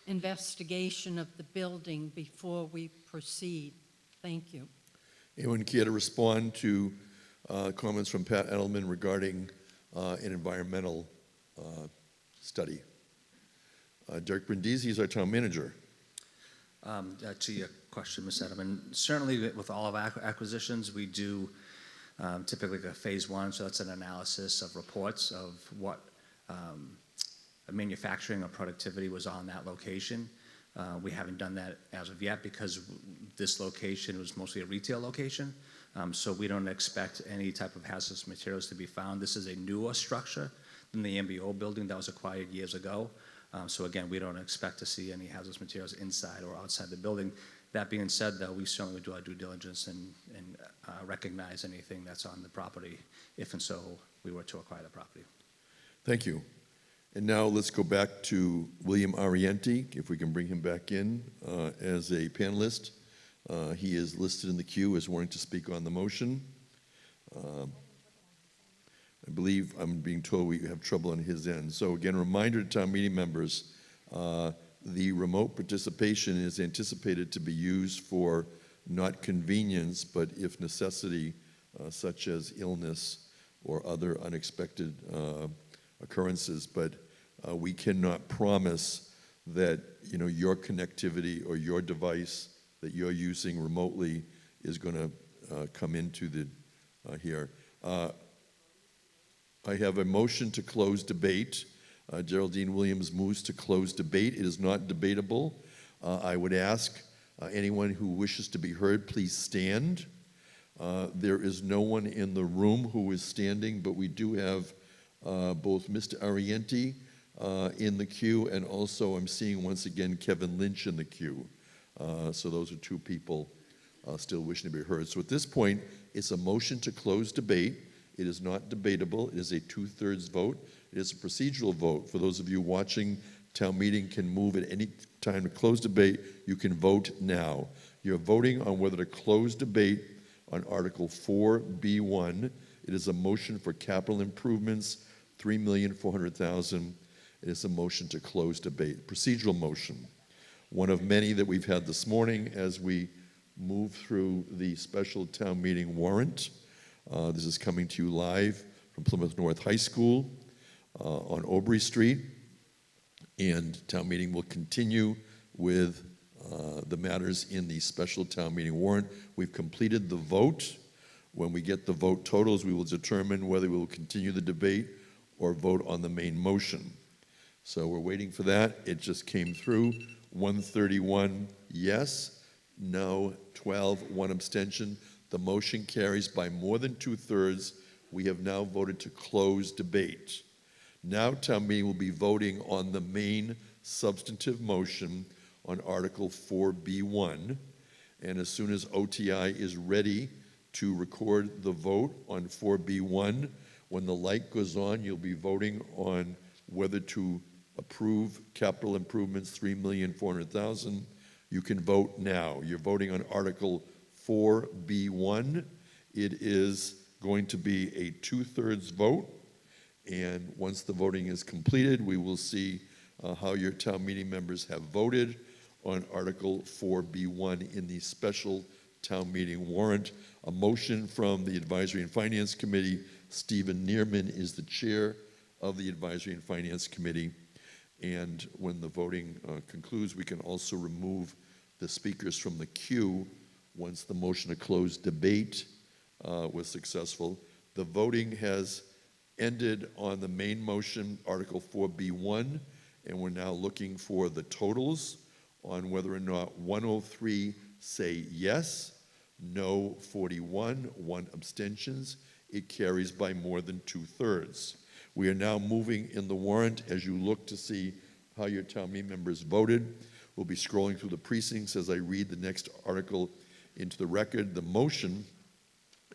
S6: investigation of the building before we proceed. Thank you.
S1: Anyone care to respond to comments from Pat Edelman regarding an environmental study? Dirk Brindisi is our town manager.
S9: To your question, Ms. Edelman, certainly with all of our acquisitions, we do typically a phase one, so that's an analysis of reports of what manufacturing or productivity was on that location. We haven't done that as of yet because this location was mostly a retail location, so we don't expect any type of hazardous materials to be found. This is a newer structure than the MBO building that was acquired years ago. So again, we don't expect to see any hazardous materials inside or outside the building. That being said, though, we certainly would do our due diligence and recognize anything that's on the property if and so we were to acquire the property.
S1: Thank you. And now let's go back to William Arienti, if we can bring him back in as a panelist. He is listed in the queue as wanting to speak on the motion. I believe I'm being told we have trouble on his end. So again, a reminder to town meeting members, the remote participation is anticipated to be used for not convenience, but if necessity, such as illness or other unexpected occurrences. But we cannot promise that your connectivity or your device that you're using remotely is going to come into the here. I have a motion to close debate. Geraldine Williams moves to close debate. It is not debatable. I would ask anyone who wishes to be heard, please stand. There is no one in the room who is standing, but we do have both Mr. Arienti in the queue, and also I'm seeing once again Kevin Lynch in the queue. So those are two people still wishing to be heard. So at this point, it's a motion to close debate. It is not debatable. It is a 2/3 vote. It is a procedural vote. For those of you watching, town meeting can move at any time to close debate. You can vote now. You're voting on whether to close debate on Article 4B1. It is a motion for capital improvements, $3,400,000. It is a motion to close debate. Procedural motion. One of many that we've had this morning as we move through the special town meeting warrant. This is coming to you live from Plymouth North High School on Aubrey Street. And town meeting will continue with the matters in the special town meeting warrant. We've completed the vote. When we get the vote totals, we will determine whether we will continue the debate or vote on the main motion. So we're waiting for that. It just came through. 131 yes, no, 12, 1 abstention. The motion carries by more than 2/3. We have now voted to close debate. Now town meeting will be voting on the main substantive motion on Article 4B1. And as soon as OTI is ready to record the vote on 4B1, when the light goes on, you'll be voting on whether to approve capital improvements, $3,400,000. You can vote now. You're voting on Article 4B1. It is going to be a 2/3 vote, and once the voting is completed, we will see how your town meeting members have voted on Article 4B1 in the special town meeting warrant. A motion from the Advisory and Finance Committee. Stephen Neerman is the chair of the Advisory and Finance Committee, and when the voting concludes, we can also remove the speakers from the queue once the motion to close debate was successful. The voting has ended on the main motion, Article 4B1, and we're now looking for the totals on whether or not 103 say yes. No, 41, 1 abstentions. It carries by more than 2/3. We are now moving in the warrant. As you look to see how your town meeting members voted, we'll be scrolling through the precincts as I read the next article into the record. The motion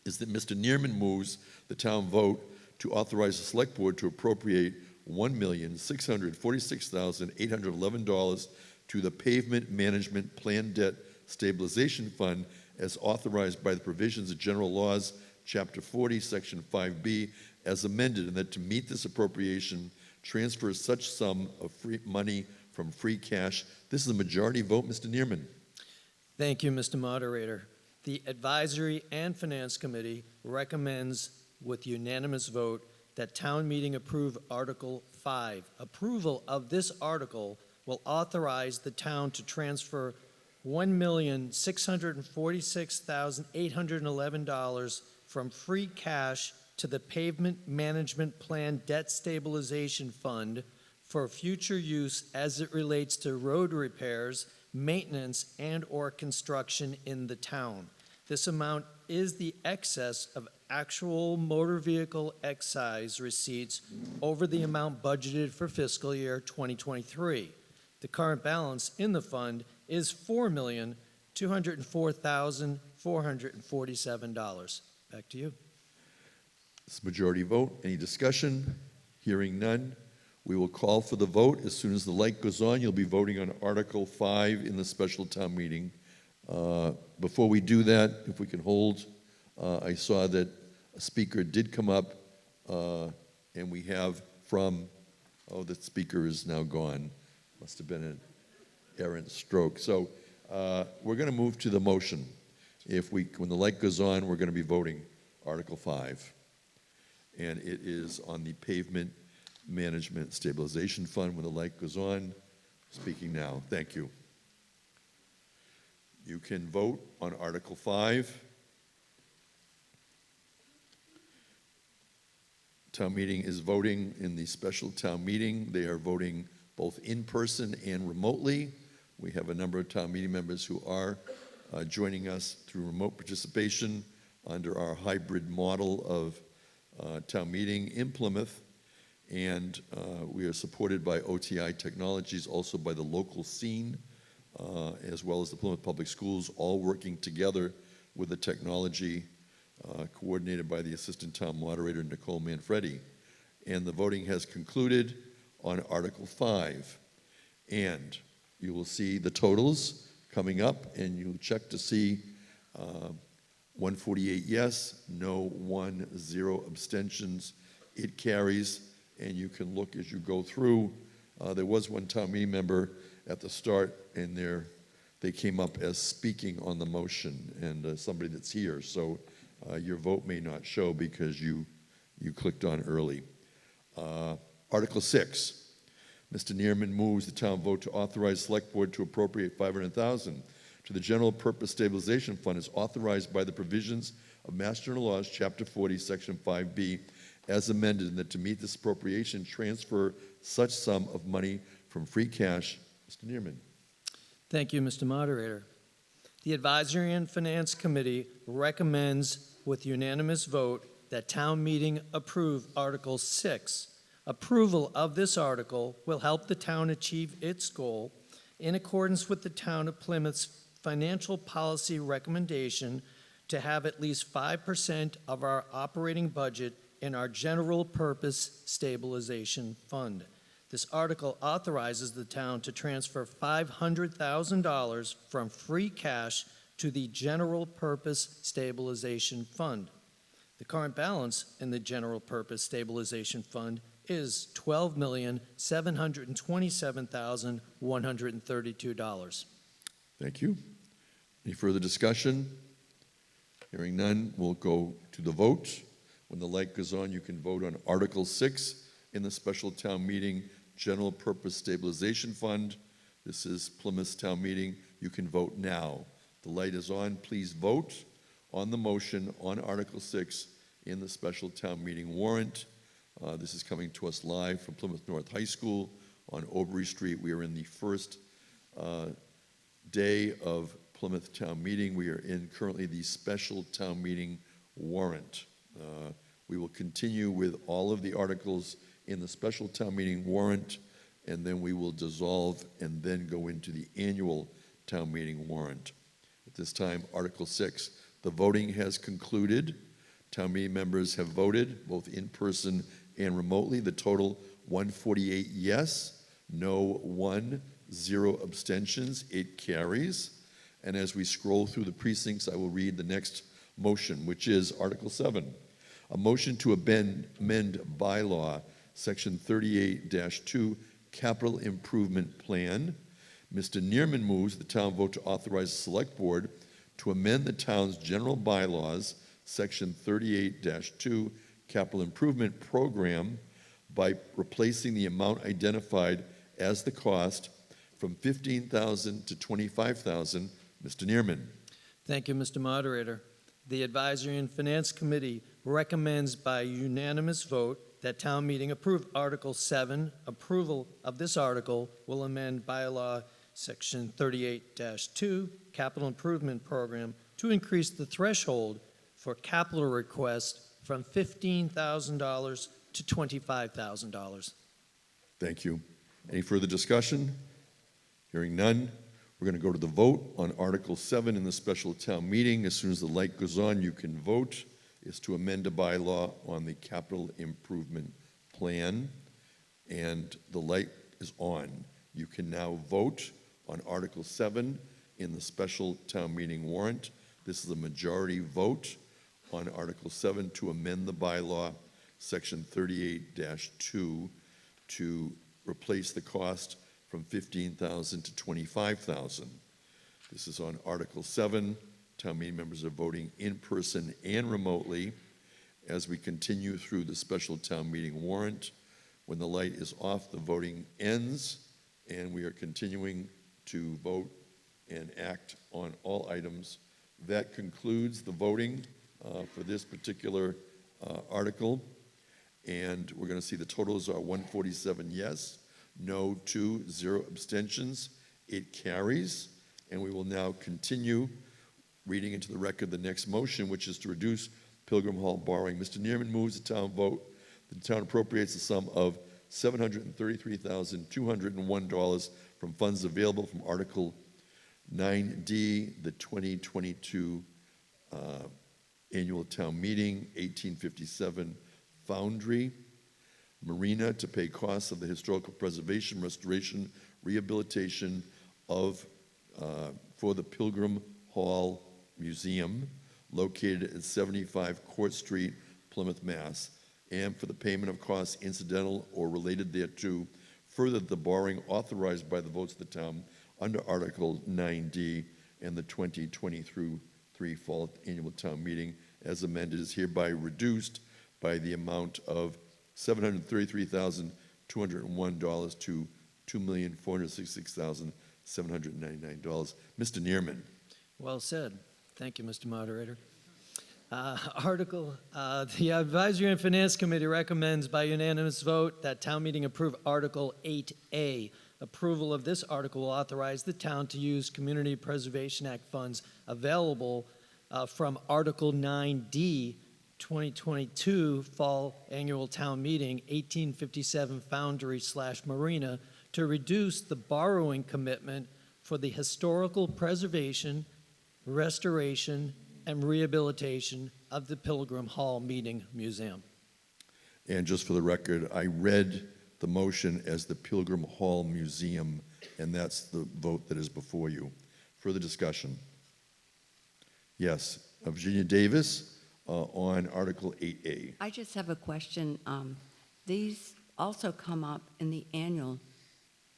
S1: is that Mr. Neerman moves the town vote to authorize the select board to appropriate $1,646,811 to the Pavement Management Plan Debt Stabilization Fund as authorized by the provisions of General Laws, Chapter 40, Section 5B, as amended, and that to meet this appropriation, transfer such sum of money from free cash. This is a majority vote. Mr. Neerman.
S14: Thank you, Mr. Moderator. The Advisory and Finance Committee recommends with unanimous vote that town meeting approve Article 5. Approval of this article will authorize the town to transfer $1,646,811 from free cash to the Pavement Management Plan Debt Stabilization Fund for future use as it relates to road repairs, maintenance, and/or construction in the town. This amount is the excess of actual motor vehicle excise receipts over the amount budgeted for fiscal year 2023. The current balance in the fund is $4,204,447. Back to you.
S1: This majority vote. Any discussion? Hearing none. We will call for the vote. As soon as the light goes on, you'll be voting on Article 5 in the special town meeting. Before we do that, if we can hold, I saw that a speaker did come up, and we have from, the speaker is now gone. Must have been an errant stroke. So we're going to move to the motion. When the light goes on, we're going to be voting Article 5. And it is on the Pavement Management Stabilization Fund. When the light goes on, speaking now. Thank you. You can vote on Article 5. Town meeting is voting in the special town meeting. They are voting both in person and remotely. We have a number of town meeting members who are joining us through remote participation under our hybrid model of town meeting in Plymouth. And we are supported by OTI Technologies, also by the local scene, as well as the Plymouth Public Schools, all working together with the technology coordinated by the Assistant Town Moderator, Nicole Manfredi. And the voting has concluded on Article 5. And you will see the totals coming up, and you'll check to see 148 yes, no, 1, 0 abstentions. It carries, and you can look as you go through. There was one town meeting member at the start, and they came up as speaking on the motion, and somebody that's here. So your vote may not show because you clicked on early. Article 6. Mr. Neerman moves the town vote to authorize Select Board to appropriate $500,000 to the General Purpose Stabilization Fund as authorized by the provisions of Mass General Laws, Chapter 40, Section 5B, as amended, and that to meet this appropriation, transfer such sum of money from free cash. Mr. Neerman.
S14: Thank you, Mr. Moderator. The Advisory and Finance Committee recommends with unanimous vote that town meeting approve Article 6. Approval of this article will help the town achieve its goal in accordance with the Town of Plymouth's financial policy recommendation to have at least 5% of our operating budget in our General Purpose Stabilization Fund. This article authorizes the town to transfer $500,000 from free cash to the General Purpose Stabilization Fund. The current balance in the General Purpose Stabilization Fund is $12,727,132.
S1: Thank you. Any further discussion? Hearing none, we'll go to the vote. When the light goes on, you can vote on Article 6 in the special town meeting General Purpose Stabilization Fund. This is Plymouth's town meeting. You can vote now. The light is on. Please vote on the motion on Article 6 in the special town meeting warrant. This is coming to us live from Plymouth North High School on Obery Street. We are in the first day of Plymouth Town Meeting. We are in currently the special town meeting warrant. We will continue with all of the articles in the special town meeting warrant, and then we will dissolve and then go into the annual town meeting warrant. At this time, Article 6, the voting has concluded. Town meeting members have voted, both in person and remotely. The total, 148 yes, no 1, 0 abstentions. It carries. And as we scroll through the precincts, I will read the next motion, which is Article 7. A motion to amend bylaw, Section 38-2, Capital Improvement Plan. Mr. Neerman moves the town vote to authorize the Select Board to amend the town's general bylaws, Section 38-2, Capital Improvement Program, by replacing the amount identified as the cost from $15,000 to $25,000. Mr. Neerman.
S14: Thank you, Mr. Moderator. The Advisory and Finance Committee recommends by unanimous vote that town meeting approve Article 7. Approval of this article will amend bylaw Section 38-2, Capital Improvement Program, to increase the threshold for capital requests from $15,000 to $25,000.
S1: Thank you. Any further discussion? Hearing none, we're going to go to the vote on Article 7 in the special town meeting. As soon as the light goes on, you can vote. It's to amend a bylaw on the capital improvement plan, and the light is on. You can now vote on Article 7 in the special town meeting warrant. This is a majority vote on Article 7 to amend the bylaw, Section 38-2, to replace the cost from $15,000 to $25,000. This is on Article 7. Town meeting members are voting in person and remotely. As we continue through the special town meeting warrant, when the light is off, the voting ends, and we are continuing to vote and act on all items. That concludes the voting for this particular article, and we're going to see the totals are 147 yes, no 2, 0 abstentions. It carries, and we will now continue reading into the record the next motion, which is to reduce Pilgrim Hall borrowing. Mr. Neerman moves the town vote. The town appropriates the sum of $733,201 from funds available from Article 9D, the 2022 annual town meeting, 1857 Foundry Marina, to pay costs of the historical preservation, restoration, rehabilitation of for the Pilgrim Hall Museum located at 75 Court Street, Plymouth, Mass., and for the payment of costs incidental or related thereto. Further, the borrowing authorized by the votes of the town under Article 9D and the 2023 fall annual town meeting as amended is hereby reduced by the amount of $733,201 to $2,466,799. Mr. Neerman.
S14: Well said. Thank you, Mr. Moderator. The Advisory and Finance Committee recommends by unanimous vote that town meeting approve Article 8A. Approval of this article will authorize the town to use Community Preservation Act funds available from Article 9D, 2022 Fall Annual Town Meeting, 1857 Foundry/Marina, to reduce the borrowing commitment for the historical preservation, restoration, and rehabilitation of the Pilgrim Hall Meeting Museum.
S1: And just for the record, I read the motion as the Pilgrim Hall Museum, and that's the vote that is before you. Further discussion? Yes. Virginia Davis on Article 8A.
S16: I just have a question. These also come up in the annual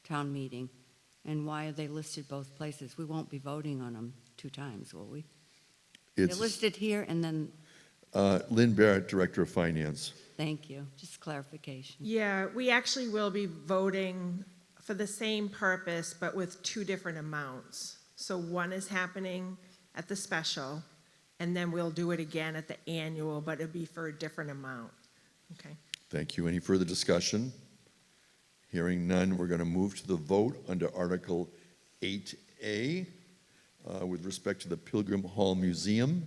S16: town meeting, and why are they listed both places? We won't be voting on them 2 times, will we? They're listed here and then...
S1: Lynn Barrett, Director of Finance.
S16: Thank you. Just clarification.
S20: Yeah, we actually will be voting for the same purpose, but with 2 different amounts. So one is happening at the special, and then we'll do it again at the annual, but it'll be for a different amount. Okay.
S1: Thank you. Any further discussion? Hearing none, we're going to move to the vote under Article 8A. with respect to the Pilgrim Hall Museum.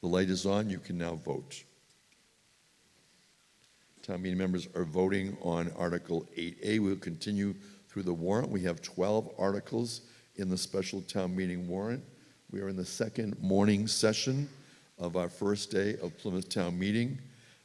S1: The light is on. You can now vote. Town meeting members are voting on Article 8A. We'll continue through the warrant. We have 12 articles in the special town meeting warrant. We are in the second morning session of our first day of Plymouth Town Meeting,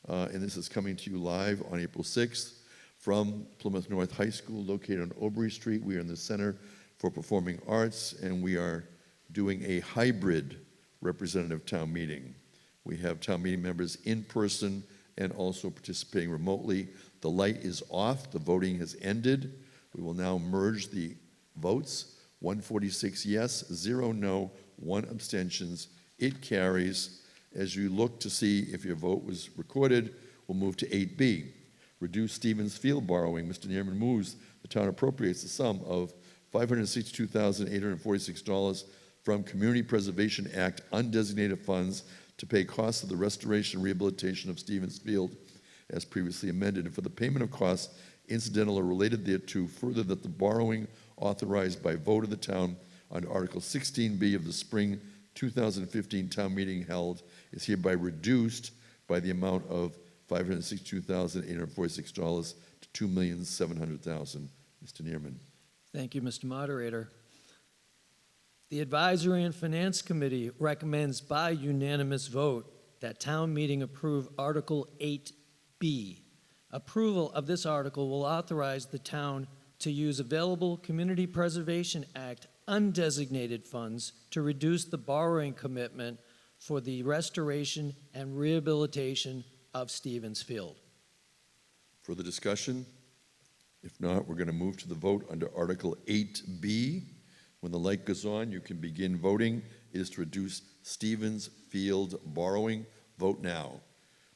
S1: and this is coming to you live on April 6th from Plymouth North High School, located on Oberry Street. We are in the Center for Performing Arts, and we are doing a hybrid representative town meeting. We have town meeting members in person and also participating remotely. The light is off. The voting has ended. We will now merge the votes. 146 yes, 0 no, 1 abstentions. It carries. As you look to see if your vote was recorded, we'll move to 8B. Reduce Stevens Field borrowing. Mr. Neerman moves the town appropriates the sum of $562,846 from Community Preservation Act undesignated funds to pay costs of the restoration and rehabilitation of Stevens Field as previously amended, and for the payment of costs incidental or related thereto, further that the borrowing authorized by vote of the town under Article 16B of the spring 2015 town meeting held is hereby reduced by the amount of $562,846 to $2,700,000. Mr. Neerman.
S14: Thank you, Mr. Moderator. The Advisory and Finance Committee recommends by unanimous vote that town meeting approve Article 8B. Approval of this article will authorize the town to use available Community Preservation Act undesignated funds to reduce the borrowing commitment for the restoration and rehabilitation of Stevens Field.
S1: Further discussion? If not, we're going to move to the vote under Article 8B. When the light goes on, you can begin voting. It is to reduce Stevens Field borrowing. Vote now.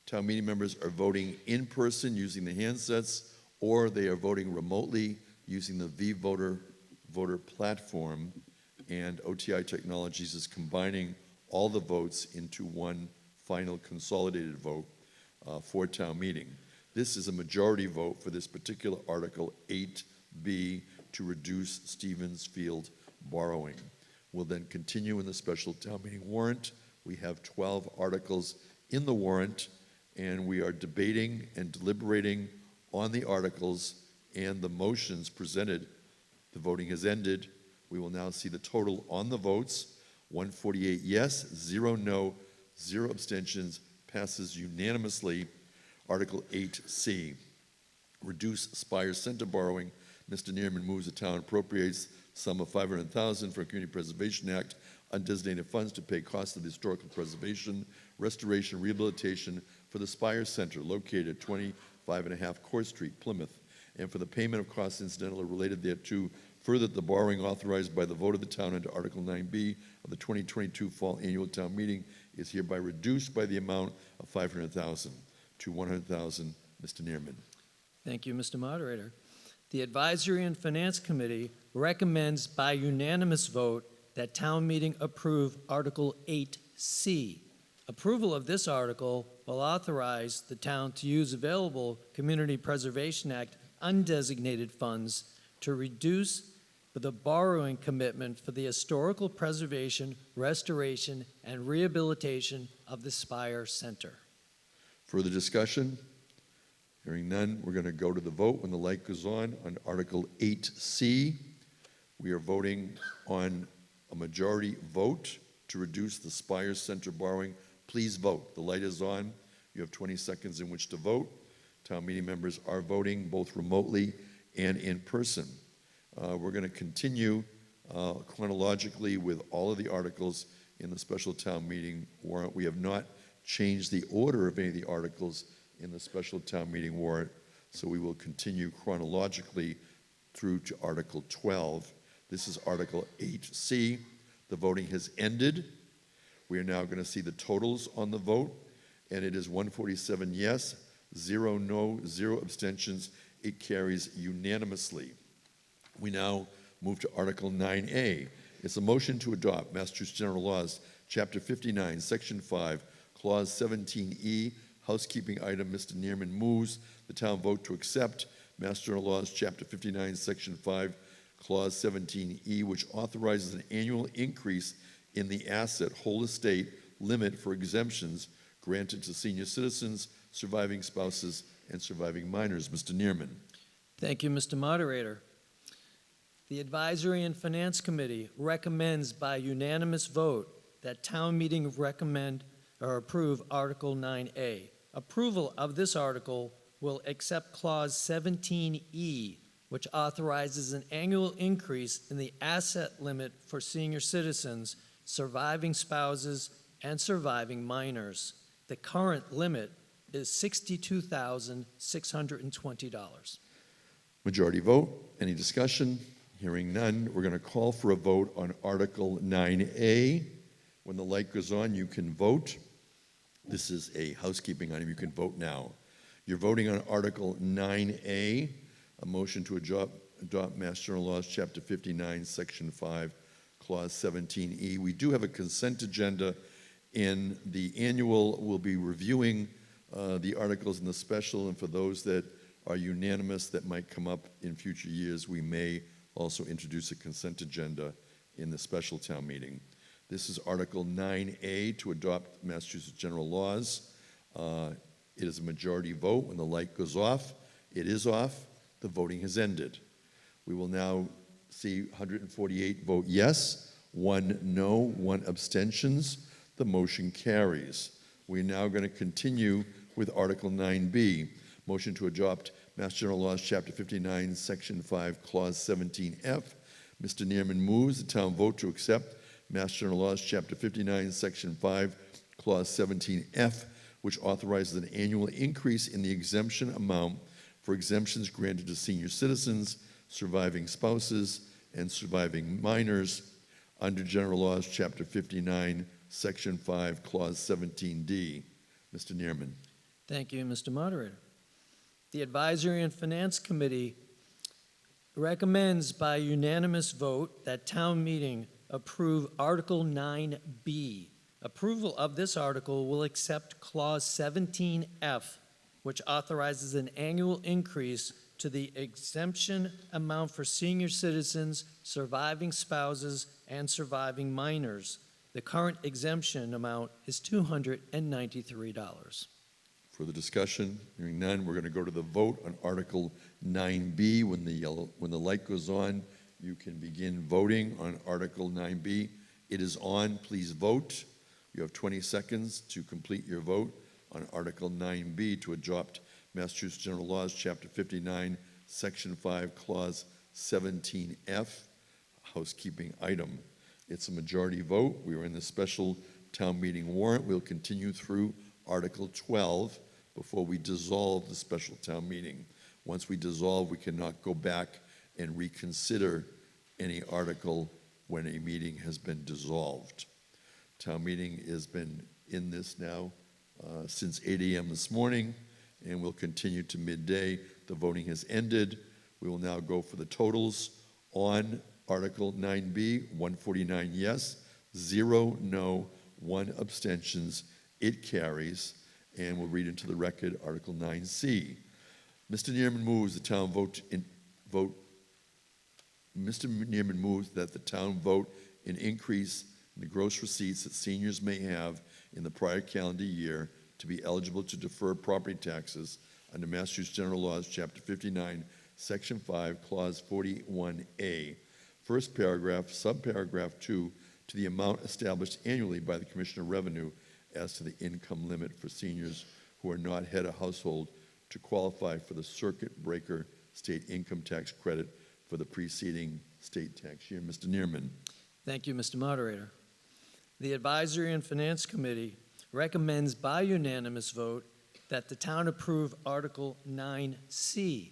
S1: Town meeting members are voting in person using the handsets, or they are voting remotely using the voter platform, and OTI Technologies is combining all the votes into one final consolidated vote for town meeting. This is a majority vote for this particular Article 8B to reduce Stevens Field borrowing. We'll then continue in the special town meeting warrant. We have 12 articles in the warrant, and we are debating and deliberating on the articles and the motions presented. The voting has ended. We will now see the total on the votes. 148 yes, 0 no, 0 abstentions. Passes unanimously. Article 8C. Reduce Spire Center borrowing. Mr. Neerman moves the town appropriates sum of $500,000 for Community Preservation Act undesignated funds to pay costs of the historical preservation, restoration, rehabilitation for the Spire Center located at 25.5 Court Street, Plymouth, and for the payment of costs incidental or related thereto, further that the borrowing authorized by the vote of the town under Article 9B of the 2022 Fall Annual Town Meeting is hereby reduced by the amount of $500,000 to $100,000. Mr. Neerman.
S14: Thank you, Mr. Moderator. The Advisory and Finance Committee recommends by unanimous vote that town meeting approve Article 8C. Approval of this article will authorize the town to use available Community Preservation Act undesignated funds to reduce the borrowing commitment for the historical preservation, restoration, and rehabilitation of the Spire Center.
S1: Further discussion? Hearing none, we're going to go to the vote when the light goes on Article 8C. We are voting on a majority vote to reduce the Spire Center borrowing. Please vote. The light is on. You have 20 seconds in which to vote. Town meeting members are voting both remotely and in person. We're going to continue chronologically with all of the articles in the special town meeting warrant. We have not changed the order of any of the articles in the special town meeting warrant, so we will continue chronologically through to Article 12. This is Article 8C. The voting has ended. We are now going to see the totals on the vote, and it is 147 yes, 0 no, 0 abstentions. It carries unanimously. We now move to Article 9A. It's a motion to adopt Massachusetts General Laws, Chapter 59, Section 5, Clause 17E, housekeeping item. Mr. Neerman moves the town vote to accept Mass General Laws, Chapter 59, Section 5, Clause 17E, which authorizes an annual increase in the asset whole estate limit for exemptions granted to senior citizens, surviving spouses, and surviving minors. Mr. Neerman.
S14: Thank you, Mr. Moderator. The Advisory and Finance Committee recommends by unanimous vote that town meeting recommend or approve Article 9A. Approval of this article will accept Clause 17E, which authorizes an annual increase in the asset limit for senior citizens, surviving spouses, and surviving minors. The current limit is $62,620.
S1: Majority vote. Any discussion? Hearing none, we're going to call for a vote on Article 9A. When the light goes on, you can vote. This is a housekeeping item. You can vote now. You're voting on Article 9A, a motion to adopt Mass General Laws, Chapter 59, Section 5, Clause 17E. We do have a consent agenda. In the annual, we'll be reviewing the articles in the special, and for those that are unanimous that might come up in future years, we may also introduce a consent agenda in the special town meeting. This is Article 9A to adopt Massachusetts general laws. It is a majority vote. When the light goes off, it is off. The voting has ended. We will now see 148 vote yes, 1 no, 1 abstentions. The motion carries. We're now going to continue with Article 9B, motion to adopt Mass General Laws, Chapter 59, Section 5, Clause 17F. Mr. Neerman moves the town vote to accept Mass General Laws, Chapter 59, Section 5, Clause 17F, which authorizes an annual increase in the exemption amount for exemptions granted to senior citizens, surviving spouses, and surviving minors under General Laws, Chapter 59, Section 5, Clause 17D. Mr. Neerman.
S14: Thank you, Mr. Moderator. The Advisory and Finance Committee recommends by unanimous vote that town meeting approve Article 9B. Approval of this article will accept Clause 17F, which authorizes an annual increase to the exemption amount for senior citizens, surviving spouses, and surviving minors. The current exemption amount is $293.
S1: Further discussion? Hearing none, we're going to go to the vote on Article 9B. When the light goes on, you can begin voting on Article 9B. It is on. Please vote. You have 20 seconds to complete your vote on Article 9B to adopt Massachusetts General Laws, Chapter 59, Section 5, Clause 17F, housekeeping item. It's a majority vote. We are in the special town meeting warrant. We'll continue through Article 12 before we dissolve the special town meeting. Once we dissolve, we cannot go back and reconsider any article when a meeting has been dissolved. Town meeting has been in this now since 8 a.m. this morning, and will continue to midday. The voting has ended. We will now go for the totals on Article 9B. 149 yes, 0 no, 1 abstentions. It carries, and we'll read into the record Article 9C. Mr. Neerman moves the town Mr. Neerman moves that the town vote an increase in the gross receipts that seniors may have in the prior calendar year to be eligible to defer property taxes under Massachusetts General Laws, Chapter 59, Section 5, Clause 41A. First paragraph, subparagraph 2, to the amount established annually by the Commissioner of Revenue as to the income limit for seniors who are not head of household to qualify for the circuit breaker state income tax credit for the preceding state tax year. Mr. Neerman.
S14: Thank you, Mr. Moderator. The Advisory and Finance Committee recommends by unanimous vote that the town approve Article 9C.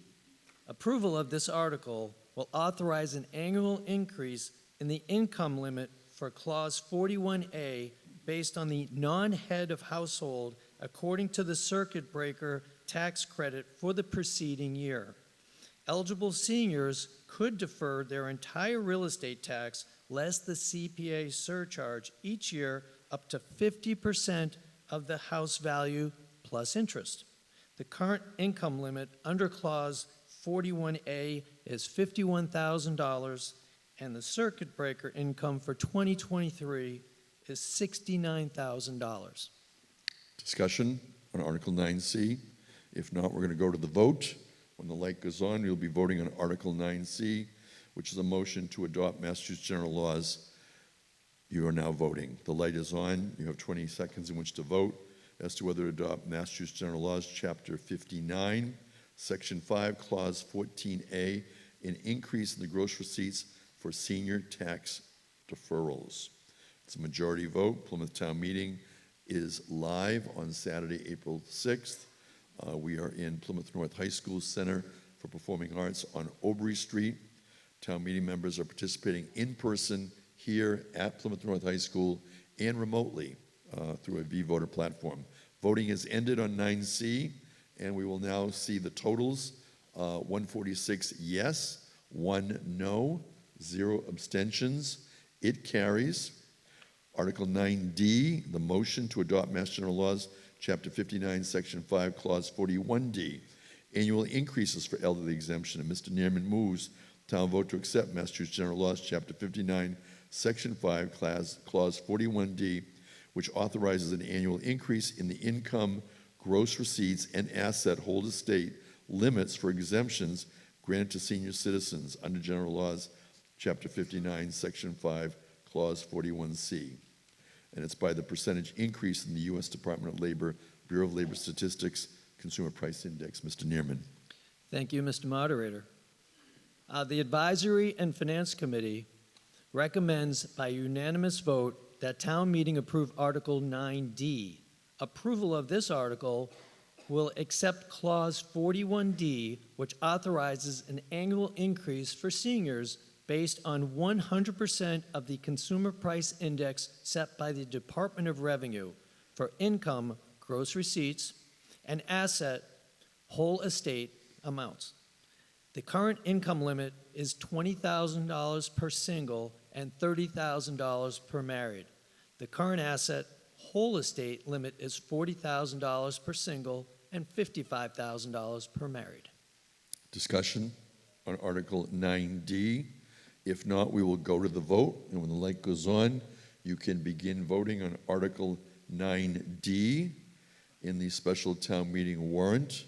S14: Approval of this article will authorize an annual increase in the income limit for Clause 41A based on the non-head of household according to the circuit breaker tax credit for the preceding year. Eligible seniors could defer their entire real estate tax less the CPA surcharge each year up to 50% of the house value plus interest. The current income limit under Clause 41A is $51,000, and the circuit breaker income for 2023 is $69,000.
S1: Discussion on Article 9C? If not, we're going to go to the vote. When the light goes on, we'll be voting on Article 9C, which is a motion to adopt Massachusetts general laws. You are now voting. The light is on. You have 20 seconds in which to vote as to whether to adopt Massachusetts general laws, Chapter 59, Section 5, Clause 14A, an increase in the gross receipts for senior tax deferrals. It's a majority vote. Plymouth Town Meeting is live on Saturday, April 6th. We are in Plymouth North High School Center for Performing Arts on Obery Street. Town meeting members are participating in person here at Plymouth North High School and remotely through a V-Voter platform. Voting has ended on 9C, and we will now see the totals. 146 yes, 1 no, 0 abstentions. It carries. Article 9D, the motion to adopt Mass General Laws, Chapter 59, Section 5, Clause 41D, annual increases for elderly exemption. And Mr. Neerman moves town vote to accept Massachusetts General Laws, Chapter 59, Section 5, Clause 41D, which authorizes an annual increase in the income, gross receipts, and asset hold estate limits for exemptions granted to senior citizens under General Laws, Chapter 59, Section 5, Clause 41C. And it's by the percentage increase in the U.S. Department of Labor, Bureau of Labor Statistics, Consumer Price Index. Mr. Neerman.
S14: Thank you, Mr. Moderator. The Advisory and Finance Committee recommends by unanimous vote that town meeting approve Article 9D. Approval of this article will accept Clause 41D, which authorizes an annual increase for seniors based on 100% of the Consumer Price Index set by the Department of Revenue for income, gross receipts, and asset whole estate amounts. The current income limit is $20,000 per single and $30,000 per married. The current asset whole estate limit is $40,000 per single and $55,000 per married.
S1: Discussion on Article 9D. If not, we will go to the vote, and when the light goes on, you can begin voting on Article 9D in the special town meeting warrant.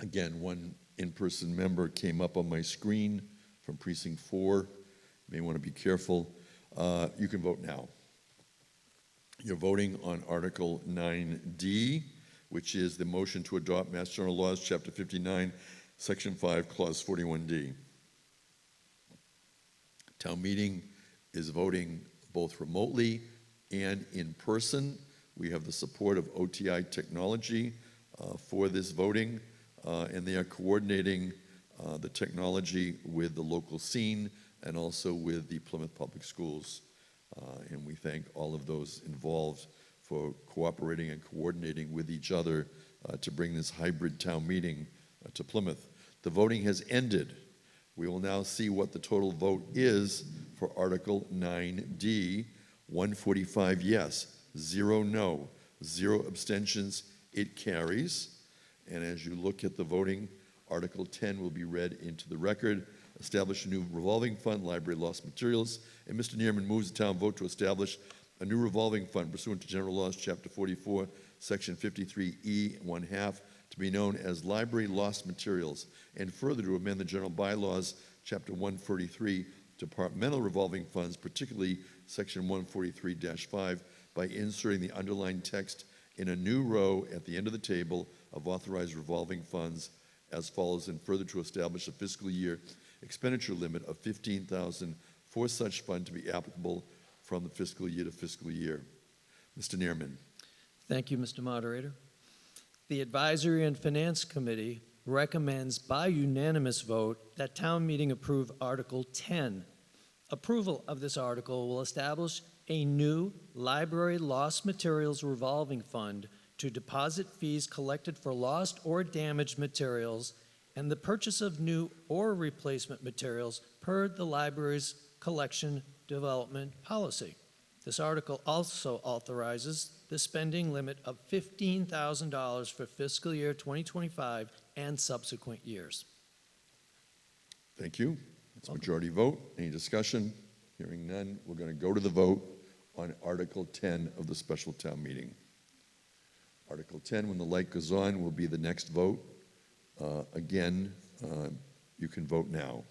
S1: Again, one in-person member came up on my screen from Precinct 4. You may want to be careful. You can vote now. You're voting on Article 9D, which is the motion to adopt Mass General Laws, Chapter 59, Section 5, Clause 41D. Town meeting is voting both remotely and in person. We have the support of OTI Technology for this voting, and they are coordinating the technology with the local scene and also with the Plymouth Public Schools. And we thank all of those involved for cooperating and coordinating with each other to bring this hybrid town meeting to Plymouth. The voting has ended. We will now see what the total vote is for Article 9D. 145 yes, 0 no, 0 abstentions. It carries. And as you look at the voting, Article 10 will be read into the record. Establish a new revolving fund, library lost materials. And Mr. Neerman moves the town vote to establish a new revolving fund pursuant to General Laws, Chapter 44, Section 53E, 1/2, to be known as library lost materials, and further to amend the general bylaws, Chapter 143, departmental revolving funds, particularly Section 143-5, by inserting the underlined text in a new row at the end of the table of authorized revolving funds as follows, and further to establish a fiscal year expenditure limit of $15,000 for such fund to be applicable from the fiscal year to fiscal year. Mr. Neerman.
S14: Thank you, Mr. Moderator. The Advisory and Finance Committee recommends by unanimous vote that town meeting approve Article 10. Approval of this article will establish a new library lost materials revolving fund to deposit fees collected for lost or damaged materials and the purchase of new or replacement materials per the library's collection development policy. This article also authorizes the spending limit of $15,000 for fiscal year 2025 and subsequent years.
S1: Thank you. It's a majority vote. Any discussion? Hearing none, we're going to go to the vote on Article 10 of the special town meeting. Article 10, when the light goes on, will be the next vote. Again, you can vote now.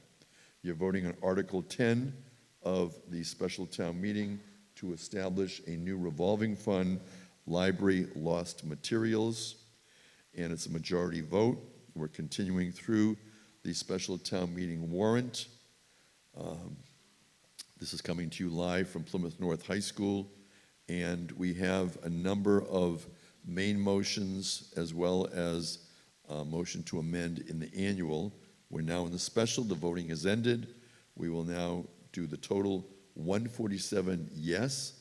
S1: You're voting on Article 10 of the special town meeting to establish a new revolving fund, library lost materials, and it's a majority vote. We're continuing through the special town meeting warrant. This is coming to you live from Plymouth North High School, and we have a number of main motions as well as a motion to amend in the annual. We're now in the special. The voting has ended. We will now do the total: 147 yes,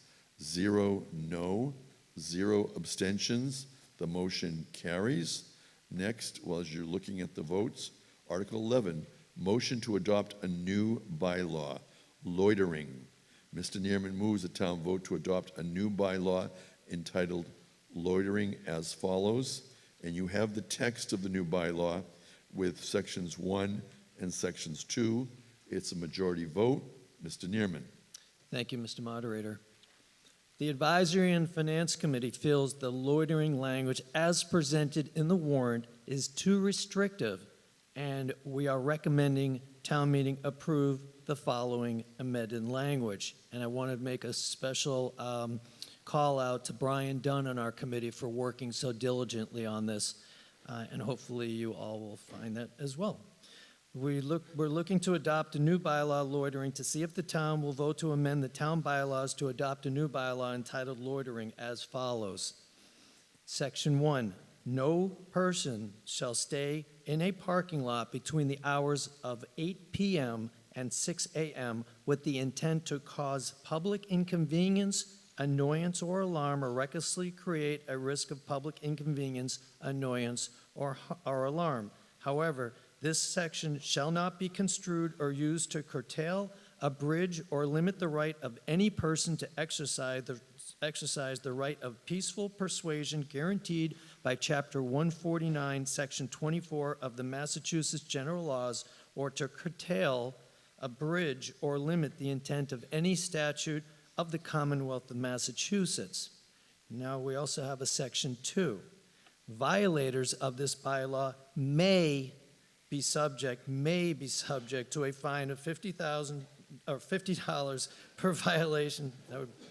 S1: 0 no, 0 abstentions. The motion carries. Next, well, as you're looking at the votes, Article 11, motion to adopt a new bylaw, loitering. Mr. Neerman moves the town vote to adopt a new bylaw entitled loitering as follows. And you have the text of the new bylaw with sections 1 and sections 2. It's a majority vote. Mr. Neerman.
S14: Thank you, Mr. Moderator. The Advisory and Finance Committee feels the loitering language as presented in the warrant is too restrictive, and we are recommending town meeting approve the following amended language. And I want to make a special call out to Brian Dunn on our committee for working so diligently on this, and hopefully you all will find that as well. We're looking to adopt a new bylaw, loitering, to see if the town will vote to amend the town bylaws to adopt a new bylaw entitled loitering as follows. Section 1, no person shall stay in a parking lot between the hours of 8 p.m. and 6 a.m. with the intent to cause public inconvenience, annoyance, or alarm, or recklessly create a risk of public inconvenience, annoyance, or alarm. However, this section shall not be construed or used to curtail, abridge, or limit the right of any person to exercise the right of peaceful persuasion guaranteed by Chapter 149, Section 24 of the Massachusetts General Laws, or to curtail, abridge, or limit the intent of any statute of the Commonwealth of Massachusetts. Now we also have a Section 2. Violators of this bylaw may be subject to a fine of $50,000 or $50 per violation.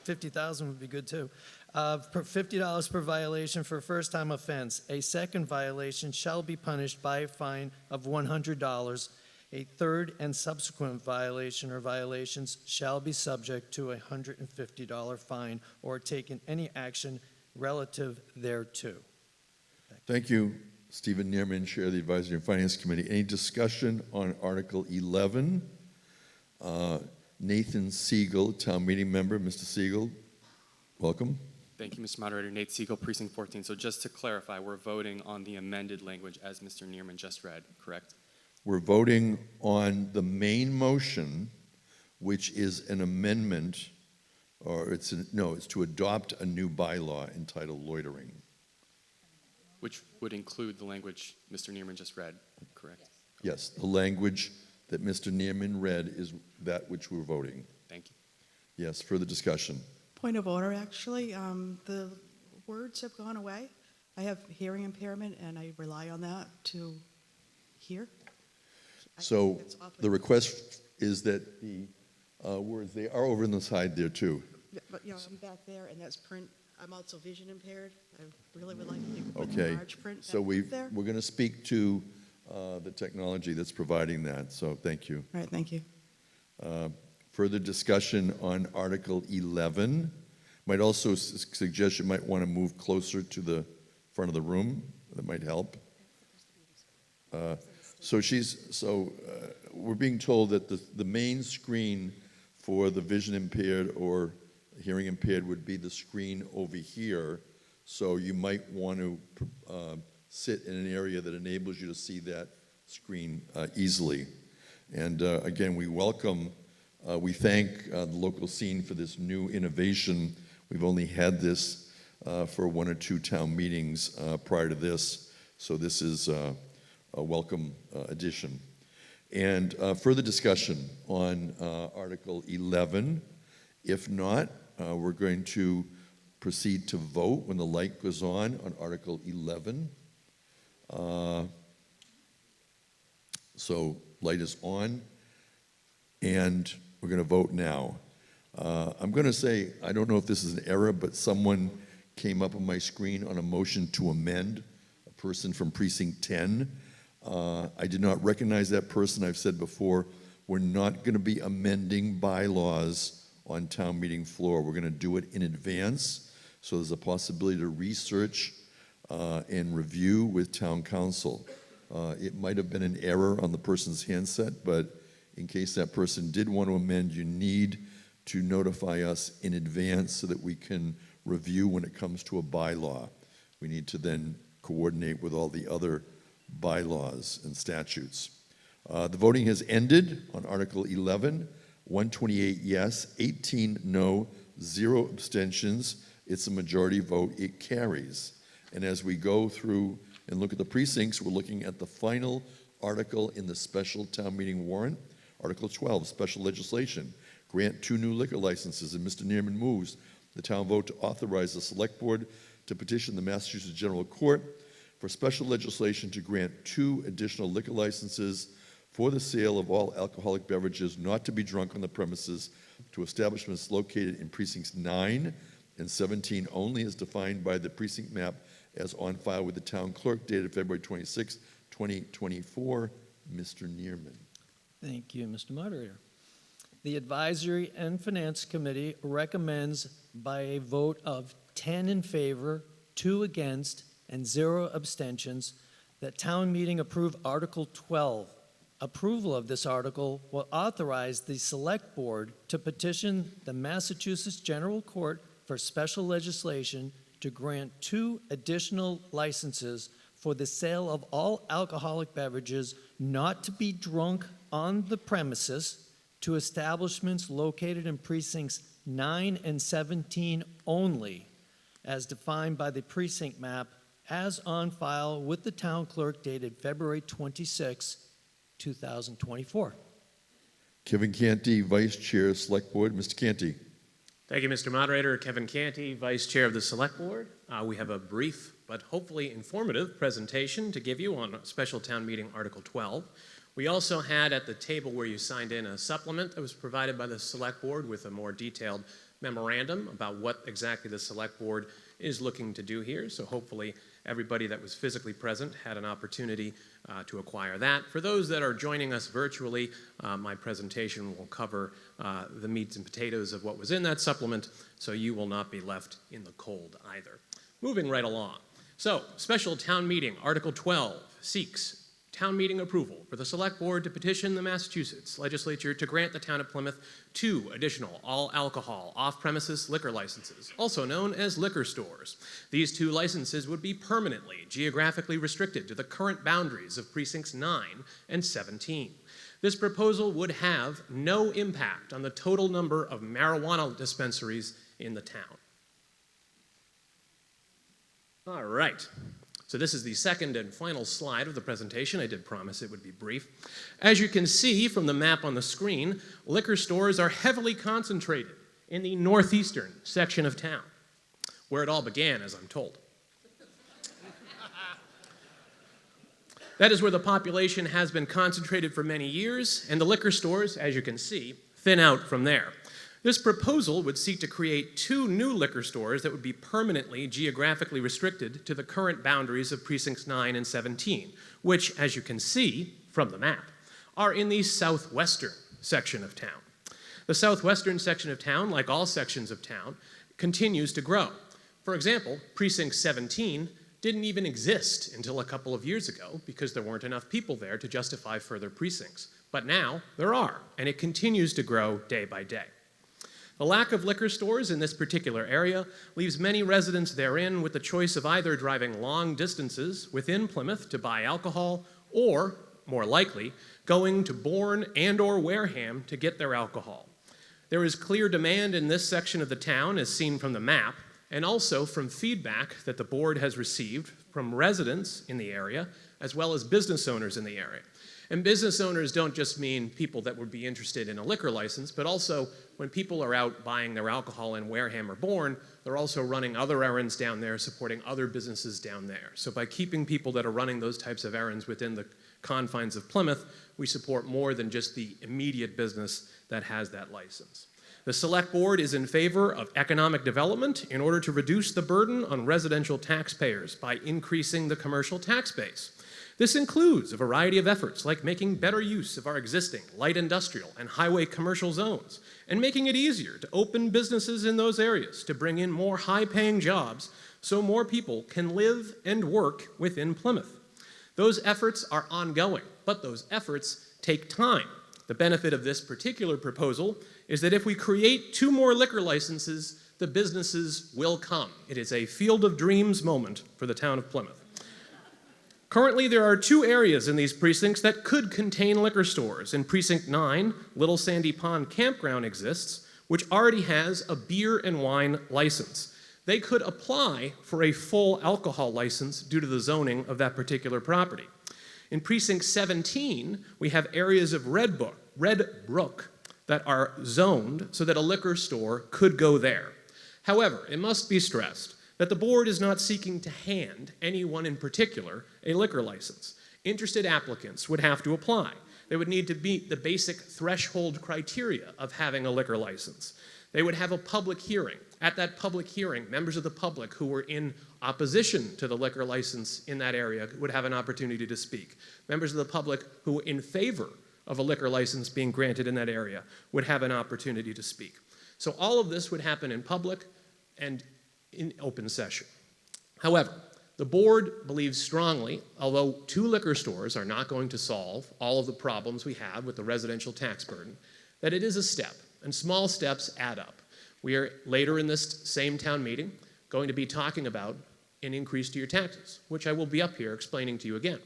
S14: $50,000 would be good too. $50 per violation for a first-time offense. A second violation shall be punished by a fine of $100. A third and subsequent violation or violations shall be subject to a $150 fine or taken any action relative thereto.
S1: Thank you, Stephen Neerman, Chair of the Advisory and Finance Committee. Any discussion on Article 11? Nathan Siegel, town meeting member. Mr. Siegel, welcome.
S17: Thank you, Mr. Moderator. Nate Siegel, Precinct 14. So just to clarify, we're voting on the amended language as Mr. Neerman just read, correct?
S1: We're voting on the main motion, which is an amendment, or it's to adopt a new bylaw entitled loitering.
S17: Which would include the language Mr. Neerman just read, correct?
S1: Yes, the language that Mr. Neerman read is that which we're voting.
S17: Thank you.
S1: Yes, further discussion.
S19: Point of order, actually. The words have gone away. I have hearing impairment, and I rely on that to hear.
S1: So the request is that the words, they are over on the side there too.
S19: But, I'm back there, and that's print. I'm also vision impaired. I really would like if you could put
S1: Okay,
S19: the large print
S1: so
S19: back there.
S1: we're going to speak to the technology that's providing that, so thank you.
S19: All right, thank you.
S1: Further discussion on Article 11. Might also suggest you might want to move closer to the front of the room. That might help. We're being told that the main screen for the vision impaired or hearing impaired would be the screen over here. So you might want to sit in an area that enables you to see that screen easily. And again, we thank the local scene for this new innovation. We've only had this for 1 or 2 town meetings prior to this, so this is a welcome addition. And further discussion on Article 11. If not, we're going to proceed to vote when the light goes on Article 11. So light is on, and we're going to vote now. I'm going to say, I don't know if this is an error, but someone came up on my screen on a motion to amend, a person from Precinct 10. I did not recognize that person. I've said before, we're not going to be amending bylaws on town meeting floor. We're going to do it in advance, so there's a possibility to research and review with town council. It might have been an error on the person's handset, but in case that person did want to amend, you need to notify us in advance so that we can review when it comes to a bylaw. We need to then coordinate with all the other bylaws and statutes. The voting has ended on Article 11. 128 yes, 18 no, 0 abstentions. It's a majority vote. It carries. And as we go through and look at the precincts, we're looking at the final article in the special town meeting warrant, Article 12, special legislation. Grant 2 new liquor licenses, and Mr. Neerman moves the town vote to authorize the select board to petition the Massachusetts General Court for special legislation to grant 2 additional liquor licenses for the sale of all alcoholic beverages not to be drunk on the premises to establishments located in precincts 9 and 17 only as defined by the precinct map as on file with the town clerk dated February 26, 2024. Mr. Neerman.
S14: Thank you, Mr. Moderator. The Advisory and Finance Committee recommends by a vote of 10 in favor, 2 against, and 0 abstentions that town meeting approve Article 12. Approval of this article will authorize the Select Board to petition the Massachusetts General Court for special legislation to grant 2 additional licenses for the sale of all alcoholic beverages not to be drunk on the premises to establishments located in precincts 9 and 17 only, as defined by the precinct map, as on file with the town clerk dated February 26, 2024.
S1: Kevin Canty, Vice Chair, Select Board. Mr. Canty.
S12: Thank you, Mr. Moderator. Kevin Canty, Vice Chair of the Select Board. We have a brief but hopefully informative presentation to give you on Special Town Meeting Article 12. We also had at the table where you signed in a supplement that was provided by the Select Board with a more detailed memorandum about what exactly the Select Board is looking to do here. So hopefully everybody that was physically present had an opportunity to acquire that. For those that are joining us virtually, my presentation will cover the meats and potatoes of what was in that supplement, so you will not be left in the cold either. Moving right along. So, Special Town Meeting, Article 12 seeks town meeting approval for the Select Board to petition the Massachusetts Legislature to grant the town of Plymouth 2 additional all-alcohol off-premises liquor licenses, also known as liquor stores. These 2 licenses would be permanently geographically restricted to the current boundaries of precincts 9 and 17. This proposal would have no impact on the total number of marijuana dispensaries in the town. All right. So this is the second and final slide of the presentation. I did promise it would be brief. As you can see from the map on the screen, liquor stores are heavily concentrated in the northeastern section of town, where it all began, as I'm told. That is where the population has been concentrated for many years, and the liquor stores, as you can see, thin out from there. This proposal would seek to create 2 new liquor stores that would be permanently geographically restricted to the current boundaries of precincts 9 and 17, which, as you can see from the map, are in the southwestern section of town. The southwestern section of town, like all sections of town, continues to grow. For example, precinct 17 didn't even exist until a couple of years ago because there weren't enough people there to justify further precincts. But now there are, and it continues to grow day by day. The lack of liquor stores in this particular area leaves many residents therein with the choice of either driving long distances within Plymouth to buy alcohol or, more likely, going to Bourne and/or Wareham to get their alcohol. There is clear demand in this section of the town, as seen from the map, and also from feedback that the board has received from residents in the area, as well as business owners in the area. And business owners don't just mean people that would be interested in a liquor license, but also when people are out buying their alcohol in Wareham or Bourne, they're also running other errands down there, supporting other businesses down there. So by keeping people that are running those types of errands within the confines of Plymouth, we support more than just the immediate business that has that license. The Select Board is in favor of economic development in order to reduce the burden on residential taxpayers by increasing the commercial tax base. This includes a variety of efforts like making better use of our existing light industrial and highway commercial zones and making it easier to open businesses in those areas to bring in more high-paying jobs so more people can live and work within Plymouth. Those efforts are ongoing, but those efforts take time. The benefit of this particular proposal is that if we create 2 more liquor licenses, the businesses will come. It is a field of dreams moment for the town of Plymouth. Currently, there are 2 areas in these precincts that could contain liquor stores. In Precinct 9, Little Sandy Pond Campground exists, which already has a beer and wine license. They could apply for a full alcohol license due to the zoning of that particular property. In Precinct 17, we have areas of Red Brook that are zoned so that a liquor store could go there. However, it must be stressed that the board is not seeking to hand anyone in particular a liquor license. Interested applicants would have to apply. They would need to meet the basic threshold criteria of having a liquor license. They would have a public hearing. At that public hearing, members of the public who were in opposition to the liquor license in that area would have an opportunity to speak. Members of the public who were in favor of a liquor license being granted in that area would have an opportunity to speak. So all of this would happen in public and in open session. However, the board believes strongly, although 2 liquor stores are not going to solve all of the problems we have with the residential tax burden, that it is a step, and small steps add up. We are, later in this same town meeting, going to be talking about an increase to your taxes, which I will be up here explaining to you again.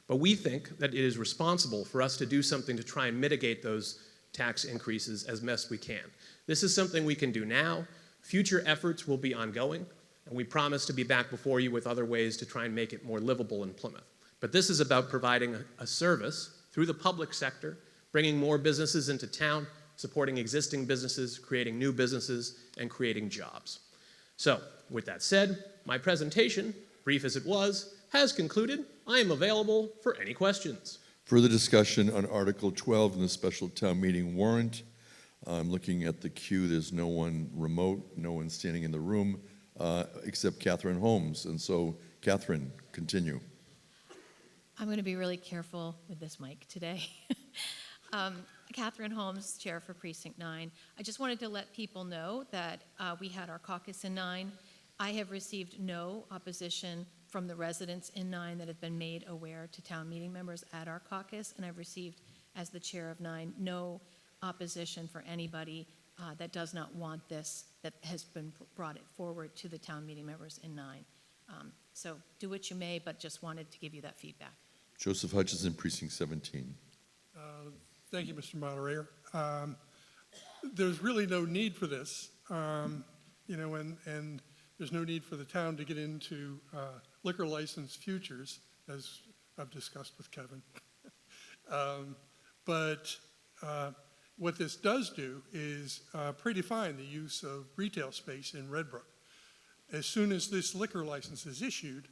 S12: But we think that it is responsible for us to do something to try and mitigate those tax increases as best we can. This is something we can do now. Future efforts will be ongoing, and we promise to be back before you with other ways to try and make it more livable in Plymouth. But this is about providing a service through the public sector, bringing more businesses into town, supporting existing businesses, creating new businesses, and creating jobs. So, with that said, my presentation, brief as it was, has concluded. I am available for any questions.
S1: Further discussion on Article 12 in the special town meeting warrant. I'm looking at the queue. There's no one remote, no one standing in the room, except Catherine Holmes. And so, Catherine, continue.
S4: I'm going to be really careful with this mic today. Catherine Holmes, Chair for Precinct 9. I just wanted to let people know that we had our caucus in 9. I have received no opposition from the residents in 9 that have been made aware to town meeting members at our caucus, and I've received, as the chair of 9, no opposition for anybody that does not want this, that has been brought forward to the town meeting members in 9. So do what you may, but just wanted to give you that feedback.
S1: Joseph Hutchison, Precinct 17.
S2: Thank you, Mr. Moderator. There's really no need for this, and there's no need for the town to get into liquor license futures, as I've discussed with Kevin. But what this does do is predefine the use of retail space in Red Brook. As soon as this liquor license is issued,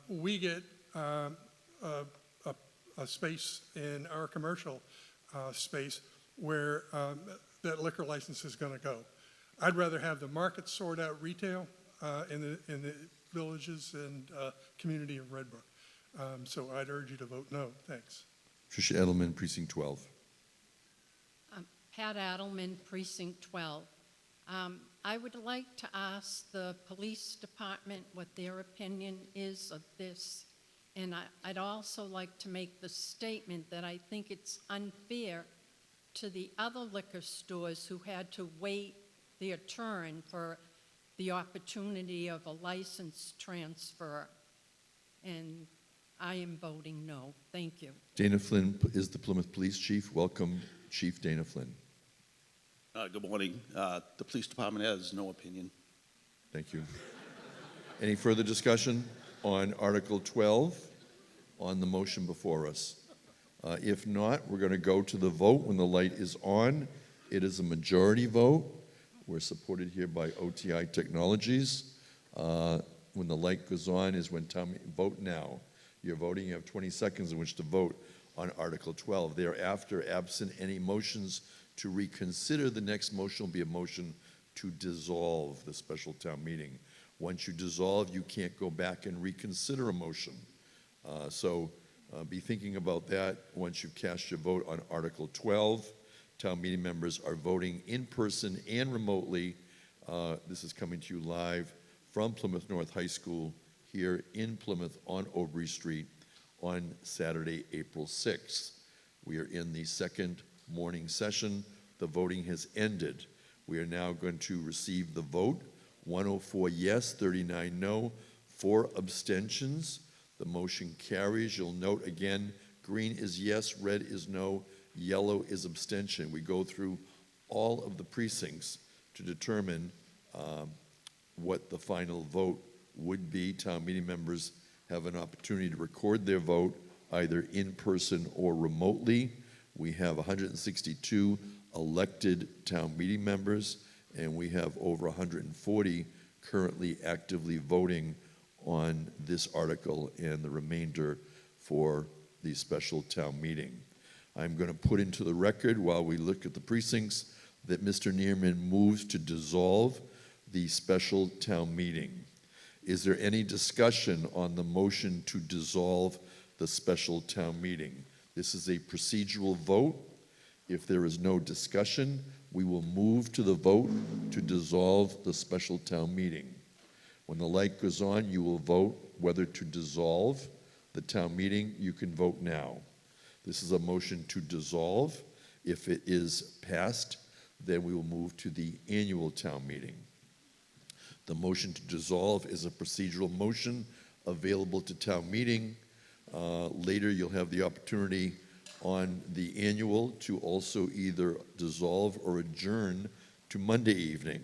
S2: we get a space in our commercial space where that liquor license is going to go. I'd rather have the market sort out retail in the villages and community of Red Brook. So I'd urge you to vote no. Thanks.
S1: Tricia Edelman, Precinct 12.
S6: Pat Adelman, Precinct 12. I would like to ask the police department what their opinion is of this. And I'd also like to make the statement that I think it's unfair to the other liquor stores who had to wait their turn for the opportunity of a license transfer. And I am voting no. Thank you.
S1: Dana Flynn is the Plymouth Police Chief. Welcome, Chief Dana Flynn.
S21: Good morning. The police department has no opinion.
S1: Thank you. Any further discussion on Article 12 on the motion before us? If not, we're going to go to the vote when the light is on. It is a majority vote. We're supported here by OTI Technologies. When the light goes on is when vote now. You're voting, you have 20 seconds in which to vote on Article 12. Thereafter, absent any motions to reconsider, the next motion will be a motion to dissolve the special town meeting. Once you dissolve, you can't go back and reconsider a motion. So be thinking about that once you cast your vote on Article 12. Town meeting members are voting in person and remotely. This is coming to you live from Plymouth North High School here in Plymouth on Aubrey Street on Saturday, April 6th. We are in the second morning session. The voting has ended. We are now going to receive the vote. 104 yes, 39 no, 4 abstentions. The motion carries. You'll note again, green is yes, red is no, yellow is abstention. We go through all of the precincts to determine what the final vote would be. Town meeting members have an opportunity to record their vote either in person or remotely. We have 162 elected town meeting members, and we have over 140 currently actively voting on this article and the remainder for the special town meeting. I'm going to put into the record while we look at the precincts that Mr. Neerman moves to dissolve the special town meeting. Is there any discussion on the motion to dissolve the special town meeting? This is a procedural vote. If there is no discussion, we will move to the vote to dissolve the special town meeting. When the light goes on, you will vote whether to dissolve the town meeting. You can vote now. This is a motion to dissolve. If it is passed, then we will move to the annual town meeting. The motion to dissolve is a procedural motion available to town meeting. Later, you'll have the opportunity on the annual to also either dissolve or adjourn to Monday evening.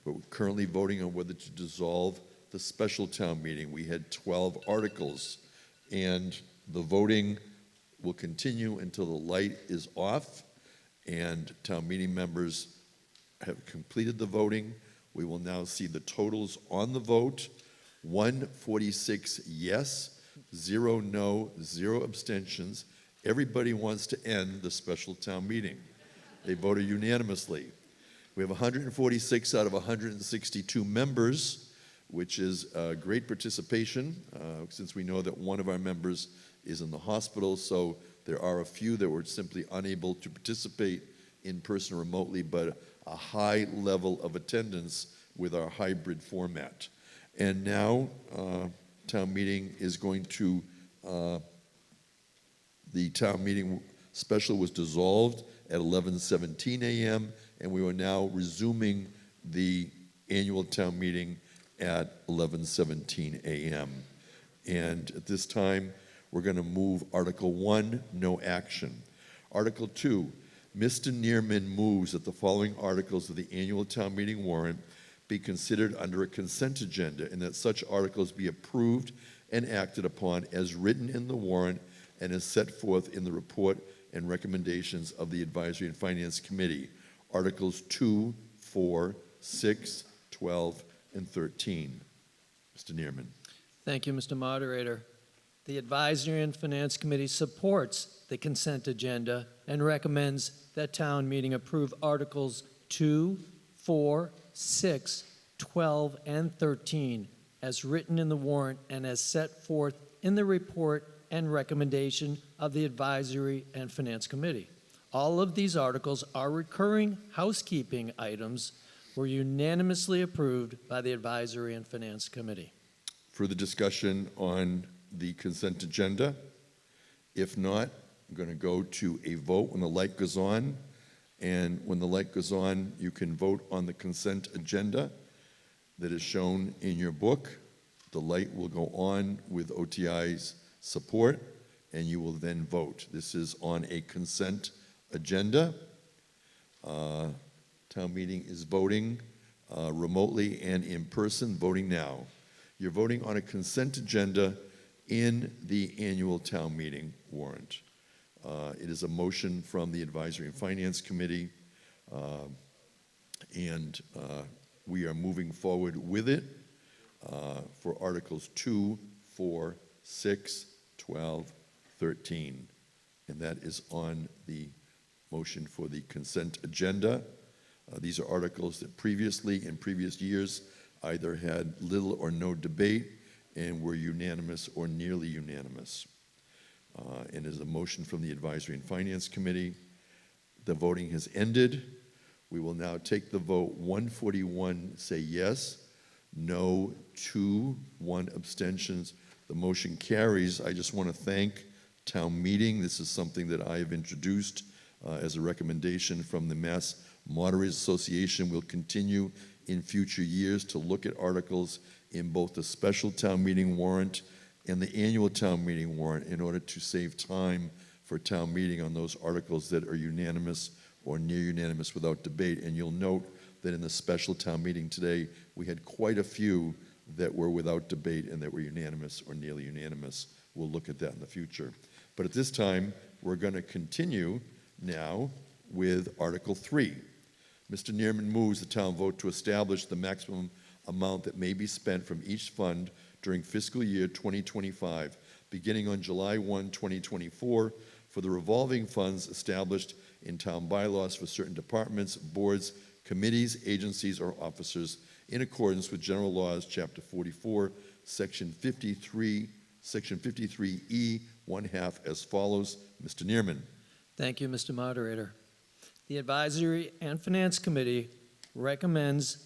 S1: But we're currently voting on whether to dissolve the special town meeting. We had 12 articles, and the voting will continue until the light is off and town meeting members have completed the voting. We will now see the totals on the vote. 146 yes, 0 no, 0 abstentions. Everybody wants to end the special town meeting. They voted unanimously. We have 146 out of 162 members, which is great participation, since we know that one of our members is in the hospital, so there are a few that were simply unable to participate in person or remotely, but a high level of attendance with our hybrid format. And now, town meeting is going to, the town meeting special was dissolved at 11:17 a.m., and we are now resuming the annual town meeting at 11:17 a.m. And at this time, we're going to move Article 1, no action. Article 2, Mr. Neerman moves that the following articles of the annual town meeting warrant be considered under a consent agenda, and that such articles be approved and acted upon as written in the warrant and as set forth in the report and recommendations of the Advisory and Finance Committee. Articles 2, 4, 6, 12, and 13. Mr. Neerman.
S14: Thank you, Mr. Moderator. The Advisory and Finance Committee supports the consent agenda and recommends that town meeting approve Articles 2, 4, 6, 12, and 13 as written in the warrant and as set forth in the report and recommendation of the Advisory and Finance Committee. All of these articles are recurring housekeeping items, were unanimously approved by the Advisory and Finance Committee.
S1: Further discussion on the consent agenda? If not, I'm going to go to a vote when the light goes on. And when the light goes on, you can vote on the consent agenda that is shown in your book. The light will go on with OTI's support, and you will then vote. This is on a consent agenda. Town meeting is voting remotely and in person, voting now. You're voting on a consent agenda in the annual town meeting warrant. It is a motion from the Advisory and Finance Committee, and we are moving forward with it for Articles 2, 4, 6, 12, 13. And that is on the motion for the consent agenda. These are articles that previously, in previous years, either had little or no debate and were unanimous or nearly unanimous. And is a motion from the Advisory and Finance Committee. The voting has ended. We will now take the vote. 141 say yes, no, 2, 1 abstentions. The motion carries. I just want to thank town meeting. This is something that I have introduced as a recommendation from the Mass Moderators Association. We'll continue in future years to look at articles in both the special town meeting warrant and the annual town meeting warrant in order to save time for town meeting on those articles that are unanimous or near unanimous without debate. And you'll note that in the special town meeting today, we had quite a few that were without debate and that were unanimous or nearly unanimous. We'll look at that in the future. But at this time, we're going to continue now with Article 3. Mr. Neerman moves the town vote to establish the maximum amount that may be spent from each fund during fiscal year 2025, beginning on July 1, 2024, for the revolving funds established in town bylaws for certain departments, boards, committees, agencies, or officers in accordance with general laws, Chapter 44, Section 53, Section 53E, 1/2 as follows. Mr. Neerman.
S14: Thank you, Mr. Moderator. The Advisory and Finance Committee recommends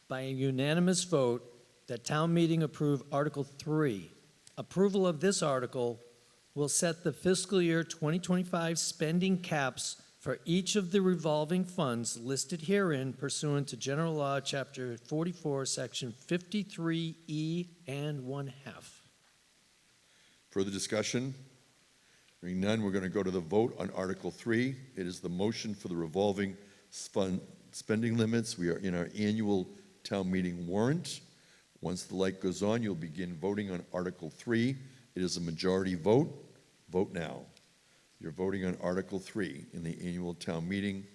S14: by a unanimous vote that town meeting approve Article 3. Approval of this article will set the fiscal year 2025 spending caps for each of the revolving funds listed herein pursuant to General Law, Chapter 44, Section 53E and 1/2.
S1: Further discussion? Hearing none, we're going to go to the vote on Article 3. It is the motion for the revolving fund spending limits. We are in our annual town meeting warrant. Once the light goes on, you'll begin voting on Article 3. It is a majority vote. Vote now. You're voting on Article 3 in the annual town meeting.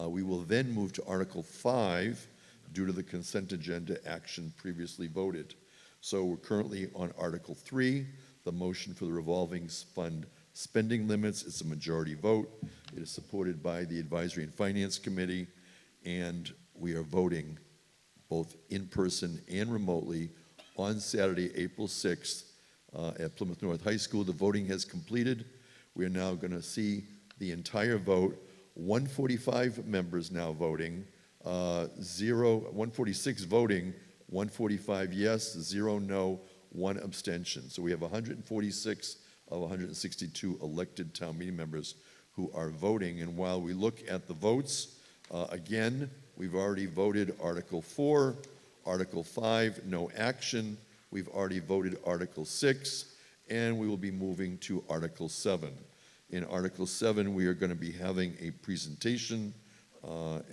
S1: We will then move to Article 5 due to the consent agenda action previously voted. So we're currently on Article 3, the motion for the revolving fund spending limits. It's a majority vote. It is supported by the Advisory and Finance Committee, and we are voting both in person and remotely on Saturday, April 6th at Plymouth North High School. The voting has completed. We are now going to see the entire vote. 145 members now voting, 146 voting, 145 yes, 0 no, 1 abstention. So we have 146 of 162 elected town meeting members who are voting. And while we look at the votes, again, we've already voted Article 4, Article 5, no action. We've already voted Article 6, and we will be moving to Article 7. In Article 7, we are going to be having a presentation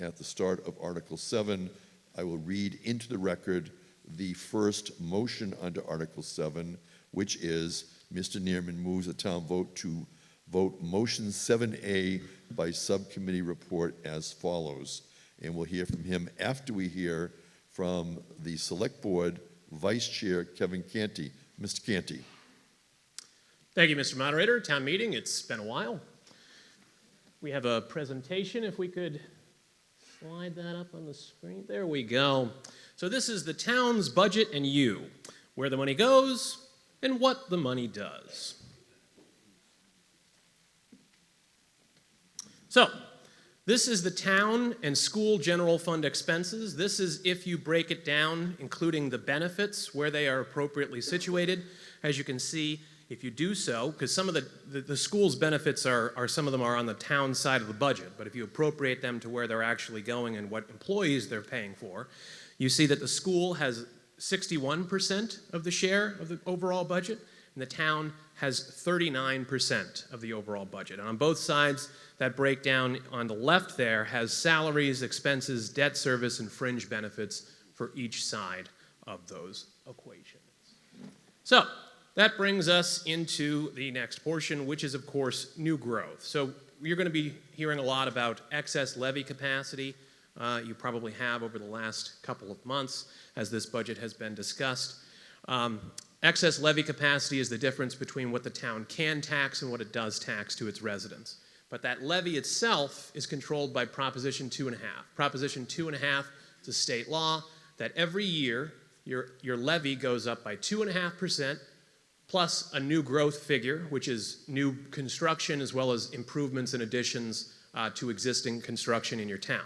S1: at the start of Article 7. I will read into the record the first motion under Article 7, which is Mr. Neerman moves the town vote to vote motion 7A by subcommittee report as follows. And we'll hear from him after we hear from the Select Board Vice Chair Kevin Canty. Mr. Canty.
S12: Thank you, Mr. Moderator. Town meeting, it's been a while. We have a presentation, if we could slide that up on the screen. There we go. So this is the town's budget and you, where the money goes and what the money does. So, this is the town and school general fund expenses. This is if you break it down, including the benefits, where they are appropriately situated. As you can see, if you do so, because some of the school's benefits some of them are on the town side of the budget, but if you appropriate them to where they're actually going and what employees they're paying for, you see that the school has 61% of the share of the overall budget, and the town has 39% of the overall budget. And on both sides, that breakdown on the left there has salaries, expenses, debt service, and fringe benefits for each side of those equations. So that brings us into the next portion, which is, of course, new growth. So you're going to be hearing a lot about excess levy capacity. You probably have over the last couple of months as this budget has been discussed. Excess levy capacity is the difference between what the town can tax and what it does tax to its residents. But that levy itself is controlled by Proposition 2.5. Proposition 2.5 is a state law that every year your levy goes up by 2.5% plus a new growth figure, which is new construction as well as improvements and additions to existing construction in your town.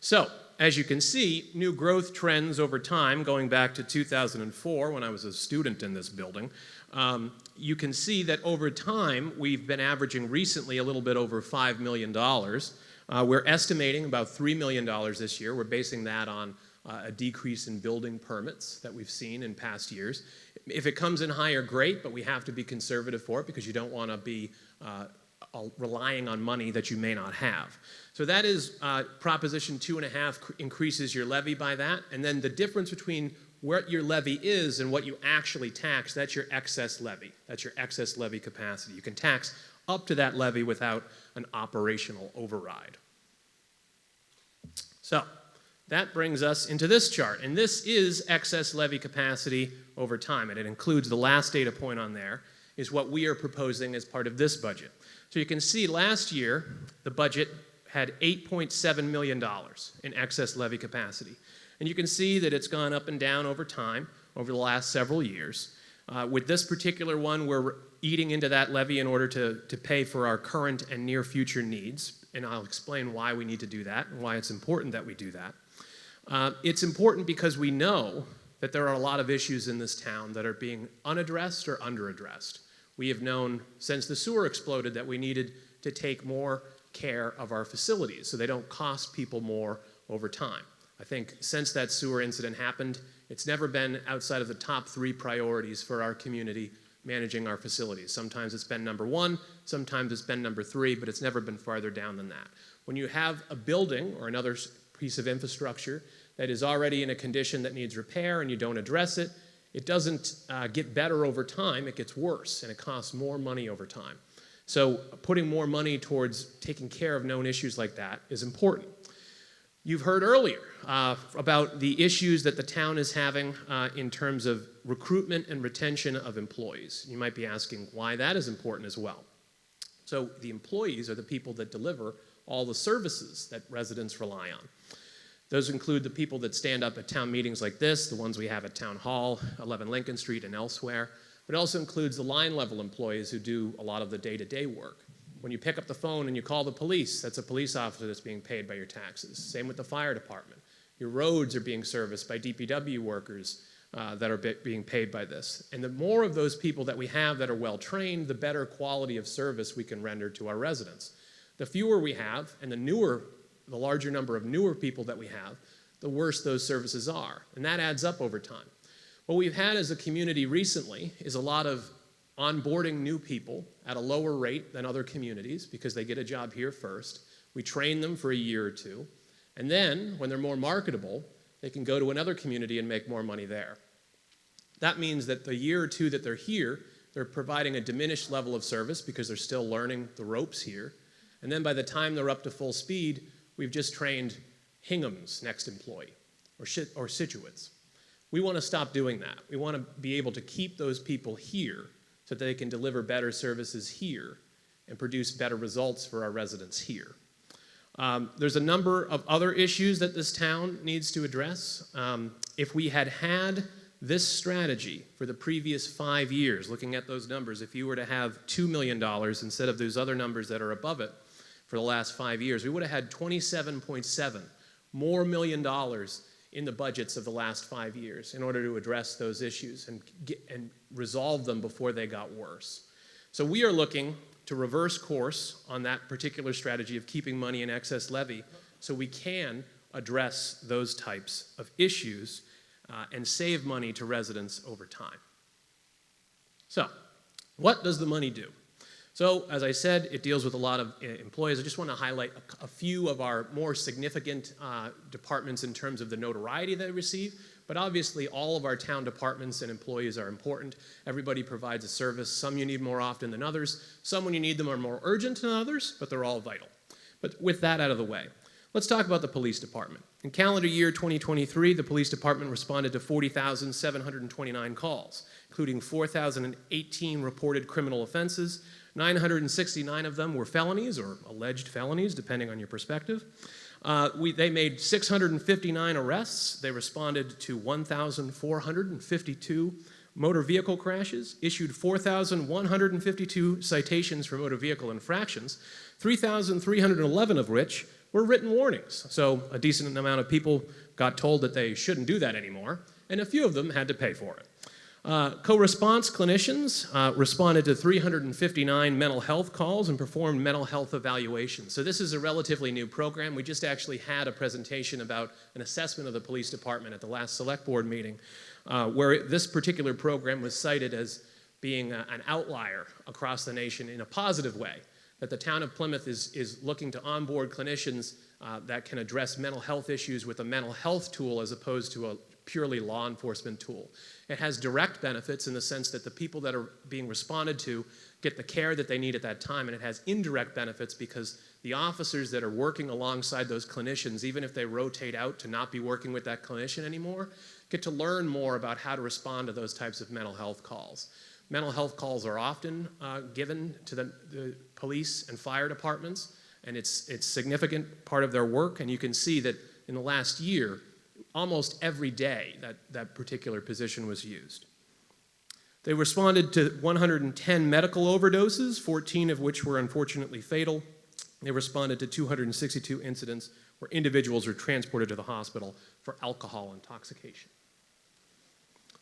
S12: So, as you can see, new growth trends over time, going back to 2004 when I was a student in this building, you can see that over time we've been averaging recently a little bit over $5 million. We're estimating about $3 million this year. We're basing that on a decrease in building permits that we've seen in past years. If it comes in higher, great, but we have to be conservative for it because you don't want to be relying on money that you may not have. So that is Proposition 2.5 increases your levy by that, and then the difference between what your levy is and what you actually tax, that's your excess levy. That's your excess levy capacity. You can tax up to that levy without an operational override. So that brings us into this chart, and this is excess levy capacity over time, and it includes the last data point on there is what we are proposing as part of this budget. So you can see last year, the budget had $8.7 million in excess levy capacity. And you can see that it's gone up and down over time, over the last several years. With this particular one, we're eating into that levy in order to pay for our current and near future needs. And I'll explain why we need to do that and why it's important that we do that. It's important because we know that there are a lot of issues in this town that are being unaddressed or underaddressed. We have known since the sewer exploded that we needed to take more care of our facilities so they don't cost people more over time. I think since that sewer incident happened, it's never been outside of the top 3 priorities for our community managing our facilities. Sometimes it's been number 1, sometimes it's been number 3, but it's never been farther down than that. When you have a building or another piece of infrastructure that is already in a condition that needs repair and you don't address it, it doesn't get better over time, it gets worse, and it costs more money over time. So putting more money towards taking care of known issues like that is important. You've heard earlier about the issues that the town is having in terms of recruitment and retention of employees. You might be asking why that is important as well. So the employees are the people that deliver all the services that residents rely on. Those include the people that stand up at town meetings like this, the ones we have at Town Hall, 11 Lincoln Street, and elsewhere. But it also includes the line-level employees who do a lot of the day-to-day work. When you pick up the phone and you call the police, that's a police officer that's being paid by your taxes. Same with the fire department. Your roads are being serviced by DPW workers that are being paid by this. And the more of those people that we have that are well-trained, the better quality of service we can render to our residents. The fewer we have, and the larger number of newer people that we have, the worse those services are. And that adds up over time. What we've had as a community recently is a lot of onboarding new people at a lower rate than other communities because they get a job here first. We train them for a year or 2. And then, when they're more marketable, they can go to another community and make more money there. That means that the year or 2 that they're here, they're providing a diminished level of service because they're still learning the ropes here. And then by the time they're up to full speed, we've just trained Hingham's next employee or Situate's. We want to stop doing that. We want to be able to keep those people here so that they can deliver better services here and produce better results for our residents here. There's a number of other issues that this town needs to address. If we had had this strategy for the previous 5 years, looking at those numbers, if you were to have $2 million instead of those other numbers that are above it for the last 5 years, we would have had $27.7 more million in the budgets of the last 5 years in order to address those issues and resolve them before they got worse. So we are looking to reverse course on that particular strategy of keeping money in excess levy so we can address those types of issues and save money to residents over time. So what does the money do? So, as I said, it deals with a lot of employees. I just want to highlight a few of our more significant departments in terms of the notoriety they receive. But obviously, all of our town departments and employees are important. Everybody provides a service. Some you need more often than others. Some, when you need them, are more urgent than others, but they're all vital. But with that out of the way, let's talk about the police department. In calendar year 2023, the police department responded to 40,729 calls, including 4,018 reported criminal offenses. 969 of them were felonies or alleged felonies, depending on your perspective. They made 659 arrests. They responded to 1,452 motor vehicle crashes, issued 4,152 citations for motor vehicle infractions, 3,311 of which were written warnings. So a decent amount of people got told that they shouldn't do that anymore, and a few of them had to pay for it. Co-response clinicians responded to 359 mental health calls and performed mental health evaluations. So this is a relatively new program. We just actually had a presentation about an assessment of the police department at the last select board meeting, where this particular program was cited as being an outlier across the nation in a positive way, that the town of Plymouth is looking to onboard clinicians that can address mental health issues with a mental health tool as opposed to a purely law enforcement tool. It has direct benefits in the sense that the people that are being responded to get the care that they need at that time, and it has indirect benefits because the officers that are working alongside those clinicians, even if they rotate out to not be working with that clinician anymore, get to learn more about how to respond to those types of mental health calls. Mental health calls are often given to the police and fire departments, and it's a significant part of their work, and you can see that in the last year, almost every day that particular position was used. They responded to 110 medical overdoses, 14 of which were unfortunately fatal. They responded to 262 incidents where individuals were transported to the hospital for alcohol intoxication.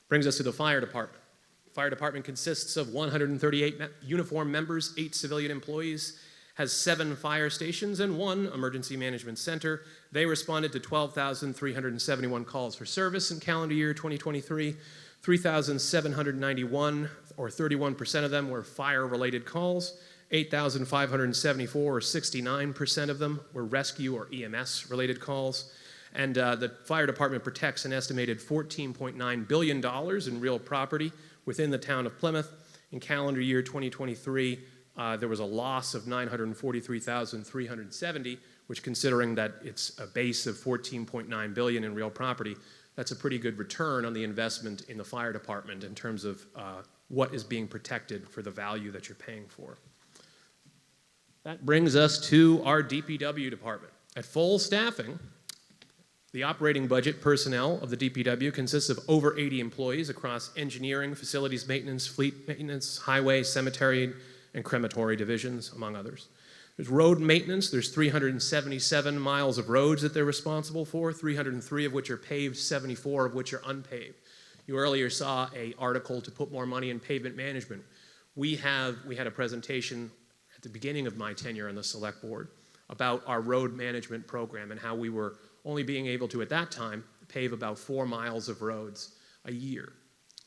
S12: Brings us to the fire department. The fire department consists of 138 uniformed members, 8 civilian employees, has 7 fire stations and 1 emergency management center. They responded to 12,371 calls for service in calendar year 2023. 3,791, or 31% of them, were fire-related calls. 8,574, or 69% of them, were rescue or EMS-related calls. And the fire department protects an estimated $14.9 billion in real property within the town of Plymouth. In calendar year 2023, there was a loss of 943,370, which, considering that it's a base of 14.9 billion in real property, that's a pretty good return on the investment in the fire department in terms of what is being protected for the value that you're paying for. That brings us to our DPW department. At full staffing, the operating budget personnel of the DPW consists of over 80 employees across engineering, facilities maintenance, fleet maintenance, highway, cemetery, and crematory divisions, among others. There's road maintenance. There's 377 miles of roads that they're responsible for, 303 of which are paved, 74 of which are unpaved. You earlier saw an article to put more money in pavement management. We had a presentation at the beginning of my tenure on the select board about our road management program and how we were only being able to, at that time, pave about 4 miles of roads a year.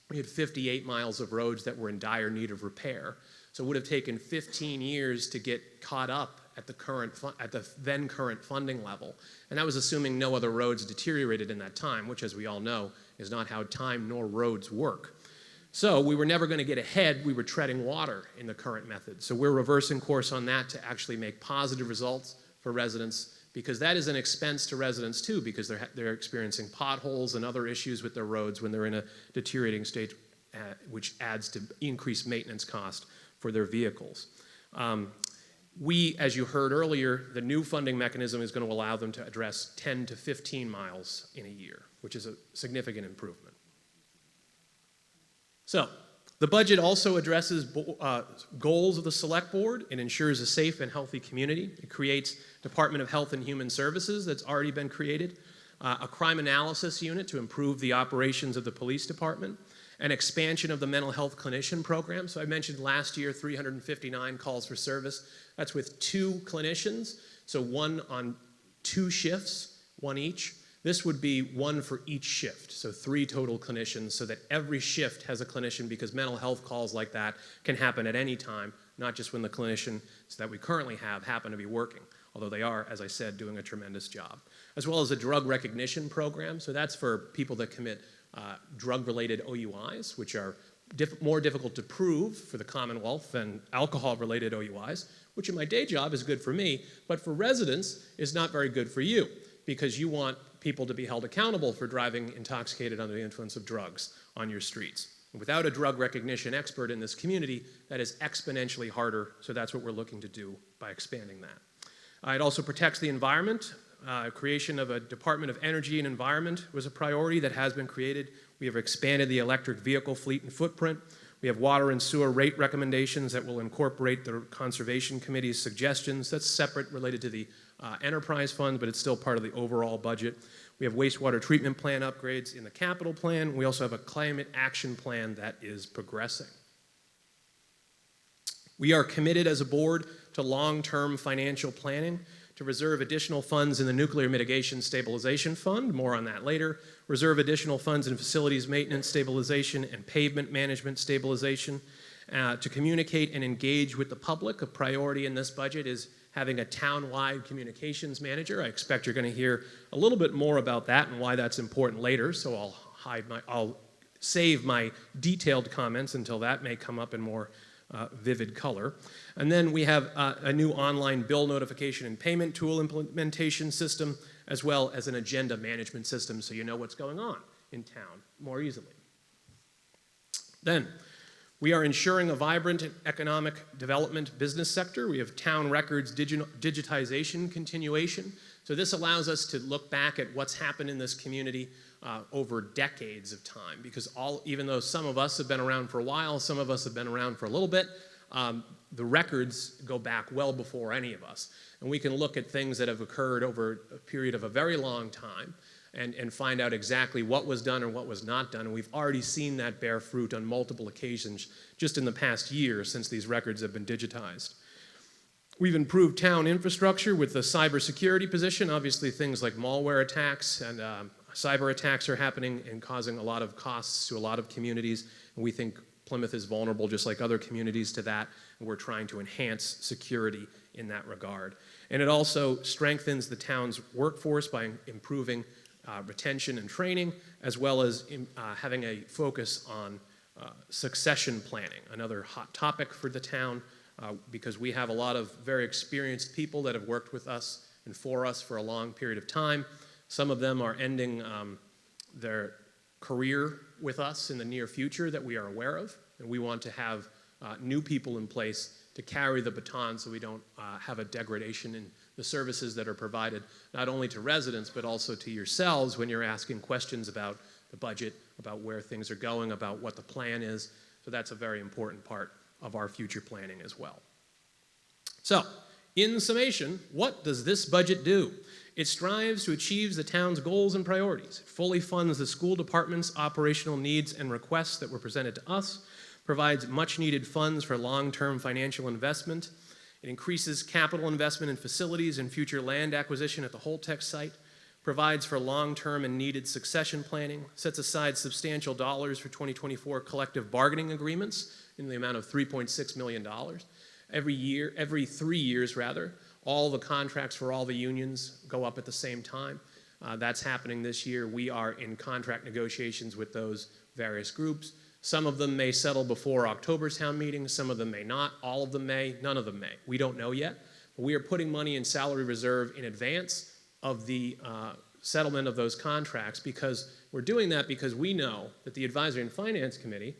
S12: We had 58 miles of roads that were in dire need of repair. So it would have taken 15 years to get caught up at the then current funding level. And that was assuming no other roads deteriorated in that time, which, as we all know, is not how time nor roads work. So we were never going to get ahead. We were treading water in the current method. So we're reversing course on that to actually make positive results for residents, because that is an expense to residents too, because they're experiencing potholes and other issues with their roads when they're in a deteriorating state, which adds to increased maintenance cost for their vehicles. We, as you heard earlier, the new funding mechanism is going to allow them to address 10 to 15 miles in a year, which is a significant improvement. So, the budget also addresses goals of the select board. It ensures a safe and healthy community. It creates Department of Health and Human Services that's already been created, a crime analysis unit to improve the operations of the police department, an expansion of the mental health clinician program. So I mentioned last year 359 calls for service. That's with 2 clinicians, so 1 on 2 shifts, 1 each. This would be 1 for each shift, so 3 total clinicians, so that every shift has a clinician, because mental health calls like that can happen at any time, not just when the clinicians that we currently have happen to be working, although they are, as I said, doing a tremendous job. As well as a drug recognition program, so that's for people that commit drug-related OUIs, which are more difficult to prove for the Commonwealth than alcohol-related OUIs, which in my day job is good for me, but for residents is not very good for you, because you want people to be held accountable for driving intoxicated under the influence of drugs on your streets. And without a drug recognition expert in this community, that is exponentially harder, so that's what we're looking to do by expanding that. It also protects the environment. Creation of a Department of Energy and Environment was a priority that has been created. We have expanded the electric vehicle fleet and footprint. We have water and sewer rate recommendations that will incorporate the Conservation Committee's suggestions. That's separate, related to the enterprise fund, but it's still part of the overall budget. We have wastewater treatment plan upgrades in the capital plan. We also have a climate action plan that is progressing. We are committed as a board to long-term financial planning, to reserve additional funds in the Nuclear Mitigation Stabilization Fund, more on that later, reserve additional funds in facilities maintenance stabilization and pavement management stabilization, to communicate and engage with the public. A priority in this budget is having a town-wide communications manager. I expect you're going to hear a little bit more about that and why that's important later, so I'll save my detailed comments until that may come up in more vivid color. And then we have a new online bill notification and payment tool implementation system, as well as an agenda management system, so you know what's going on in town more easily. Then, we are ensuring a vibrant economic development business sector. We have town records digitization continuation. So this allows us to look back at what's happened in this community over decades of time, because even though some of us have been around for a while, some of us have been around for a little bit, the records go back well before any of us. And we can look at things that have occurred over a period of a very long time and find out exactly what was done and what was not done. And we've already seen that bear fruit on multiple occasions just in the past year since these records have been digitized. We've improved town infrastructure with the cybersecurity position. Obviously, things like malware attacks and cyber attacks are happening and causing a lot of costs to a lot of communities. And we think Plymouth is vulnerable, just like other communities, to that. And we're trying to enhance security in that regard. And it also strengthens the town's workforce by improving retention and training, as well as having a focus on succession planning, another hot topic for the town, because we have a lot of very experienced people that have worked with us and for us for a long period of time. Some of them are ending their career with us in the near future that we are aware of, and we want to have new people in place to carry the baton so we don't have a degradation in the services that are provided, not only to residents, but also to yourselves when you're asking questions about the budget, about where things are going, about what the plan is. So that's a very important part of our future planning as well. So, in summation, what does this budget do? It strives to achieve the town's goals and priorities. It fully funds the school department's operational needs and requests that were presented to us, provides much-needed funds for long-term financial investment. It increases capital investment in facilities and future land acquisition at the Holtec site, provides for long-term and needed succession planning, sets aside substantial dollars for 2024 collective bargaining agreements in the amount of $3.6 million. Every 3 years, all the contracts for all the unions go up at the same time. That's happening this year. We are in contract negotiations with those various groups. Some of them may settle before October's town meeting, some of them may not, all of them may, none of them may. We don't know yet, but we are putting money in salary reserve in advance of the settlement of those contracts, because we're doing that because we know that the Advisory and Finance Committee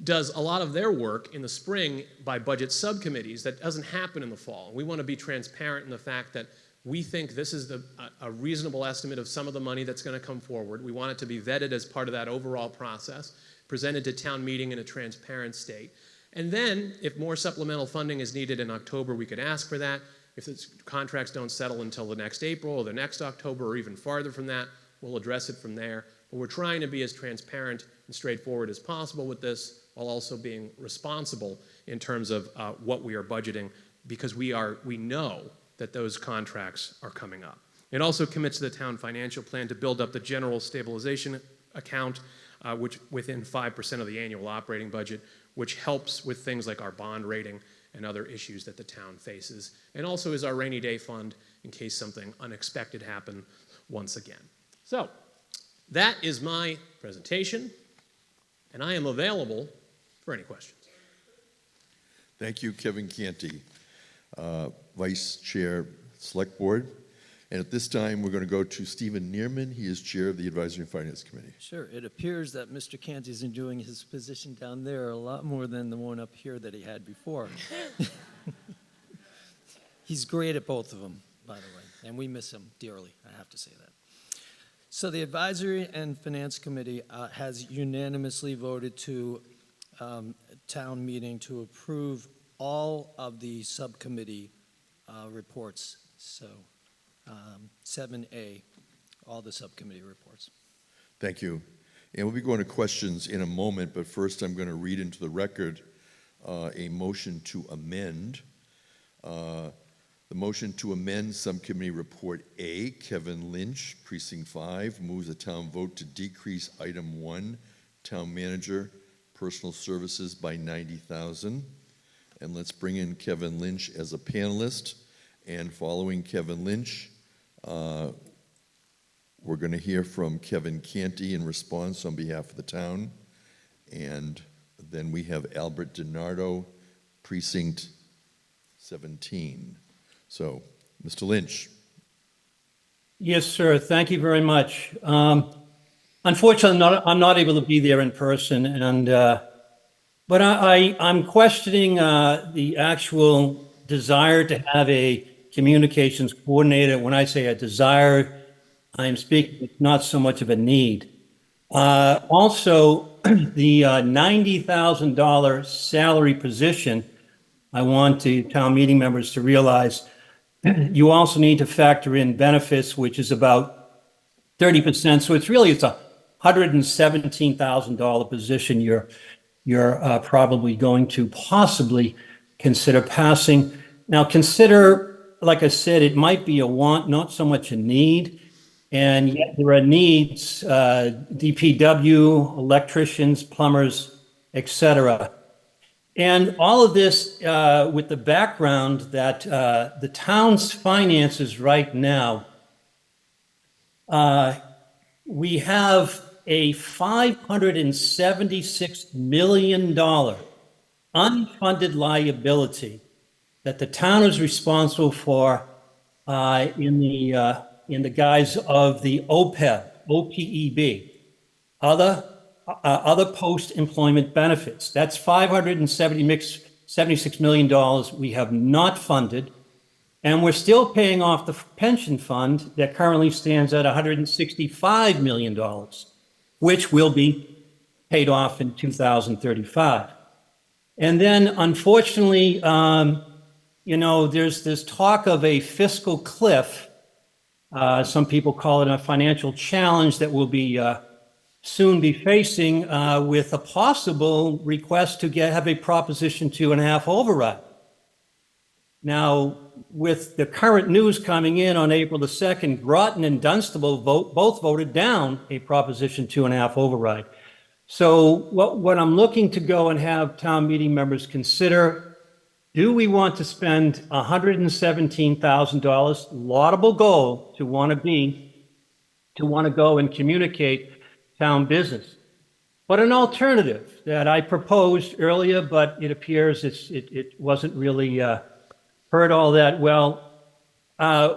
S12: does a lot of their work in the spring by budget subcommittees that doesn't happen in the fall. We want to be transparent in the fact that we think this is a reasonable estimate of some of the money that's going to come forward. We want it to be vetted as part of that overall process, presented to town meeting in a transparent state. And then, if more supplemental funding is needed in October, we could ask for that. If the contracts don't settle until the next April or the next October or even farther from that, we'll address it from there. But we're trying to be as transparent and straightforward as possible with this, while also being responsible in terms of what we are budgeting, because we know that those contracts are coming up. It also commits to the town financial plan to build up the general stabilization account, which within 5% of the annual operating budget, which helps with things like our bond rating and other issues that the town faces, and also is our rainy day fund in case something unexpected happened once again. So that is my presentation, and I am available for any questions.
S1: Thank you, Kevin Canty, Vice Chair, Select Board. And at this time, we're going to go to Stephen Neerman. He is Chair of the Advisory and Finance Committee.
S14: Sure, it appears that Mr. Canty is enjoying his position down there a lot more than the one up here that he had before. He's great at both of them, by the way, and we miss him dearly, I have to say that. So the Advisory and Finance Committee has unanimously voted to town meeting to approve all of the subcommittee reports. So 7A, all the subcommittee reports.
S1: Thank you. And we'll be going to questions in a moment, but first I'm going to read into the record a motion to amend. The motion to amend Subcommittee Report A, Kevin Lynch, Precinct 5, moves the town vote to decrease Item 1, Town Manager, Personal Services by $90,000. And let's bring in Kevin Lynch as a panelist. And following Kevin Lynch, we're going to hear from Kevin Canty in response on behalf of the town. And then we have Albert DiNardo, Precinct 17. So, Mr. Lynch.
S3: Yes, sir. Thank you very much. Unfortunately, I'm not able to be there in person, and but I'm questioning the actual desire to have a communications coordinator. When I say a desire, I'm speaking, it's not so much of a need. Also, the $90,000 salary position, I want town meeting members to realize you also need to factor in benefits, which is about 30%. So it's a $117,000 position you're probably going to possibly consider passing. Now consider, like I said, it might be a want, not so much a need. And yet there are needs, DPW, electricians, plumbers, etc. And all of this with the background that the town's finances right now, we have a $576 million unfunded liability that the town is responsible for in the guise of the OPEB, other post-employment benefits. That's $576 million we have not funded, and we're still paying off the pension fund that currently stands at $165 million, which will be paid off in 2035. And then, unfortunately, there's this talk of a fiscal cliff. Some people call it a financial challenge that will be soon be facing with a possible request to have a Proposition 2.5 override. Now, with the current news coming in on April the 2nd, Groton and Dunstable both voted down a Proposition 2.5 override. So what I'm looking to go and have town meeting members consider, do we want to spend $117,000, laudable goal to want to go and communicate town business? But an alternative that I proposed earlier, but it appears it wasn't really heard all that well.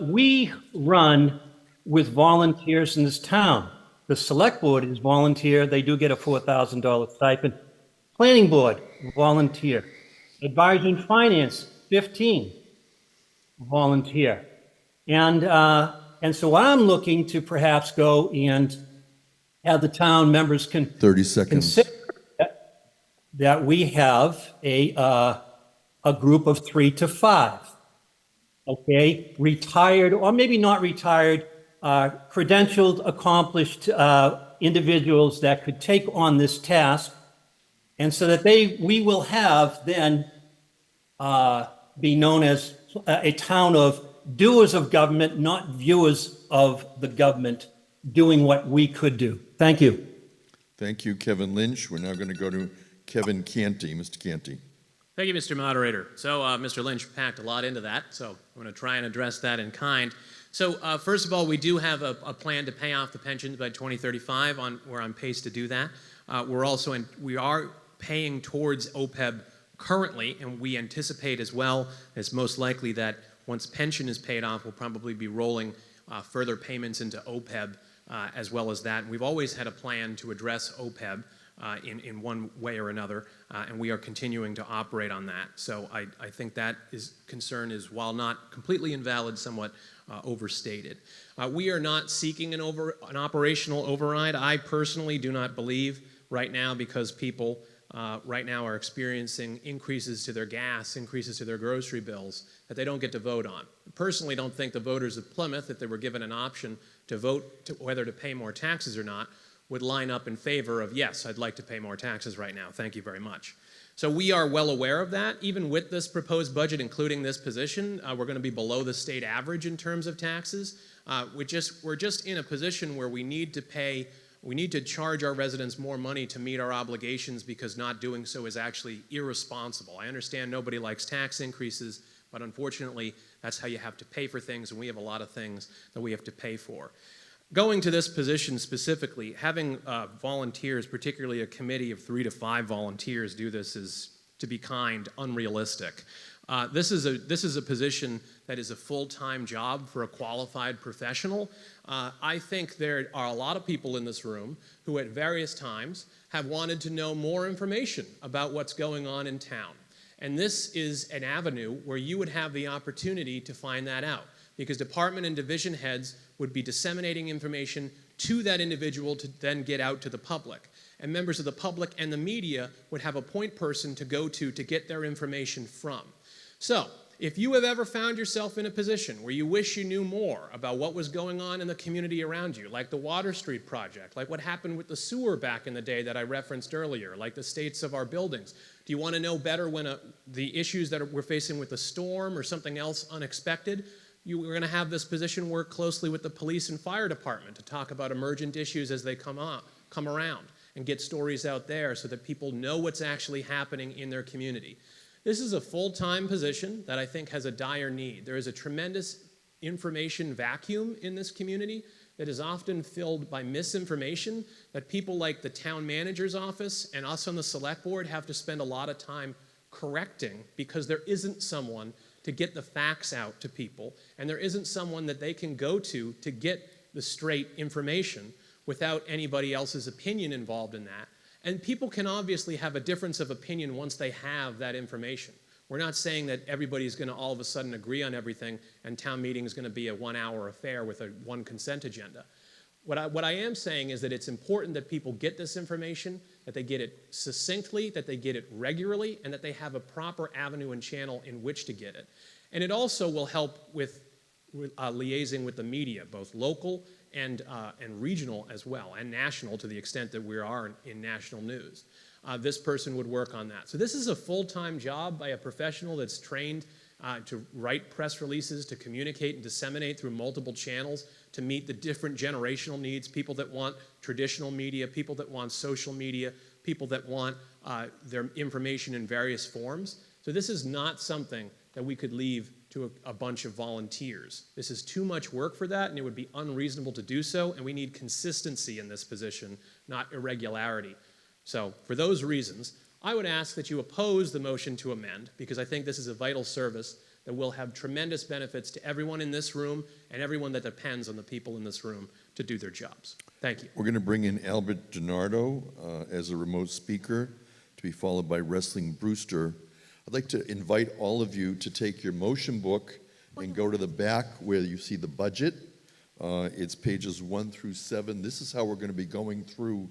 S3: We run with volunteers in this town. The select board is volunteer. They do get a $4,000 stipend. Planning board, volunteer. Advisory and finance, 15, volunteer. And so I'm looking to perhaps go and have the town members
S1: 30 seconds.
S3: consider that we have a group of 3 to 5, okay? Retired, or maybe not retired, credentialed, accomplished individuals that could take on this task, and so that we will have then be known as a town of doers of government, not viewers of the government, doing what we could do. Thank you.
S1: Thank you, Kevin Lynch. We're now going to go to Kevin Canty. Mr. Canty.
S12: Thank you, Mr. Moderator. So Mr. Lynch packed a lot into that, so I'm going to try and address that in kind. So first of all, we do have a plan to pay off the pensions by 2035. We're on pace to do that. We are paying towards OPEB currently, and we anticipate as well, it's most likely that once pension is paid off, we'll probably be rolling further payments into OPEB as well as that. And we've always had a plan to address OPEB in one way or another, and we are continuing to operate on that. So I think that concern is, while not completely invalid, somewhat overstated. We are not seeking an operational override. I personally do not believe right now, because people right now are experiencing increases to their gas, increases to their grocery bills, that they don't get to vote on. I personally don't think the voters of Plymouth, if they were given an option to vote whether to pay more taxes or not, would line up in favor of, yes, I'd like to pay more taxes right now, thank you very much. So we are well aware of that. Even with this proposed budget, including this position, we're going to be below the state average in terms of taxes. We're just in a position where we need to charge our residents more money to meet our obligations, because not doing so is actually irresponsible. I understand nobody likes tax increases, but unfortunately, that's how you have to pay for things, and we have a lot of things that we have to pay for. Going to this position specifically, having volunteers, particularly a committee of 3 to 5 volunteers, do this is, to be kind, unrealistic. This is a position that is a full-time job for a qualified professional. I think there are a lot of people in this room who at various times have wanted to know more information about what's going on in town. And this is an avenue where you would have the opportunity to find that out, because department and division heads would be disseminating information to that individual to then get out to the public. And members of the public and the media would have a point person to go to get their information from. So, if you have ever found yourself in a position where you wish you knew more about what was going on in the community around you, like the Water Street project, like what happened with the sewer back in the day that I referenced earlier, like the states of our buildings, do you want to know better when the issues that we're facing with the storm or something else unexpected? We're going to have this position work closely with the police and fire department to talk about emergent issues as they come around, and get stories out there so that people know what's actually happening in their community. This is a full-time position that I think has a dire need. There is a tremendous information vacuum in this community that is often filled by misinformation that people like the town manager's office and us on the select board have to spend a lot of time correcting, because there isn't someone to get the facts out to people, and there isn't someone that they can go to get the straight information without anybody else's opinion involved in that. And people can obviously have a difference of opinion once they have that information. We're not saying that everybody's going to all of a sudden agree on everything and town meeting is going to be a 1-hour affair with one consent agenda. What I am saying is that it's important that people get this information, that they get it succinctly, that they get it regularly, and that they have a proper avenue and channel in which to get it. And it also will help with liaising with the media, both local and regional as well, and national to the extent that we are in national news. This person would work on that. So this is a full-time job by a professional that's trained to write press releases, to communicate and disseminate through multiple channels, to meet the different generational needs, people that want traditional media, people that want social media, people that want their information in various forms. So this is not something that we could leave to a bunch of volunteers. This is too much work for that, and it would be unreasonable to do so, and we need consistency in this position, not irregularity. So for those reasons, I would ask that you oppose the motion to amend, because I think this is a vital service that will have tremendous benefits to everyone in this room and everyone that depends on the people in this room to do their jobs. Thank you.
S1: We're going to bring in Albert Gennardo as a remote speaker, to be followed by Wrestling Brewster. I'd like to invite all of you to take your motion book and go to the back where you see the budget. It's pages 1 through 7. This is how we're going to be going through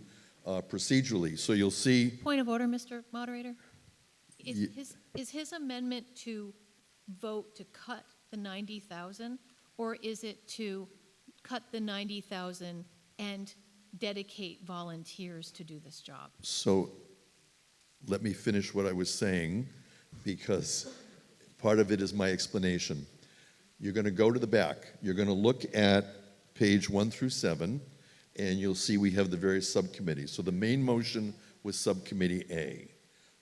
S1: procedurally. So you'll see.
S4: Point of order, Mr. Moderator. Is his amendment to vote to cut the 90,000, or is it to cut the 90,000 and dedicate volunteers to do this job?
S1: So let me finish what I was saying, because part of it is my explanation. You're going to go to the back. You're going to look at page 1 through 7, and you'll see we have the various subcommittees. So the main motion was Subcommittee A.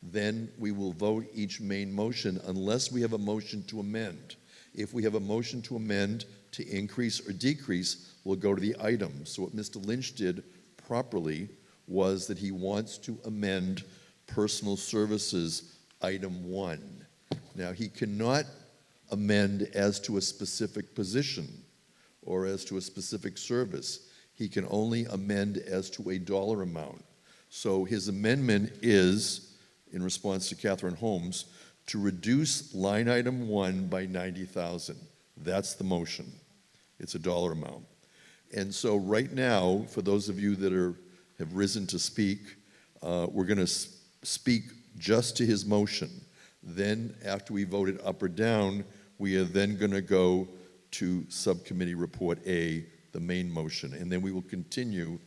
S1: Then we will vote each main motion unless we have a motion to amend. If we have a motion to amend, to increase or decrease, we'll go to the item. So what Mr. Lynch did properly was that he wants to amend personal services item 1. Now, he cannot amend as to a specific position or as to a specific service. He can only amend as to a dollar amount. So his amendment is, in response to Catherine Holmes, to reduce line item 1 by 90,000. That's the motion. It's a dollar amount. And so right now, for those of you that have risen to speak, we're going to speak just to his motion. Then, after we vote it up or down, we are then going to go to Subcommittee Report A, the main motion. And then we will continue,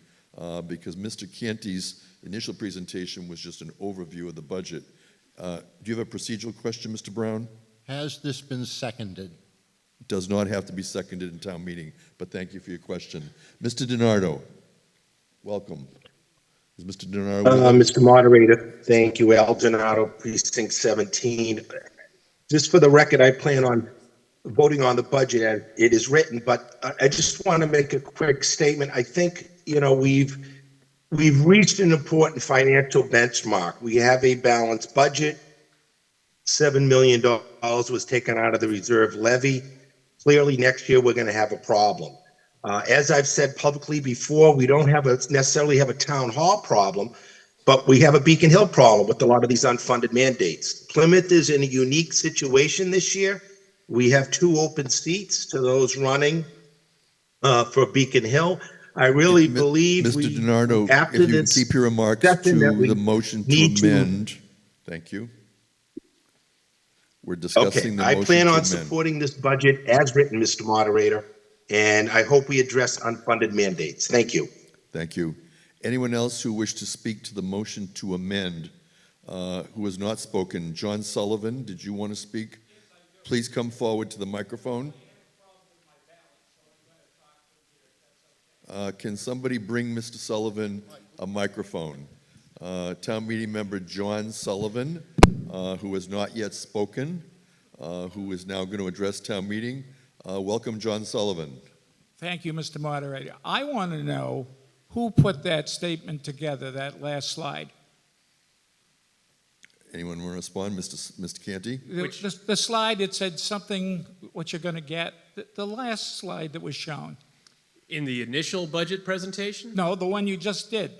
S1: because Mr. Canty's initial presentation was just an overview of the budget. Do you have a procedural question, Mr. Brown?
S10: Has this been seconded?
S1: Does not have to be seconded in town meeting, but thank you for your question. Mr. DiNardo, welcome. Is Mr. DiNardo with us?
S5: Mr. Moderator, thank you. Al Donato, Precinct 17. Just for the record, I plan on voting on the budget as it is written, but I just want to make a quick statement. I think, we've reached an important financial benchmark. We have a balanced budget. $7 million was taken out of the reserve levy. Clearly, next year we're going to have a problem. As I've said publicly before, we don't necessarily have a town hall problem, but we have a Beacon Hill problem with a lot of these unfunded mandates. Plymouth is in a unique situation this year. We have 2 open seats to those running for Beacon Hill. I really believe
S1: Mr. DiNardo,
S5: after
S1: if you can
S5: this
S1: keep your remarks
S5: session that
S1: to
S5: we
S1: the motion to
S5: need to-
S1: amend. Thank you. We're discussing the
S5: I
S1: motion
S5: plan
S1: to
S5: on
S1: amend.
S5: supporting this budget as written, Mr. Moderator, and I hope we address unfunded mandates. Thank you.
S1: Thank you. Anyone else who wished to speak to the motion to amend who has not spoken? John Sullivan, did you want to speak? Please come forward to the microphone. Can somebody bring Mr. Sullivan a microphone? Town meeting member John Sullivan, who has not yet spoken, who is now going to address town meeting. Welcome, John Sullivan.
S21: Thank you, Mr. Moderator. I want to know who put that statement together, that last slide.
S1: Anyone want to respond? Mr. Canty?
S21: The slide that said something, what you're going to get, the last slide that was shown.
S12: In the initial budget presentation?
S21: No, the one you just did.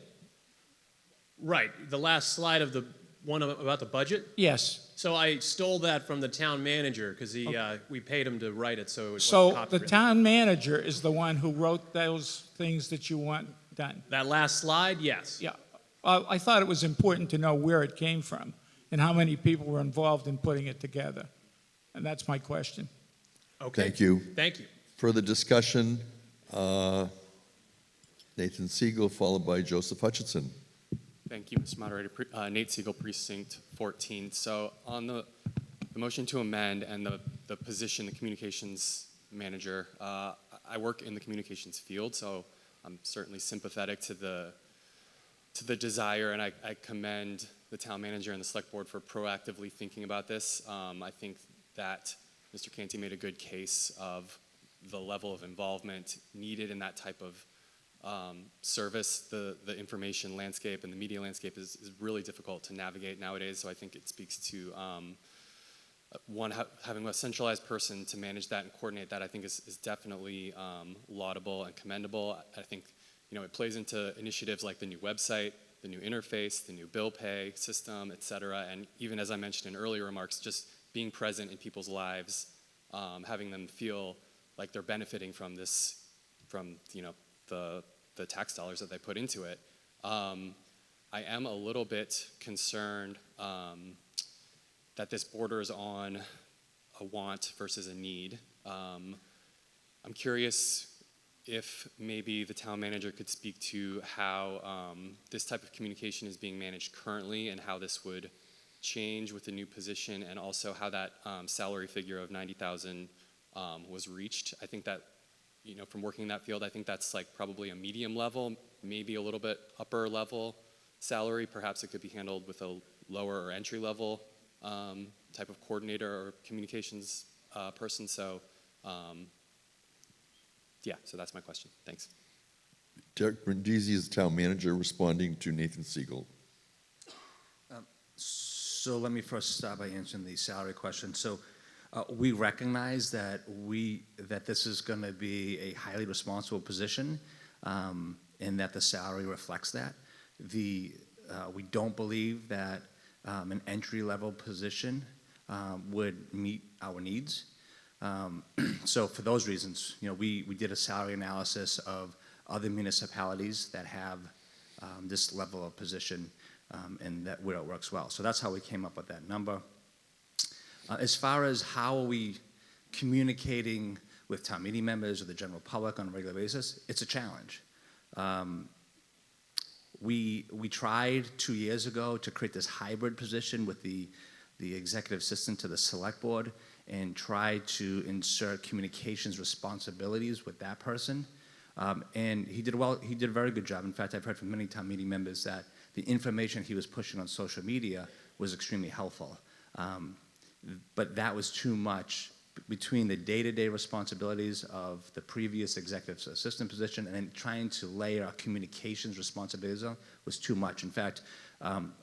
S12: Right, the last slide of the one about the budget?
S21: Yes.
S12: So I stole that from the town manager because we paid him to write it, so it was
S21: So the
S12: copyrighted.
S21: town manager is the one who wrote those things that you want done.
S12: That last slide, yes.
S21: Yeah. I thought it was important to know where it came from and how many people were involved in putting it together. And that's my question.
S12: Okay.
S1: Thank you.
S12: Thank you.
S1: Further discussion? Nathan Siegel, followed by Joseph Hutchinson.
S17: Thank you, Mr. Moderator. Nate Siegel, Precinct 14. So on the motion to amend and the position, the communications manager, I work in the communications field, so I'm certainly sympathetic to the desire, and I commend the town manager and the select board for proactively thinking about this. I think that Mr. Canty made a good case of the level of involvement needed in that type of service. The information landscape and the media landscape is really difficult to navigate nowadays, so I think it speaks to having a centralized person to manage that and coordinate that. I think is definitely laudable and commendable. I think it plays into initiatives like the new website, the new interface, the new bill pay system, et cetera, and even as I mentioned in earlier remarks, just being present in people's lives, having them feel like they're benefiting from this, from the tax dollars that they put into it. I am a little bit concerned that this borders on a want versus a need. I'm curious if maybe the town manager could speak to how this type of communication is being managed currently and how this would change with the new position, and also how that salary figure of 90,000 was reached. I think that, from working in that field, I think that's like probably a medium level, maybe a little bit upper level salary, perhaps it could be handled with a lower or entry-level type of coordinator or communications person. So, yeah, so that's my question. Thanks.
S1: Derek Brindisi is town manager, responding to Nathan Siegel.
S9: So let me first start by answering the salary question. So we recognize that this is going to be a highly responsible position, and that the salary reflects that. We don't believe that an entry-level position would meet our needs. So for those reasons, we did a salary analysis of other municipalities that have this level of position, and that where it works well. So that's how we came up with that number. As far as how are we communicating with town meeting members or the general public on a regular basis, it's a challenge. We tried 2 years ago to create this hybrid position with the executive assistant to the select board and tried to insert communications responsibilities with that person. And he did well. He did a very good job. In fact, I've heard from many town meeting members that the information he was pushing on social media was extremely helpful. But that was too much between the day-to-day responsibilities of the previous executive assistant position and then trying to layer our communications responsibilities on was too much. In fact,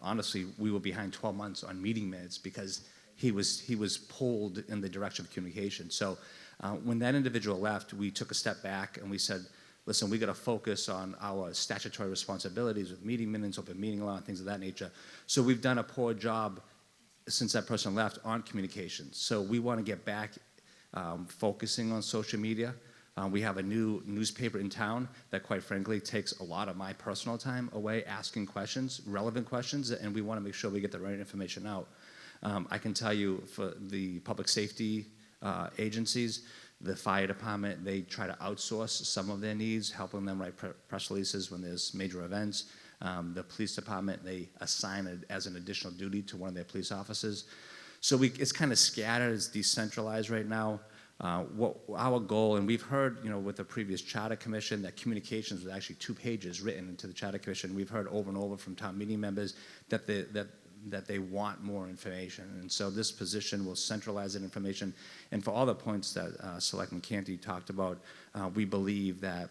S9: honestly, we were behind 12 months on meeting minutes because he was pulled in the direction of communication. So when that individual left, we took a step back and we said, listen, we got to focus on our statutory responsibilities with meeting minutes, open meeting law, and things of that nature. So we've done a poor job since that person left on communications. So we want to get back focusing on social media. We have a new newspaper in town that, quite frankly, takes a lot of my personal time away asking questions, relevant questions, and we want to make sure we get the right information out. I can tell you for the public safety agencies, the fire department, they try to outsource some of their needs, helping them write press releases when there's major events. The police department, they assign it as an additional duty to one of their police officers. So it's kind of scattered, it's decentralized right now. What our goal, and we've heard, with the previous charter commission, that communications was actually 2 pages written into the charter commission. We've heard over and over from town meeting members that they want more information. And so this position will centralize that information. And for all the points that Selectman Canty talked about, we believe that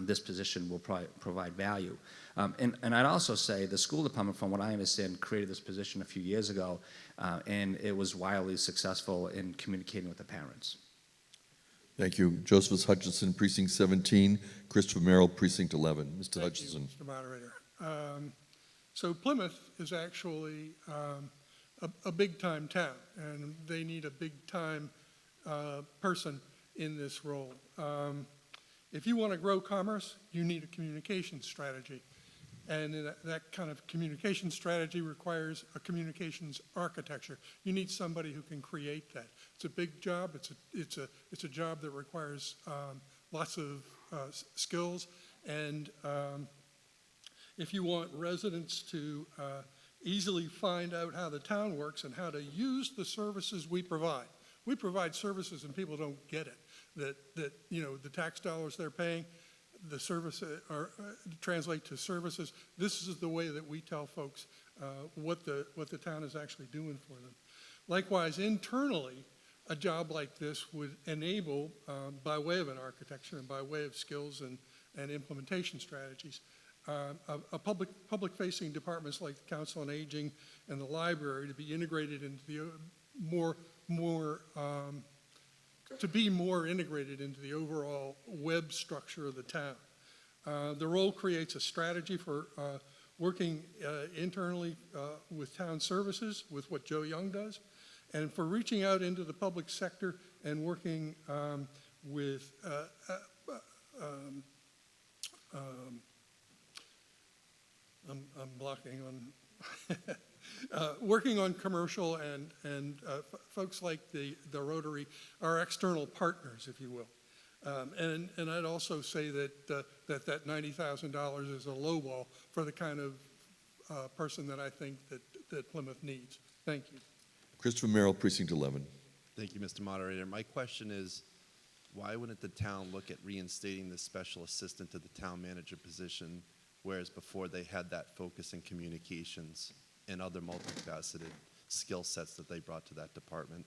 S9: this position will provide value. And I'd also say the school department, from what I understand, created this position a few years ago, and it was wildly successful in communicating with the parents.
S1: Thank you. Josephus Hutchinson, Precinct 17, Christopher Merrill, Precinct 11. Mr. Hutchinson.
S2: Thank you, Mr. Moderator. So Plymouth is actually a big-time town, and they need a big-time person in this role. If you want to grow commerce, you need a communication strategy. And that kind of communication strategy requires a communications architecture. You need somebody who can create that. It's a big job. It's a job that requires lots of skills. And if you want residents to easily find out how the town works and how to use the services we provide services and people don't get it. That the tax dollars they're paying, the service translate to services. This is the way that we tell folks what the town is actually doing for them. Likewise, internally, a job like this would enable, by way of an architecture and by way of skills and implementation strategies, public-facing departments like the Council on Aging and the library to be integrated into the to be more integrated into the overall web structure of the town. The role creates a strategy for working internally with town services, with what Joe Young does, and for reaching out into the public sector and working with I'm blocking on working on commercial and folks like the Rotary are external partners, if you will. And I'd also say that that $90,000 is a low ball for the kind of person that I think that Plymouth needs. Thank you.
S1: Christopher Merrill, Precinct 11.
S13: Thank you, Mr. Moderator. My question is, why wouldn't the town look at reinstating the special assistant to the town manager position whereas before they had that focus in communications and other multifaceted skill sets that they brought to that department.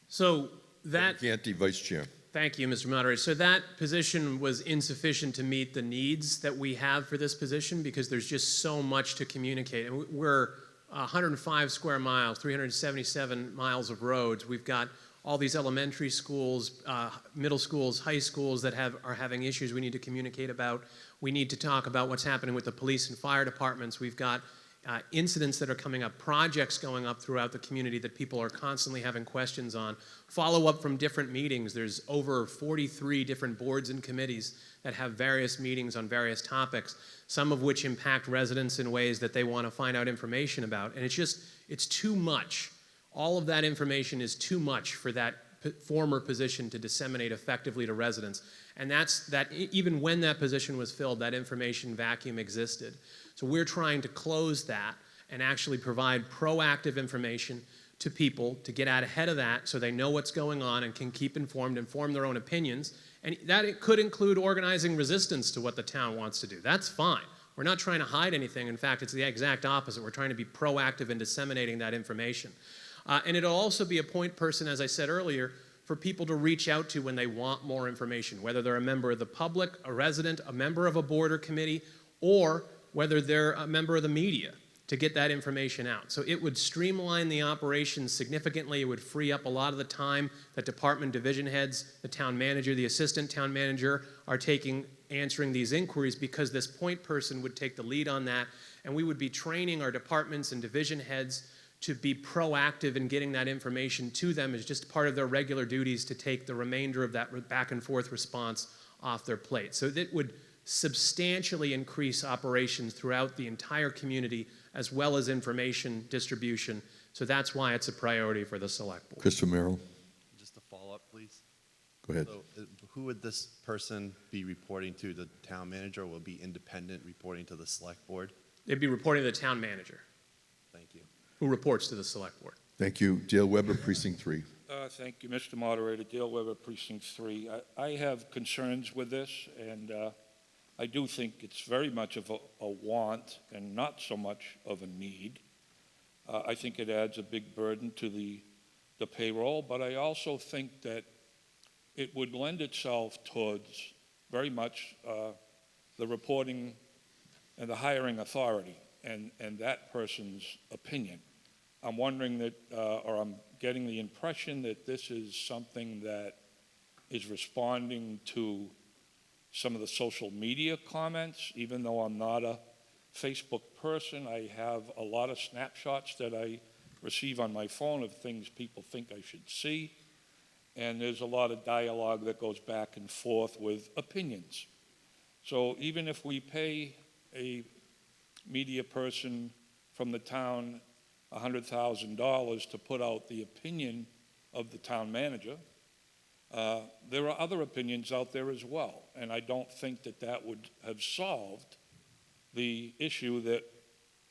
S12: So that,
S1: Canty, Vice Chair.
S12: thank you, Mr. Moderator. So that position was insufficient to meet the needs that we have for this position because there's just so much to communicate. And we're 105 square miles, 377 miles of roads. We've got all these elementary schools, middle schools, high schools that are having issues we need to communicate about. We need to talk about what's happening with the police and fire departments. We've got incidents that are coming up, projects going up throughout the community that people are constantly having questions on. Follow up from different meetings. There's over 43 different boards and committees that have various meetings on various topics, some of which impact residents in ways that they want to find out information about. And it's too much. All of that information is too much for that former position to disseminate effectively to residents. And even when that position was filled, that information vacuum existed. So we're trying to close that and actually provide proactive information to people to get out ahead of that so they know what's going on and can keep informed and form their own opinions. And that it could include organizing resistance to what the town wants to do. That's fine. We're not trying to hide anything. In fact, it's the exact opposite. We're trying to be proactive in disseminating that information. And it'll also be a point person, as I said earlier, for people to reach out to when they want more information, whether they're a member of the public, a resident, a member of a board or committee, or whether they're a member of the media, to get that information out. So it would streamline the operations significantly. It would free up a lot of the time that department division heads, the town manager, the assistant town manager are answering these inquiries, because this point person would take the lead on that, and we would be training our departments and division heads to be proactive in getting that information to them as just part of their regular duties to take the remainder of that back and forth response off their plate. So that would substantially increase operations throughout the entire community, as well as information distribution. So that's why it's a priority for the select board.
S1: Christopher Merrill.
S13: Just a follow-up, please.
S1: Go ahead.
S13: So who would this person be reporting to? The town manager, or will it be independent reporting to the select board?
S12: They'd be reporting to the town manager,
S13: Thank you.
S12: who reports to the select board.
S1: Thank you. Dale Weber, Precinct 3.
S8: Thank you, Mr. Moderator. Dale Weber, Precinct 3. I have concerns with this, and I do think it's very much of a want and not so much of a need. I think it adds a big burden to the payroll, but I also think that it would lend itself towards very much the reporting and the hiring authority and that person's opinion. I'm wondering that, or I'm getting the impression that this is something that is responding to some of the social media comments. Even though I'm not a Facebook person, I have a lot of snapshots that I receive on my phone of things people think I should see. And there's a lot of dialogue that goes back and forth with opinions. So even if we pay a media person from the town $100,000 to put out the opinion of the town manager, there are other opinions out there as well. And I don't think that that would have solved the issue that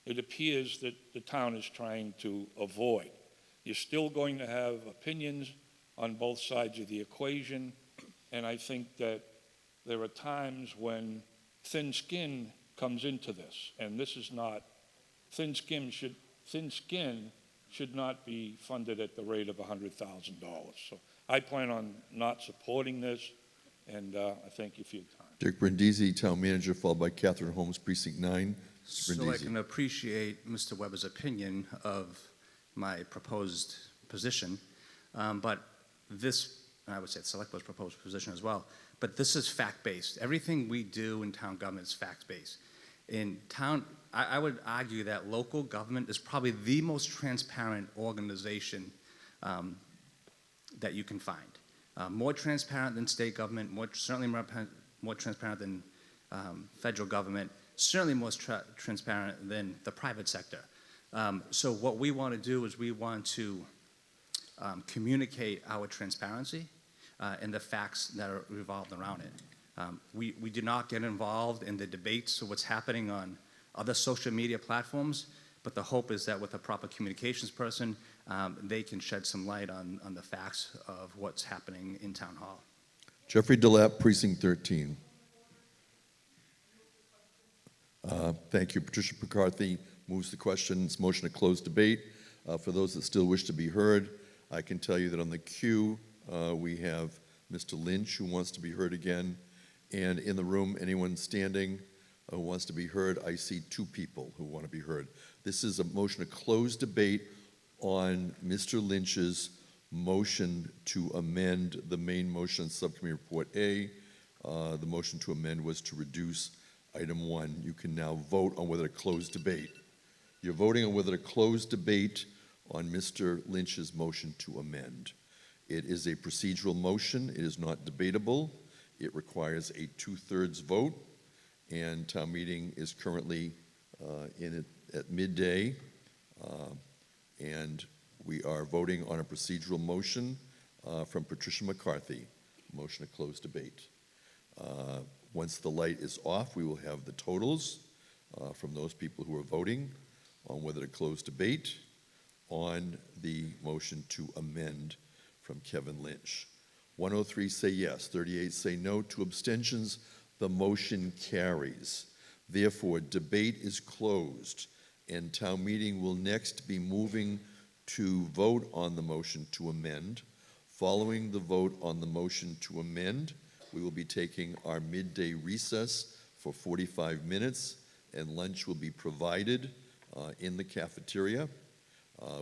S8: it appears that the town is trying to avoid. You're still going to have opinions on both sides of the equation, and I think that there are times when thin skin comes into this, and this is not, thin skin should not be funded at the rate of $100,000. So I plan on not supporting this, and I thank you for your time.
S1: Dick Brindisi, Town Manager, followed by Catherine Holmes, Precinct 9.
S9: So I
S1: Brindisi.
S9: can appreciate Mr. Weber's opinion of my proposed position, but this, and I would say the select board's proposed position as well, but this is fact-based. Everything we do in town government is fact-based. In town, I would argue that local government is probably the most transparent organization that you can find. More transparent than state government, certainly more transparent than federal government, certainly more transparent than the private sector. So what we want to do is we want to communicate our transparency and the facts that are revolved around it. We do not get involved in the debates of what's happening on other social media platforms, but the hope is that with a proper communications person, they can shed some light on the facts of what's happening in Town Hall.
S1: Jeffrey Delap, Precinct 13. Thank you. Patricia McCarthy moves the question. It's motion to close debate. For those that still wish to be heard, I can tell you that on the queue, we have Mr. Lynch, who wants to be heard again. And in the room, anyone standing who wants to be heard, I see two people who want to be heard. This is a motion to close debate on Mr. Lynch's motion to amend the main motion on Subcommittee Report A. The motion to amend was to reduce item 1. You can now vote on whether to close debate. You're voting on whether to close debate on Mr. Lynch's motion to amend. It is a procedural motion. It is not debatable. It requires a 2/3 vote, and town meeting is currently at midday, and we are voting on a procedural motion from Patricia McCarthy, motion to close debate. Once the light is off, we will have the totals from those people who are voting on whether to close debate on the motion to amend from Kevin Lynch. 103 say yes, 38 say no, 2 abstentions. The motion carries. Therefore, debate is closed, and town meeting will next be moving to vote on the motion to amend. Following the vote on the motion to amend, we will be taking our midday recess for 45 minutes, and lunch will be provided in the cafeteria.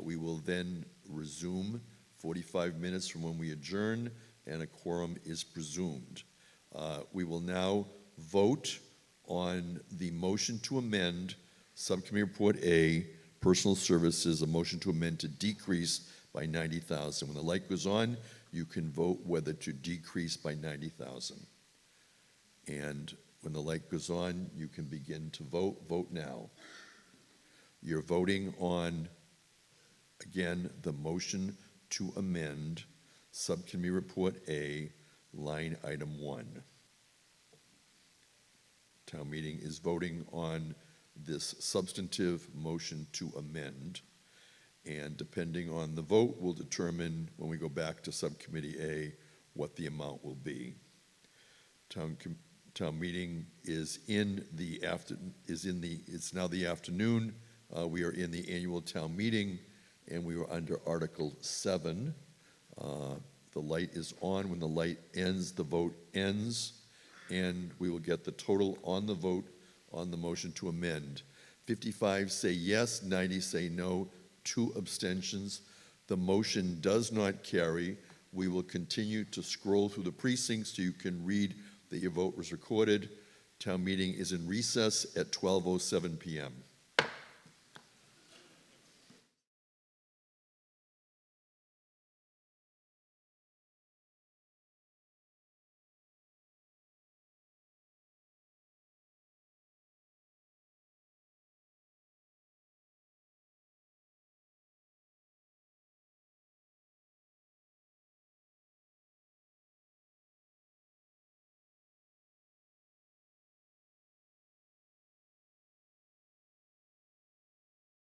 S1: We will then resume 45 minutes from when we adjourn, and a quorum is presumed. We will now vote on the motion to amend Subcommittee Report A, Personal Services, a motion to amend to decrease by $90,000. When the light goes on, you can vote whether to decrease by $90,000. And when the light goes on, you can begin to vote. Vote now. You're voting on, again, the motion to amend Subcommittee Report A, line item 1. Town meeting is voting on this substantive motion to amend, and depending on the vote, we'll determine when we go back to Subcommittee A what the amount will be. Town meeting is it's now the afternoon. We are in the annual town meeting, and we are under Article 7. The light is on. When the light ends, the vote ends, and we will get the total on the vote on the motion to amend. 55 say yes, 90 say no, 2 abstentions. The motion does not carry. We will continue to scroll through the precincts so you can read that your vote was recorded. Town meeting is in recess at 12:07 p.m.